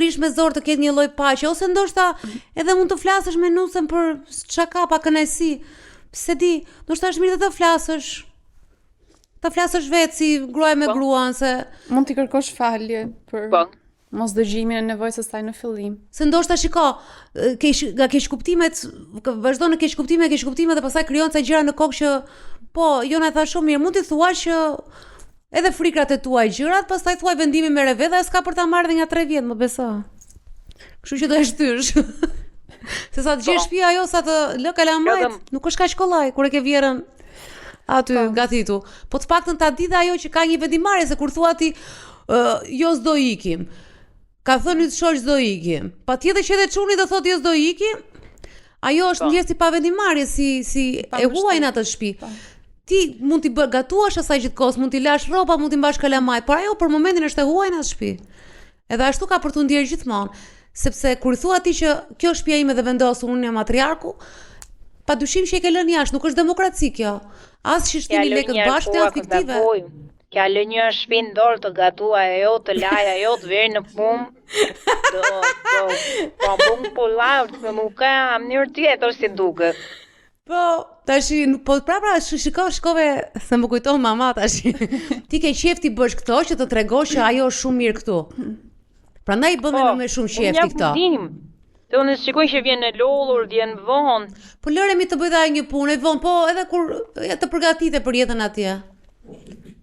rish me zor të ketë një lloj paqe, ose ndoshta edhe mund të flasësh me nusën për çka ka pa kënaqësi. Se di, ndoshta është mirë të flasësh. Ta flasësh vetë si gruaja me gruan, se mund t'i kërkosh falje për mos dëgjimin e nevojës së saj në fillim. Se ndoshta shiko, nga keq kuptimet, vazhdon në keq kuptime dhe pastaj krijon ca gjëra në kokë që po, Jona tha shumë mirë, mund t'i thuash që edhe frikrat e tuaj gjërat, pastaj thuaj vendimin me reve dhe s'ka për ta marrë edhe nga 3 vjet, më beso. Kështu që do e shtysh. Se sa të gjesh shtëpia ajo, sa të lë kalamajt, nuk është kaq kollaj kur e ke vjerën aty gatitu. Po të paktën ta di dhe ajo që ka një vendimarrje, se kur thua ti jo s'do ikim. Ka thënë të shoq s'do ikim. Patjetër që edhe çuni do thotë jo s'do ikim. Ajo është një si pa vendimarrje, si e huajnë atë shtëpi. Ti mund t'i gatuash asaj gjithkohës, mund t'i lash rroba, mund t'i mbash kalamajt, por ajo për momentin është e huajnë atë shtëpi. Edhe ashtu ka për t'u ndier gjithmonë, sepse kur thua ti që kjo shtëpia ime dhe vendosur unë jam matriarku, padyshim që e ke lënë jashtë, nuk është demokraci kjo. As që shtini lekët bashkë të fiktive. Kja lë një shpinë dorë të gatua e jo, të laja e jo, të veri në punë, po punë po lavë, me mu ka mënyrë tjetër si duke. Po, tashi, po prapra, shikove, se më kujton mama tashi, ti ke qef ti bësh këto që të tregosh që ajo është shumë mirë këtu. Prandaj bëme me shumë qef ti këto. Të unë shikoj që vjen e lollur, vjen vonë. Po lëremi të bëj dhe një punë, e vonë, po edhe kur të përgatite për jetën atje.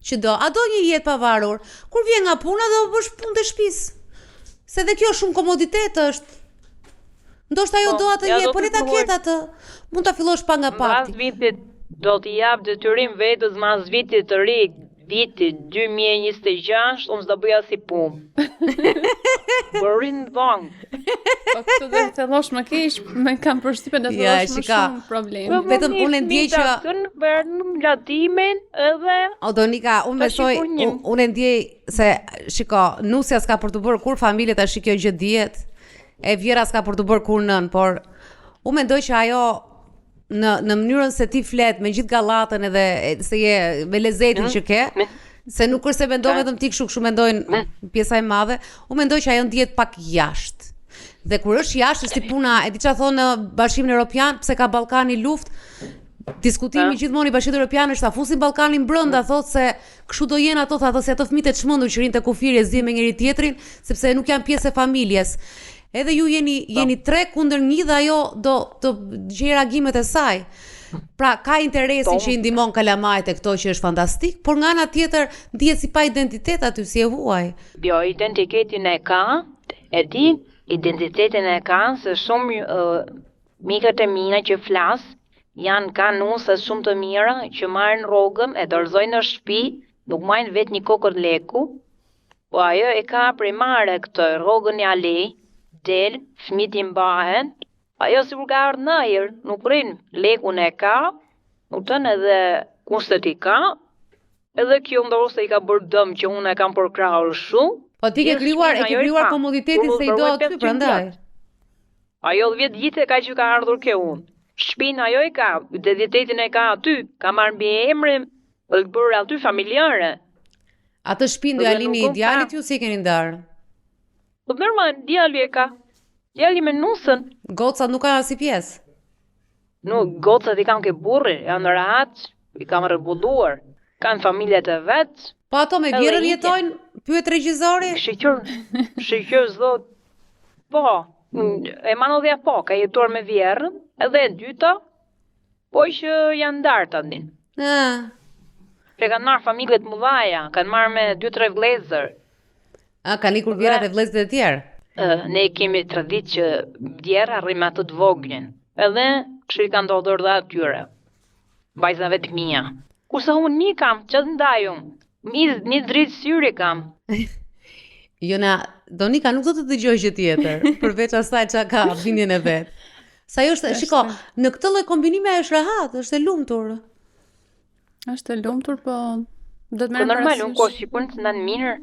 që do, a do një jetë pavarur, kur vjen nga puna do bësh punë të shtëpisë. Se dhe kjo shumë komoditet është. Ndoshta ajo do atë jetë, por le ta ketë atë. Mund ta fillosh pa nga pakti. Mbas vitit do t'i jap detyrim vetës mas vitit të ri, vitit 2026, unë s'do bëja si punë. Bërin vonë. Po këtë do të thellosh më keq, më kam përshtypjen të thellosh më shumë problem. Vetëm unë ndjej që në latimin edhe Odonika, unë besoj, unë ndjej se shiko, nusja s'ka për të bërë kur familje tash kjo gjë dihet, e vjera s'ka për të bërë kur nën, por unë mendoj që ajo në mënyrën se ti flet me gjithë gallatën edhe se je me lezetin që ke, se nuk është se mendon vetëm ti kështu mendojnë pjesa e madhe, unë mendoj që ajo ndihet pak jashtë. Dhe kur është jashtë, është si puna, e di çfarë thonë në Bashkimin Evropian, pse ka Ballkani luftë, diskutimi gjithmonë i Bashkimit Evropian është ta fusin Ballkanin brenda, thotë se kështu do jenë ato, thotë se ato fëmijët e çmendur që rinë te kufiri e zi me njëri tjetrin, sepse nuk janë pjesë e familjes. Edhe ju jeni 3 kundër 1 dhe ajo do të gjej reagimet e saj. Pra ka interesin që i ndihmon kalamajt e këto që është fantastik, por nga ana tjetër ndihet si pa identitet aty si e huaj. Jo, identitetin e ka, e di, identitetin e ka se shumë mikët e mina që flas kanë nuse shumë të mira që marrin rrogën e dorëzojnë në shtëpi, nuk marrin vetë një kokër leku, po ajo e ka primare këtë rrogën e alej, del, fëmijët i mbahen, ajo sikur ka ardhur në ajër, nuk rrin, lekun e ka, nuk tënë edhe kustet i ka, edhe kjo ndoshta i ka bërë dëm që unë e kam përkrahur shumë. Po ti ke krijuar komoditetin se i do aty prandaj. Ajo 10 vite ka që ka ardhur ke unë. Shtëpinë ajo e ka, identitetin e ka aty, ka marrë mbi emrin, është bërë aty familjare. Atë shtëpinë do ja lini idealit ju si e keni ndarë? Po normal, djali e ka. Djali me nusën. Gocat nuk kanë as pjesë. Nuk, gocat i kanë ke burri, janë rahat, i kanë rrebulluar. Kanë familjet e vet. Po ato me vjerën jetojnë, pyet regjizori? Shiqur zot. Po, Emanuelja po, ka jetuar me vjerën, edhe e dyta, po që janë ndarë tani. Që kanë marrë familjet mëdhaja, kanë marrë me 2-3 vëllezër. Kanë ikur vjerat e vëllezërit e tjerë? Ne kemi traditë që vjera rrim atë të voglin, edhe kështu i ka ndodhur dhe atyre. Vajzave të mia. Kurse unë një kam, që të ndajum, një dritë syri kam. Jona, Donika nuk do të dëgjoj gjë tjetër, përveç asaj që ka bindjen e vet. Sa jo është, shiko, në këtë lloj kombinimi ajo është rehat, është e lumtur. Është e lumtur, po do të merrem parasysh. Po normal, unë kur shikon të ndan mirë,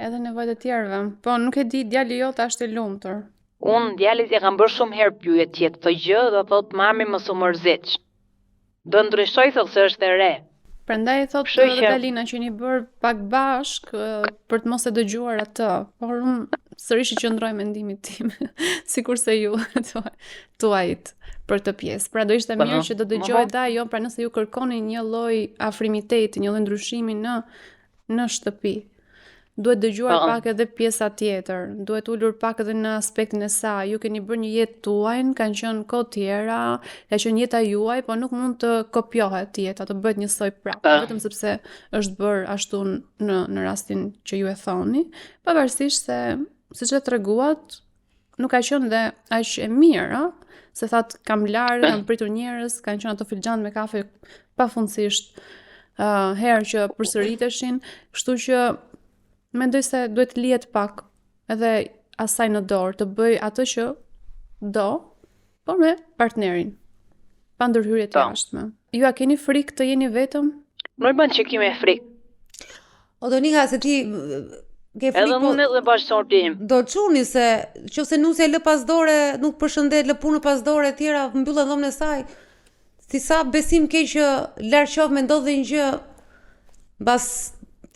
edhe nevojat e tjerëve. Po nuk e di, djali jot është i lumtur. Unë djalit e kam bërë shumë herë pyetje këtë gjë, do thotë mami mos u mërzit. Do ndryshoj thotë se është e re. Prandaj thotë Dalina që jeni bërë pak bashk për të mos e dëgjuar atë, por unë sërish i qëndroj mendimit tim, sikurse ju tuajt për këtë pjesë. Pra do ishte mirë që do dëgjoj dhe ajo, pra nëse ju kërkoni një lloj afrimiteti, një lloj ndryshimi në shtëpi. Duhet dëgjuar pak edhe pjesa tjetër, duhet ulur pak edhe në aspektin e saj. Ju keni bërë një jetë tuajnë, kanë qenë kohë tjera, ka qenë jeta juaj, po nuk mund të kopjohet jeta, të bëhet njësoj prapë, vetëm sepse është bërë ashtu në rastin që ju e thoni, pavarësisht se siç e treguat, nuk ka qenë dhe aq e mirë, se thatë kam larë, kam pritur njerëz, kanë qenë ato filxhan me kafe pafundësisht herë që përsëriteshin, kështu që mendoj se duhet lihet pak edhe asaj në dorë, të bëj atë që do, por me partnerin, pa ndërhyrje të jashtme. Ju a keni frikë të jeni vetëm? Normal që kemi frikë. O Donika, se ti ke frikë, edhe unë edhe bashkëtortim. Do çuni se nëse nusja lë pas dore, nuk përshëndet, lë punë pas dore e tjera, mbyll dhomën e saj. Si sa besim ke që larg qof me ndodhe një gjë mbas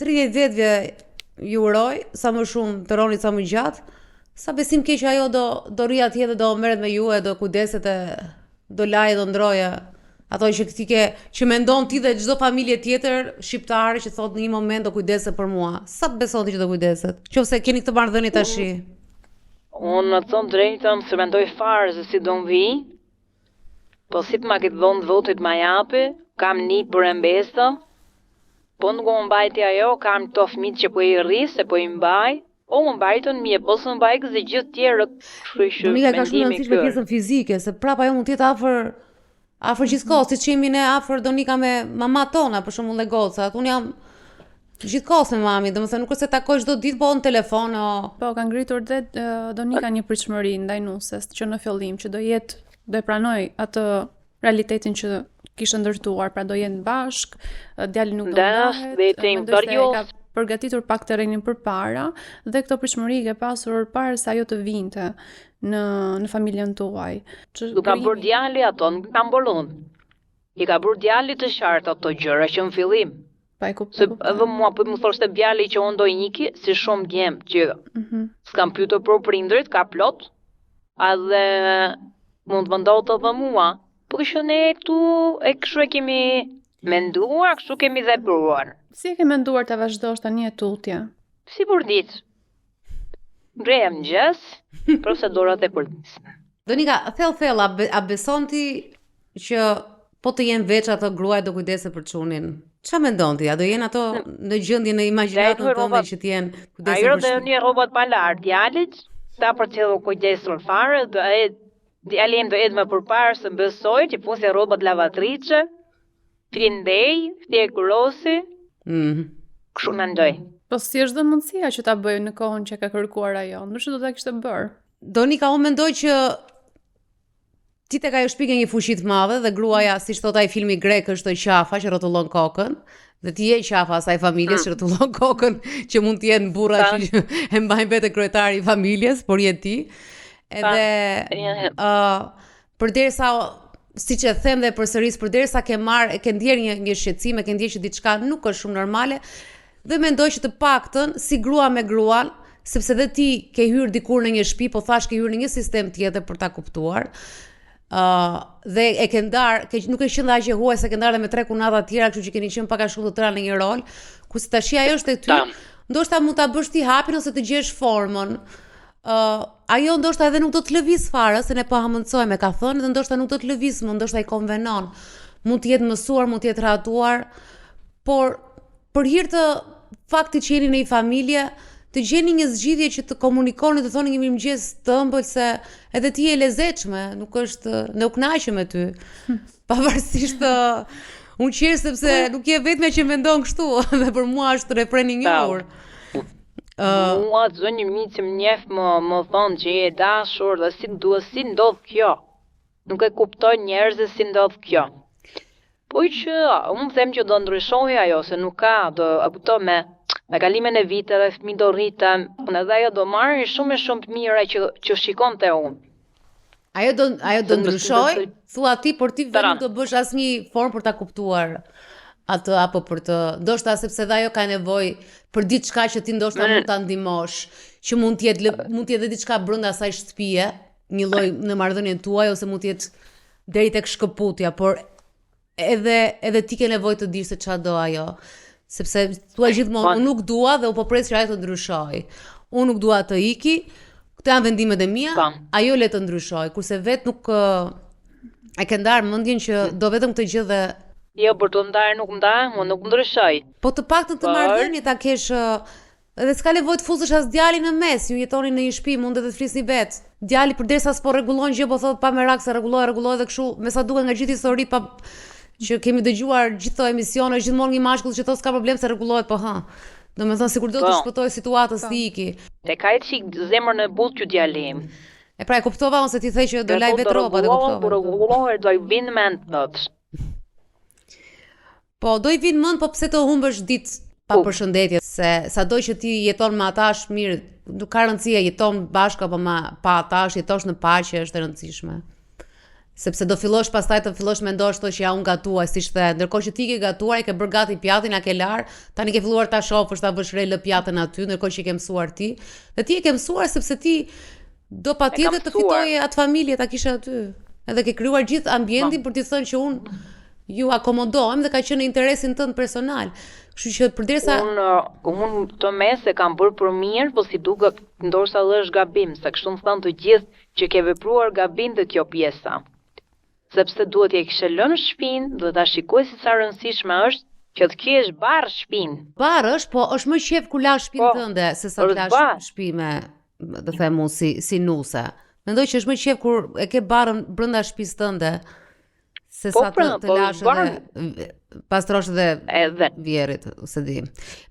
30 viteve ju uroj, sa më shumë të roni sa më gjatë, sa besim ke që ajo do rri atje dhe do merret me ju e do kujdeset e do laje, do ndroje ato që mendon ti dhe çdo familje tjetër shqiptare që thotë në një moment do kujdeset për mua. Sa beson ti që do kujdeset? Qofse keni këtë marrëdhënie tash. Unë në të thonë drejtëm se mendoj fare se si do më vi, po si të ma këtë dhonë votit ma japi, kam një për embestëm, po nuk më mbajti ajo, kam këto fëmijë që po i rri, se po i mbaj, o më mbajtën mje, po së mbaj këzë gjithë tjerët, kështu që Donika ka shumë mendimi rëndësishme pjesën fizike, se prapa ajo mund të jetë afër gjithkohës, siç jemi ne afër Donika me mamat tona, për shembull dhe gocat. Unë jam gjithkohës me mami, domethënë nuk është se takoj çdo ditë, po në telefon. Po, ka ngritur dhe Donika një pritshmëri ndaj nuses, që në fillim që do e pranoj atë realitetin që kishte ndërtuar, pra do jenë bashk, djali nuk do ndahet, mendoj se e ka përgatitur pak terrenin përpara dhe këto pritshmëri ke pasur para se ajo të vinte në familjen tuaj. Nuk ka bërë djali ato, nuk ka bërë unë. I ka bërë djali të qartë ato gjëra që në fillim. Pa e kuptoj. Se edhe mua po më thoshte djali që unë do iki, si shumë djem që s'kam pyetur për prindrit, ka plot. Edhe mund të ndodhte edhe mua. Po që ne këtu e kështu e kemi menduar, kështu kemi vepruar. Si e ke menduar të vazhdosh tani e tutje? Si për ditë. Ngrehem mëngjes, procedurat e përditshme. Donika, thell, a beson ti që po të jenë veç ato gruaja do kujdese për çunin? Çfarë mendon ti? A do jenë ato në gjendje në imagjinatën tënde që të jenë kujdese për çunin? Ajo do një rrobat pa lart djalit, ta për të kujdesur fare, djali im do edhe më përpara se besoj që pusë rrobat lavatrice, frindej, ftie kurosi. Kështu mendoj. Po si është dhe mundësia që ta bëjë në kohën që ka kërkuar ajo? Ndryshe do ta kishte bërë. Donika, unë mendoj që ti tek ajo shpike një fuqi të madhe dhe gruaja, siç thot ai filmi grek, është qafa që rrotullon kokën, dhe ti je qafa asaj familjes që rrotullon kokën, që mund të jenë burra që e mbajnë vetë kryetari i familjes, por je ti. Edhe përderisa, siç e them dhe përsëris, përderisa ke ndjer një shqetësim, ke ndjer që diçka nuk është shumë normale, dhe mendoj që të paktën si grua me gruan, sepse dhe ti ke hyrë dikur në një shtëpi, po thash ke hyrë në një sistem tjetër për ta kuptuar. Dhe e ke ndarë, nuk e qenë aq e huaj se ke ndarë me 3 kunata të tjera, kështu që keni qenë pak a shumë të tëra në një rol, ku si tash ajo është tek ty, ndoshta mund ta bësh ti hapin ose të gjesh formën. Ajo ndoshta edhe nuk do të lëviz fare, se ne po hamëndsojmë, ka thënë, dhe ndoshta nuk do të lëviz, ndoshta i konvenon. Mund të jetë mësuar, mund të jetë ratuar, por për hir të faktit që jeni në një familje, të gjeni një zgjidhje që të komunikoni, të thoni një mirëmëngjes të ëmbël, se edhe ti je lezetshme, nuk u kënaqem me ty. Pavarësisht unë qerë sepse nuk je vetme që mendon kështu, dhe për mua është refren i njohur. Mua të zonjë miqë më njeh më thonë që je dashur dhe si ndodh kjo. Nuk e kuptoj njerëzit si ndodh kjo. Po që unë them që do ndryshojë ajo, se nuk ka, do me kalimin e viteve, fëmijët do rriten, edhe ajo do marrë shumë të mira që shikonte unë. Ajo do ndryshojë, thua ti, por ti vetë nuk do bësh asnjë formë për ta kuptuar atë, apo për të, ndoshta sepse dhe ajo ka nevojë për diçka që ti ndoshta mund ta ndihmosh, që mund të jetë diçka brenda asaj shtëpie, një lloj në marrëdhënien tuaj, ose mund të jetë deri tek shkëputja, por edhe ti ke nevojë të dish se çfarë do ajo, sepse thua gjithmonë unë nuk dua dhe u po pres që ajo të ndryshojë. Unë nuk dua të iki, këto janë vendimet e mia, ajo le të ndryshojë, kurse vetë nuk e ke ndarë mendjen që do vetëm këtë gjë dhe jo, për të ndarë nuk unë nuk ndryshoj. Po të paktën të marrëdhënie ta kesh, edhe s'ka nevojë të fuzësh as djalin në mes, ju jetoni në një shtëpi, mund edhe të flisni vetë. Djali përderisa s'po rregullon gjë, po thot pa merak se rregulloj dhe kështu, me sa duket nga gjithë historitë që kemi dëgjuar gjithë emisione, është gjithmonë një mashkull që thotë s'ka problem se rregullohet, po domethënë sikur do të shpëtoj situatës ti iki. Te ka çik zemrën e butë që djali im. E pra e kuptova unë se ti the që do laj vetë rrobat, e kuptova. Po rregullohet, do i vinë mend thot. Po do i vinë mend, po pse të humbësh ditë pa përshëndetje, se sado që ti jeton me ata është mirë, nuk ka rëndësi jeton bashkë apo pa ata, jetosh në paqe është e rëndësishme. Sepse do fillosh pastaj të fillosh mendosh thosh që ja unë gatuaj, siç the, ndërkohë që ti ke gatuar, e ke bërë gati pjatin, a ke lar, tani ke filluar ta shofësh, ta bësh re lë pjatën aty, ndërkohë që ke mësuar ti. Dhe ti e ke mësuar sepse ti do patjetër të fitoje atë familje ta kishe aty. Edhe ke krijuar gjithë ambientin për t'i thënë që unë ju akomodohem dhe ka qenë në interesin tënd personal. Kështu që përderisa unë të mes e kam bërë për mirë, po si duket ndoshta edhe është gabim, se kështu më thanë të gjithë që ke vepruar gabim dhe kjo pjesa. Sepse duhet t'ja kishe lënë shtëpinë, duhet ta shikoj se sa rëndësishme është që të kesh barë shpinë. Barë është, po është më qef kur lash shtëpinë Po, tënde se sa të është lash barë. shtëpi me, të them unë, si nuse. Mendoj që është më qef kur e ke barën brenda shtëpisë tënde se Po, sa pra, të po, lash edhe pastrosh edhe Edhe. vjerit, se di.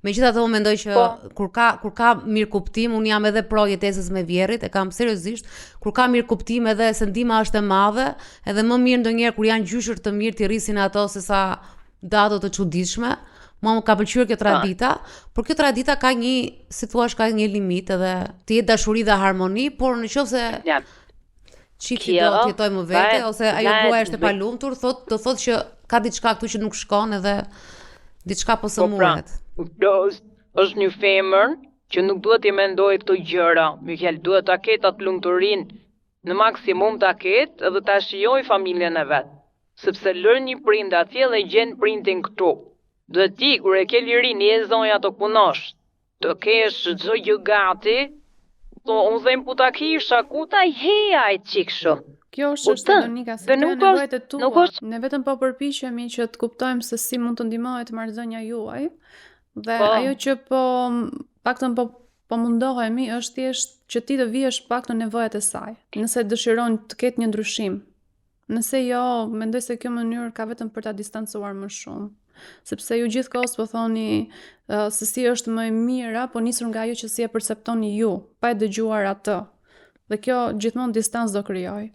Megjithatë unë mendoj që Po. kur ka mirë kuptim, unë jam edhe pro jetesës me vjerit, e kam seriozisht, kur ka mirë kuptim edhe se ndihma është e madhe, edhe më mirë ndonjëherë kur janë gjyshër të mirë t'i rrisin ato se sa dato të çuditshme. Mua më ka pëlqyer kjo tradita, por kjo tradita ka një, si thua, ka një limit edhe të jetë dashuri dhe harmoni, por nëse Ja. çifti Kjo, do të jetojë më vete varet- ose ajo varet- gruaja është e palumtur, do thotë që ka diçka këtu që nuk shkon edhe diçka po së Po pra, muret. është një femër që nuk duhet i mendoj këto gjëra. Miqel, duhet ta ketë atë lumturinë në maksimum ta ketë edhe ta shijoj familjen e vet. Sepse lër një prind atje dhe gjen prindin këtu. Dhe ti kur e ke lirin je zonja të punosh, të kesh çdo gjë gati, po unë them ku ta kisha, ku ta heja e çikshë. Kjo është Po çështja të, Donika, se dhe këto nuk janë nevojat e është- tua. nuk është- Ne vetëm po përpiqemi që të kuptojmë se si mund të ndihmohet marrëdhënia juaj. Dhe Po. ajo që paktën po mundohemi është thjesht që ti të vihesh pak në nevojat e saj. Nëse dëshiron të ketë një ndryshim. Nëse jo, mendoj se kjo mënyrë ka vetëm për ta distancuar më shumë. Sepse ju gjithkohës po thoni se si është më e mira, po nisur nga ajo që si e perceptoni ju, pa e dëgjuar atë. Dhe kjo gjithmonë distancë do krijoj.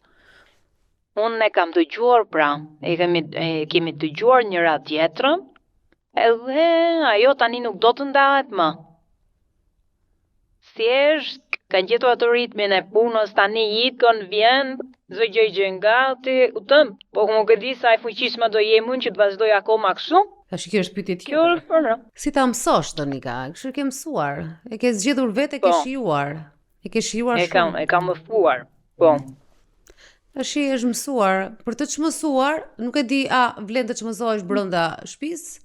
Unë e kam dëgjuar pra, kemi dëgjuar njëra tjetrën, edhe ajo tani nuk do të ndahet më. Thjesht kanë gjetur atë ritmin e punës, tani ikën, vjen, çdo gjë gjen gati, kupton? Po nuk e di sa e fuqishme do jem unë që të vazhdoj akoma kështu. Tash kjo është pyetje Kjo tjetër. është për në. Si ta mësosh Donika? Kështu ke mësuar. E ke zgjedhur vetë, e ke Po. shijuar. E ke shijuar shumë. E kam mësuar. Po. Tash është mësuar. Për të çmësuar, nuk e di a vlen të çmësohesh brenda shtëpisë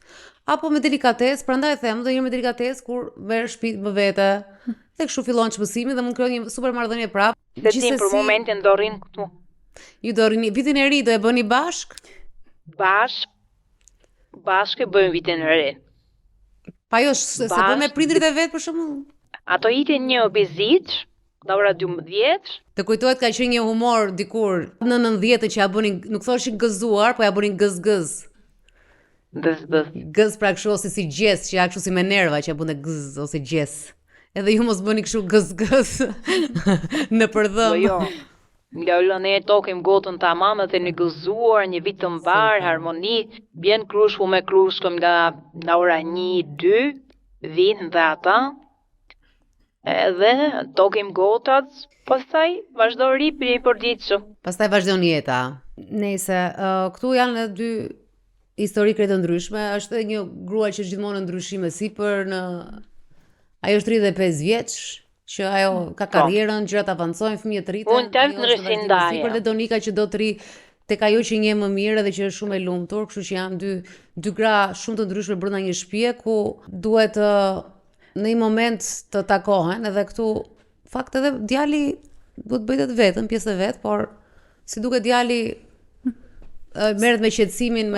apo me delikatesë, prandaj them, ndonjëherë me delikatesë kur merr shtëpi më vete. Dhe kështu fillon çmësimi dhe mund krijon një super marrëdhënie prapë. Se ti për momentin do rrin këtu. Ju do rini vitin e ri do e bëni bashk? Bashkë bëjmë vitin e ri. Pa jo, se po me prindrit e vet për shembull. Ato itin një vizitë, nga ora 12. Të kujtohet ka qenë një humor dikur në 90-të që ja bënin, nuk thoshin gëzuar, po ja bënin gëz. Gëz pra kështu ose si gjes, që ja kështu si me nerva që ja bënte gëz ose gjes. Edhe ju mos bëni kështu gëz në përdhëm. Jo. Nga ne tokim gotën tamam dhe në gëzuar, një vit të mbar, harmoni, bjen krushku me krushkëm nga ora 1-2, vinë dhe ata, edhe tokim gotat, pastaj vazhdo ripri për ditëshu. Pastaj vazhdon jeta. Nëse këtu janë dy histori krejtë ndryshme, është edhe një grua që është gjithmonë në ndryshime sipër në ajo është 35 vjeç, që ajo ka karrierën, gjërat avancojnë, fëmijët rriten. Unë të ndryshim ndaje. Sipër dhe Donika që do të rri tek ajo që një më mirë dhe që është shumë e lumtur, kështu që janë dy gra shumë të ndryshme brenda një shtëpie ku duhet në një moment të takohen, edhe këtu fakt edhe djali duhet bëjtë të vetën, pjesë e vet, por si duket djali merret me qetësimin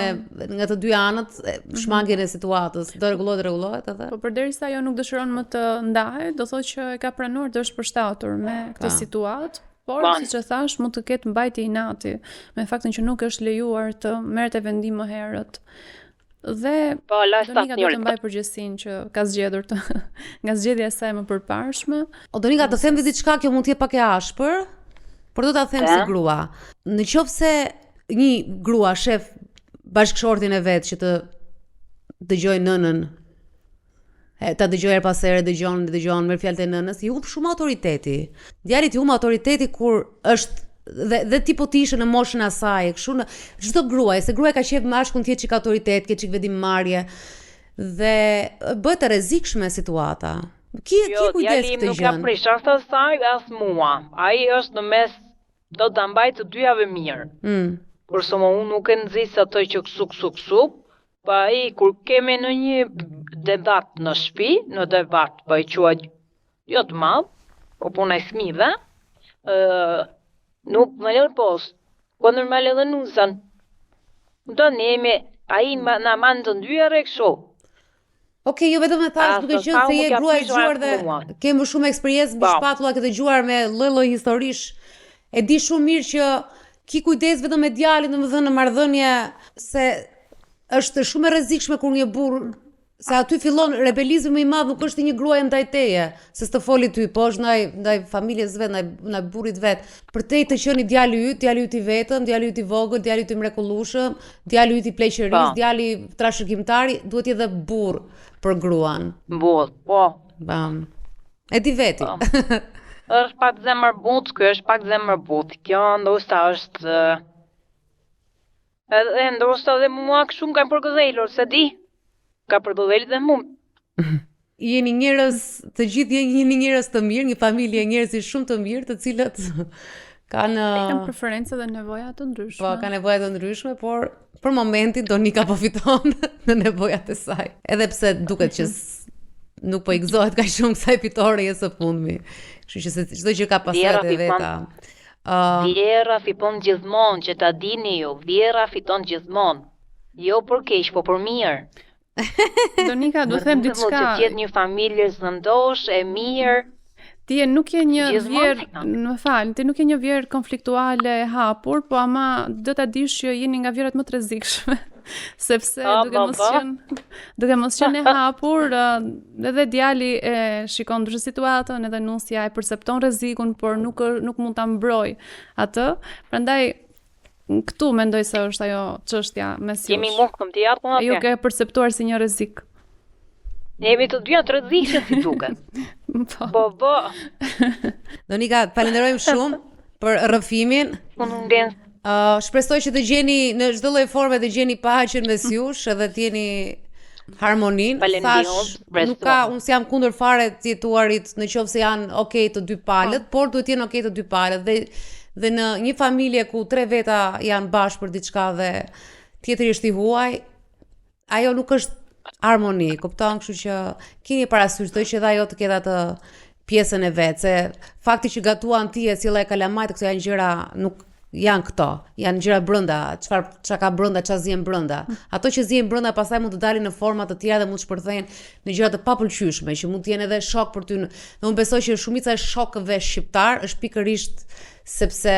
nga të dy anët, shmangjen e situatës, do rregullohet edhe. Po përderisa ajo nuk dëshiron më të ndahet, do thotë që e ka pranuar të është përshtatur me këtë situatë, por siç e thash, mund të ketë mbajtje inati me faktin që nuk është lejuar të merrte vendim më herët. Dhe Donika do të mbaj përgjegjësinë që ka zgjedhur të nga zgjedhja e saj më përparshme. O Donika, të them diçka, kjo mund të jetë pak e ashpër, por do ta them si grua. Në qoftë se një grua shef bashkëshortin e vet që të dëgjoj nënën, ta dëgjoj her pas here, dëgjon, merr fjalët e nënës, i humb shumë autoriteti. Djalit i humb autoriteti kur është dhe ti po ti ishe në moshën e asaj, kështu në çdo gruaj, se gruaja ka qef mashkull të jetë çik autoritet, ke çik vendimmarrje dhe bëhet e rrezikshme situata. Ki kujdes këtë gjë. Nuk ka prish as asaj as mua. Ai është në mes, do ta mbaj të dyjave mirë. Kurse unë nuk e nxis atë që ksu, pa ai kur kemi në një debat në shtëpi, në debat, po e quaj jo të madh, po puna e fëmijëve, nuk më lën post. Po normal edhe nuzan. Do nemi Ai na man të ndyer e kështu. Okej, jo vetëm e thash duke qenë se je grua e dëgjuar dhe ke më shumë eksperiencë mbi shpatulla, ke dëgjuar me lloj historish. E di shumë mirë që ki kujdes vetëm me djalin, domethënë në marrëdhënie se është shumë e rrezikshme kur një burr se aty fillon rebelizmi më i madh, nuk është një gruaje ndaj teje, se s'të foli ty, po është ndaj familjes vet, ndaj burrit vet. Për te të qenë djali yt i vetëm, djali yt i vogël, djali yt i mrekullueshëm, djali yt i pleqërisë, djali trashëgimtari, duhet të jetë burr për gruan. Burr, po. Bam. E di veti. Është pak zemër but, ky është pak zemër but. Kjo ndoshta është edhe ndoshta dhe mua kështu më kanë përgëdhelur, se di. Ka përgëdhelur dhe mua. Jeni njerëz, të gjithë jeni njerëz të mirë, një familje njerëzish shumë të mirë, të cilët kanë preferenca dhe nevoja të ndryshme. Po, kanë nevoja të ndryshme, por për momentin Donika po fiton në nevojat e saj. Edhe pse duket që nuk po i gëzohet kaq shumë kësaj fitoreje së fundmi. Kështu që çdo gjë ka pasojat e veta. Vjera fiton gjithmonë, që ta dini ju. Vjera fiton gjithmonë. Jo për keq, po për mirë. Donika, do them diçka. Që të jetë një familje zëndosh e mirë. Ti nuk je një vjerë, më fal, ti nuk je një vjerë konfliktuale e hapur, po ama do ta dish që jeni nga vjerat më të rrezikshme. Sepse duke mos qenë e hapur, edhe djali e shikon ndryshe situatën, edhe nusja e percepton rrezikun, por nuk mund ta mbroj atë. Prandaj këtu mendoj se është ajo çështja mes jush. Jemi mukëm të japëm atje. Ju ke perceptuar si një rrezik. Jemi të dyja të rrezikshme si duket. Po. Donika, falenderojmë shumë për rrëfimin. Shpresoj që të gjeni në çdo lloj forme të gjeni paqen mes jush edhe të jeni harmoninë. Unë s'jam kundër fare të jetuarit në qoftë se janë okay të dy palët, por duhet të jenë okay të dy palët dhe në një familje ku 3 veta janë bashkë për diçka dhe tjetri është i huaj, ajo nuk është harmoni, kupton, kështu që keni parasysh që edhe ajo të ketë atë pjesën e vet, se fakti që gatuan ti e cilla e kalamajt, këto janë gjëra nuk janë këto, janë gjëra brenda, çfarë ka brenda, çfarë zien brenda. Ato që zien brenda pastaj mund të dalin në forma të tjera dhe mund të shpërthehen në gjëra të papëlqyeshme, që mund të jenë edhe shok për ty. Dhe unë besoj që shumica e shokëve shqiptar është pikërisht sepse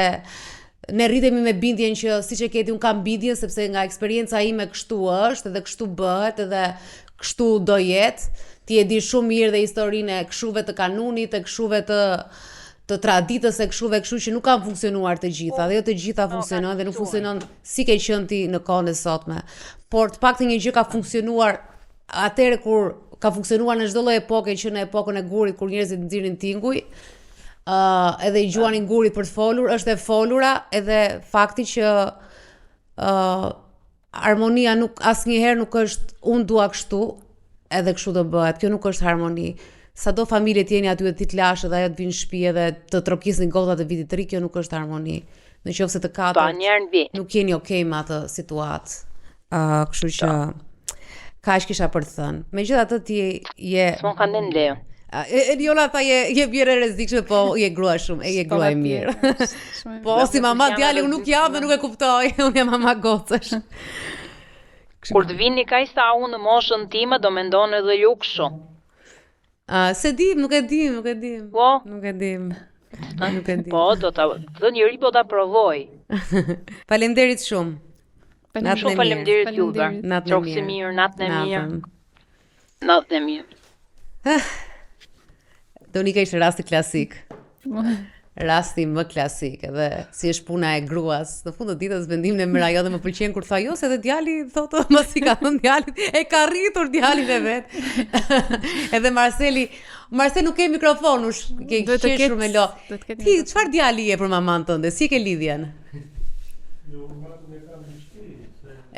ne rritemi me bindjen që siç e keti, un kam bindjen sepse nga eksperienca ime kështu është edhe kështu bëhet edhe kështu do jetë. Ti e di shumë mirë dhe historinë e këshuve të kanunit, e këshuve të traditës e këshuve, kështu që nuk kanë funksionuar të gjitha, dhe jo të gjitha funksionojnë dhe nuk funksionon si ke qenë ti në kohën e sotme. Por të paktën një gjë ka funksionuar atëherë kur ka funksionuar në çdo lloj epoke, që në epokën e gurit kur njerëzit nxirrin tinguj, edhe i gjuanin gurit për të folur, është e folura, edhe fakti që harmonia nuk asnjëherë nuk është unë dua kështu, edhe kështu do bëhet. Kjo nuk është harmoni. Sado familje t'jeni aty dhe ti t'lash edhe ajo të vinë në shtëpi edhe të trokisin gotat e vitit të ri, kjo nuk është harmoni. Nëse të katërt nuk jeni okay me atë situatë. Kështu që kaq kisha për të thënë. Megjithatë ti je s'mon kanë ndër. Jola tha je vjerë e rrezikshme, po je grua shumë, je grua e mirë. Po si mama djali unë nuk jam dhe nuk e kuptoj, unë jam mama gocësh. Kur të vini kaq sa unë në moshën time do mendoni edhe ju kështu. Se dim, nuk e dim. Po? Nuk e dim. Po, do njëri po ta provoj. Faleminderit shumë. Shumë faleminderit juve. Qofshi mirë, natën e mirë. Donika ishte rasti klasik. Rasti më klasik, edhe si është puna e gruas. Në fund të ditës vendimin e merr ajo dhe më pëlqen kur tha jo se edhe djali thotë mos i ka thënë djalit, e ka rritur djalin e vet. Edhe Marcel nuk ke mikrofon, ke qeshur me lo. Ti çfarë djali je për maman tënde? Si ke lidhjen? Jo, mamin e kam në shtëpi.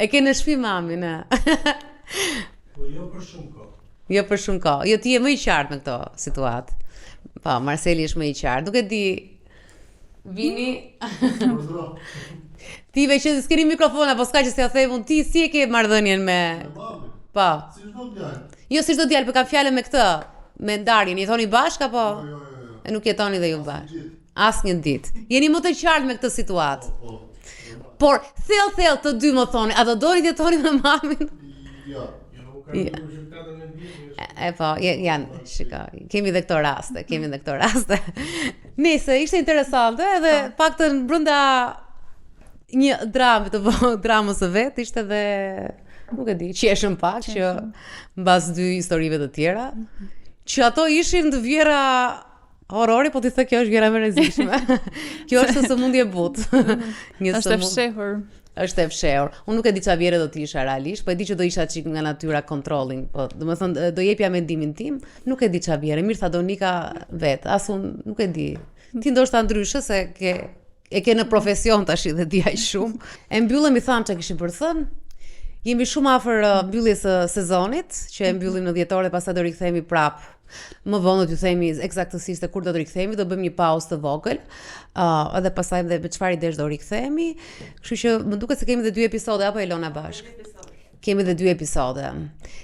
E ke në shtëpi mamin, Po jo për shumë kohë. Jo për shumë kohë. Jo, ti je më i qartë me këto situatë. Po, Marceli është më i qartë. Nuk e di. Vini. Ti veç që s'keni mikrofon apo s'ka që s'ja them, ti si e ke marrëdhënien me Po. Si çdo djalë. Jo, si çdo djalë, për kam fjalën me këtë, me ndarjen. Jetoni bashkë apo? Jo. E nuk jetoni dhe ju bashkë. Asnjë ditë. Jeni më të qartë me këtë situatë. Po. Por thellë të dy më thoni, a do doni të jetoni me mamin? Jo, ka një shqiptarë me ndjesh. Po, janë, shika, kemi dhe këto raste. Nëse ishte interesante edhe paktën brenda një dramës së vet ishte dhe nuk e di, qeshëm pak që mbas dy historive të tjera, që ato ishin të vjera horori, po ti thë kjo është vjera më rrezikshme. Kjo është sëmundje butë. Është e fshehur. Është e fshehur. Unë nuk e di çfarë vjere do të isha realisht, po e di që do isha çik nga natyra controlling, po domethënë do jepja mendimin tim, nuk e di çfarë vjere. Mirë tha Donika vet, as unë nuk e di. Ti ndoshta ndryshe se e ke në profesion tash dhe di aq shumë. E mbyllëm, i tham çka kishim për thënë. Jemi shumë afër mbylljes së sezonit, që e mbyllim në dhjetor dhe pastaj do rikthehemi prap. Më vonë do t'ju themi eksaktësisht kur do të rikthehemi, do bëjmë një pauzë të vogël, edhe pastaj dhe me çfarë idesh do rikthehemi. Kështu që më duket se kemi edhe 2 episode apo Elona bashk. Kemi edhe 2 episode.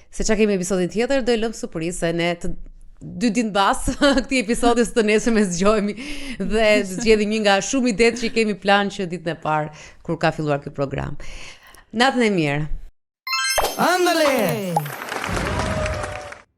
Se çka kemi episodin tjetër do e lëm surprizë se ne 2 ditë mbas këtij episodi të nesër zgjohemi dhe zgjedhim një nga shumë idetë që kemi plan që ditën e parë kur ka filluar ky program. Natën e mirë. Ándale.